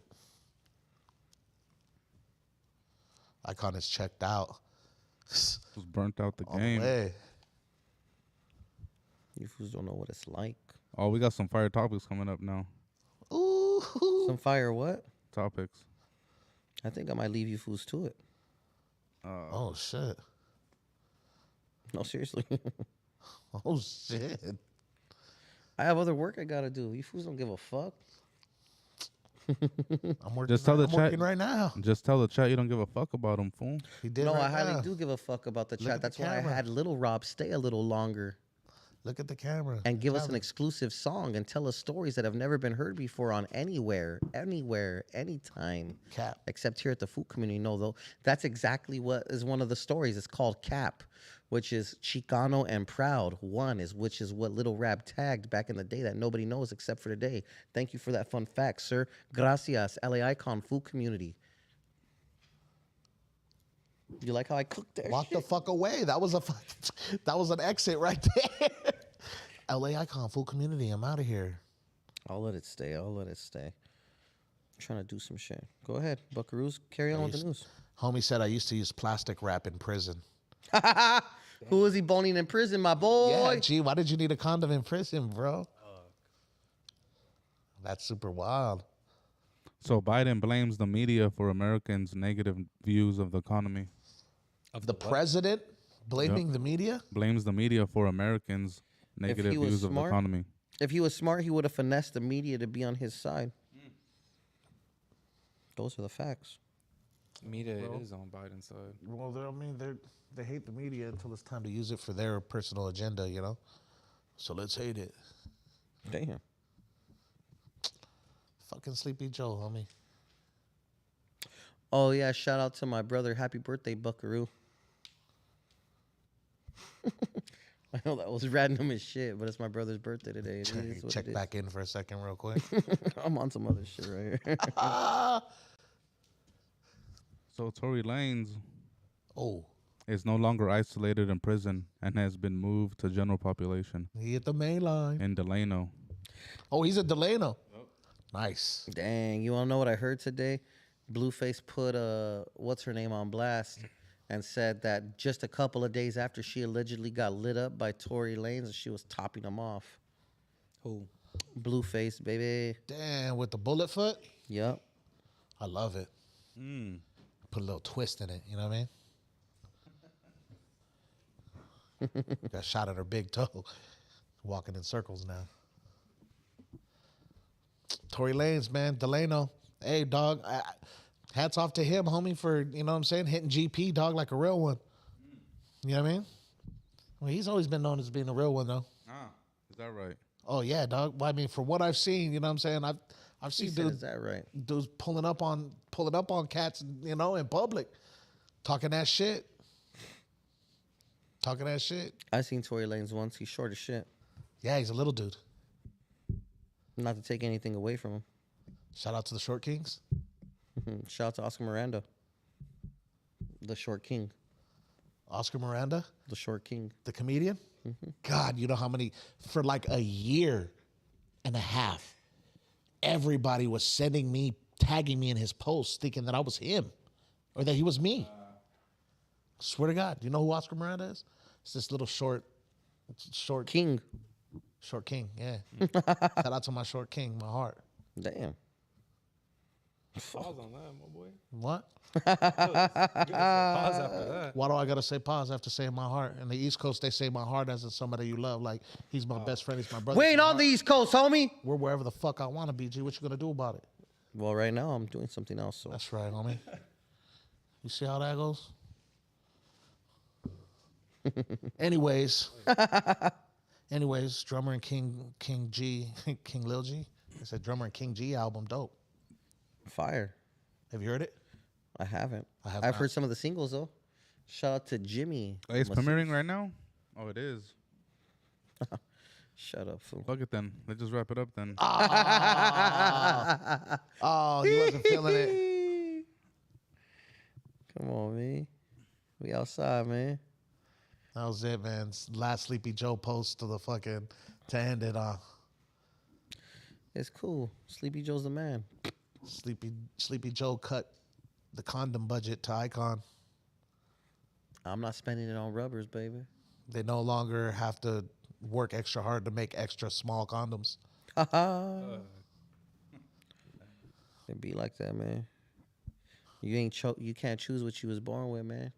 Eyekon is checked out. Just burnt out the All the game. way. You fools don't know what it's like. Oh, we got some fire topics coming up now. Ooh. Some fire what? Topics. I think I might leave you fools to it. Oh shit. No, seriously. Oh shit. I have other work I gotta do. You fools don't give a fuck. I'm working. Just tell the I'm chat. working right now. Just tell the chat you don't give a fuck about him, fool. He did. No, right I highly now. do give a fuck about the Look chat. at the That's why I camera. had Lil Rob stay a little longer Look at the camera. and give us an Camera. exclusive song and tell us stories that have never been heard before on anywhere, anytime. Cap. Except here at the Foo Community. No, though, that's exactly what is one of the stories. It's called Cap, which is Chicano and Proud. Which is what Lil Rab tagged back in the day that nobody knows except for today. Thank you for that fun fact, sir. Gracias, LA Eyekon, Foo Community. You like how I cooked that Walk shit? the fuck away. That was that was an exit right there. LA Icon, Full Community. I'm out of here. I'll let it stay. I'm trying to do some shit. Go ahead, buckaroos. Carry on with the news. Homie said I used to use plastic wrap in prison. Who was he boning in prison, my boy? Yeah, gee, why did you need a condom in prison, bro? That's super wild. So Biden blames the media for Americans' negative views of the economy. Of The what? president blaming the media? Blames the media for Americans' negative he was views of the smart- economy. If he was smart, he would have finessed the media to be on his side. Those are the facts. Media is on Biden's side. Well, they hate the media until it's time to use it for their personal agenda, you know? So let's hate it. Damn. Fucking Sleepy Joe, homie. Oh, yeah. Shout out to my brother. Happy birthday, buckaroo. I know that was random as shit, but it's my brother's birthday today. It is what Check it is. back in for a second real quick. I'm on some other shit right here. So Tory Lanez Oh, is no longer isolated in prison and has been moved to general population he hit the main line. in Delano. Oh, he's a Delano. Nice. Dang, you want to know what I heard today? Blueface put what's her name on blast and said that just a couple of days after she allegedly got lit up by Tory Lanez, she was topping him off. Who? Blueface, baby. Damn, with the bullet foot. Yup. I love it. Put a little twist in it, you know what I mean? Got shot at her big toe. Walking in circles now. Tory Lanez, man, Delano. Hey, dog. Hats off to him, homie, for, you know what I'm saying, hitting GP, dog, like a real one. You know what I mean? Well, he's always been known as being a real one, though. Ah, is that right? Oh, yeah, dog. Well, I mean, from what I've seen, you know what I'm saying, I've He seen said, dudes is that right? pulling up on cats, you know, in public, talking that shit. Talking that shit. I seen Tory Lanez once. He's short as shit. Yeah, he's a little dude. Not to take anything away from him. Shout out to the Short Kings. Shout out to Oscar Miranda. The short king. Oscar Miranda, The short king. the comedian. God, you know how many, for like a year and a half, everybody was tagging me in his posts thinking that I was him or that he was me. Swear to God. You know who Oscar Miranda is? It's this little short King. short king. Yeah. Shout out to my short king, my heart. Damn. Pause on that, my boy. What? Pause after that. Why do I gotta say pause after saying my heart? In the East Coast, they say my heart as in somebody you love. Like, he's my best friend, he's my brother. We he's ain't my on heart. the East Coast, homie. We're wherever the fuck I wanna be, G. What you gonna do about it? Well, right now I'm doing something else. So That's right, homie. You see how that goes? Anyways, drummer and King G, King Lil G. I said drummer and King G album, dope. fire. Have you heard it? I haven't. I have I've not. heard some of the singles though. Shout out to Jimmy. Hey, it's Masseuse. premiering right now? Oh, it is. Shut up, fool. Fuck it then. Let's just wrap it up then. Oh, he wasn't feeling it. Come on, man. We outside, man. That was it, man. Last Sleepy Joe post to the fucking to end it on. It's cool. Sleepy Joe's the man. Sleepy Joe cut the condom budget to Eyekon. I'm not spending it on rubbers, baby. They no longer have to work extra hard to make extra small condoms. It be like that, man. You can't choose what you was born with, man.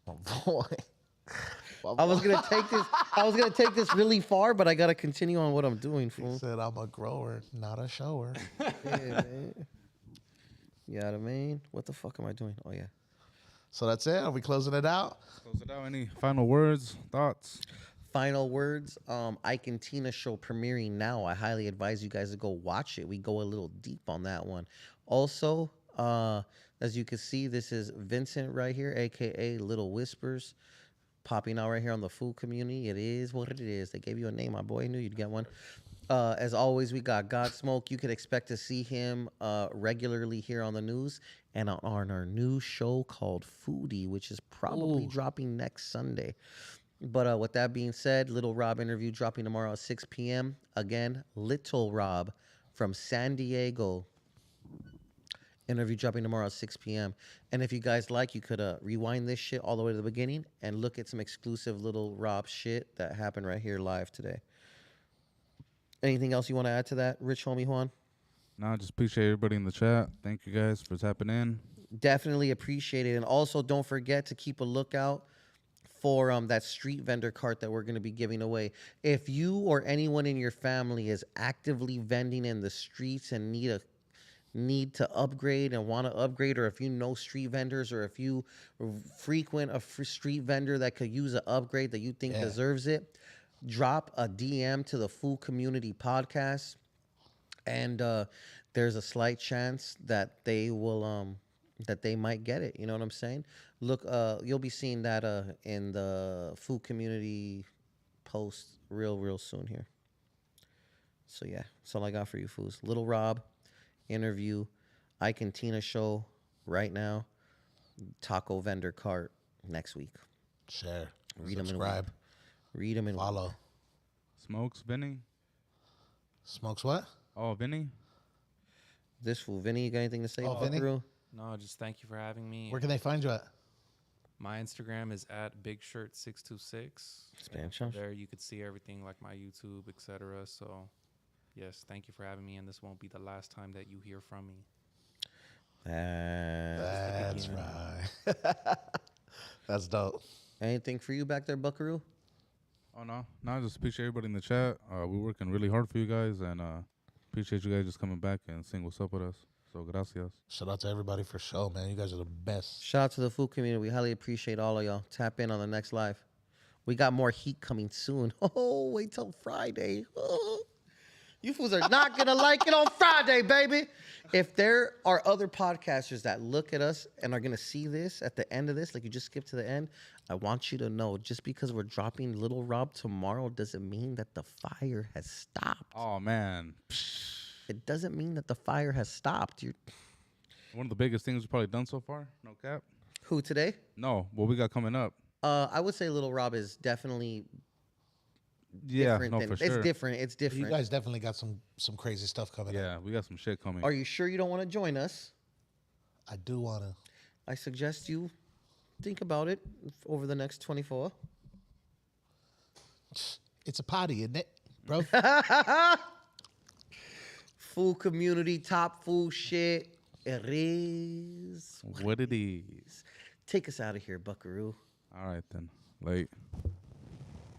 Oh boy. I was gonna take this. I was gonna take this really far, but I gotta continue on what I'm doing, He fool. said, I'm a grower, not a shower. Yeah, man. You know what I mean? What the fuck am I doing? Oh yeah. So that's it. Are we closing it out? Close it out. Any final words, thoughts? Final words. Eyekon Tina show premiering now. I highly advise you guys to go watch it. We go a little deep on that one. Also, as you can see, this is Vincent right here, aka Little Whispers, popping out right here on the Foo Community. It is what it is. They gave you a name, my boy. I knew you'd get one. As always, we got Godsmoke. You could expect to see him regularly here on the news and on our new show called Foodie, which is probably dropping next Sunday. But with that being said, Little Rob interview dropping tomorrow at 6 p.m. Again, Little Rob from San Diego. Interview dropping tomorrow at 6 p.m. And if you guys like, you could rewind this shit all the way to the beginning and look at some exclusive Little Rob shit that happened right here live today. Anything else you want to add to that, Rich Homie Juan? No, just appreciate everybody in the chat. Thank you guys for tapping in. Definitely appreciate it. And also, don't forget to keep a lookout for that street vendor cart that we're going to be giving away. If you or anyone in your family is actively vending in the streets and need to upgrade and want to upgrade, or if you know street vendors, or if you frequent a street vendor that could use an upgrade that you think deserves it, drop a DM to the Foo Community podcast, and there's a slight chance that they will that they might get it. You know what I'm saying? Look, you'll be seeing that in the Foo Community post real soon here. So yeah, that's all I got for you fools. Little Rob interview, Eyekon Tina show right now, taco vendor cart next week. Share. Read 'em and subscribe. Read them and Follow. Smokes, Vinny. Smokes what? Oh, Vinny. This fool, Vinny, you got anything to say? Oh, Vinny? Buckaroo? No, just thank you for having me. Where can they find you at? My Instagram is at BigShirt626. Spam challenge. There you could see everything like my YouTube, etc. So, yes, thank you for having me, and this won't be the last time that you hear from me. That's right. That's dope. Anything for you back there, Buckaroo? Oh, no. No, I just appreciate everybody in the chat. We're working really hard for you guys, and appreciate you guys just coming back and saying what's up with us. So, gracias. Shout out to everybody for show, man. You guys are the best. Shout out to the Foo Community. We highly appreciate all of y'all. Tap in on the next live. We got more heat coming soon. Oh, wait till Friday. Oh. You fools are not going to like it on Friday, baby. If there are other podcasters that look at us and are going to see this at the end of this, like you just skipped to the end, I want you to know, just because we're dropping Little Rob tomorrow doesn't mean that the fire has stopped. Oh, man. It doesn't mean that the fire has stopped. One of the biggest things we've probably done so far. No cap. Who, today? No, what we got coming up. I would say Little Rob is definitely Yeah, different. no, Than, for sure. It's different. It's different. You guys definitely got some crazy stuff coming up. Yeah, we got some shit coming. Are you sure you don't want to join us? I do want to. I suggest you think about it over the next 24. It's a party, isn't it, bro? Foo Community, top Foo shit. It is What it is. Take us out of here, Buckaroo. All right, then. Late.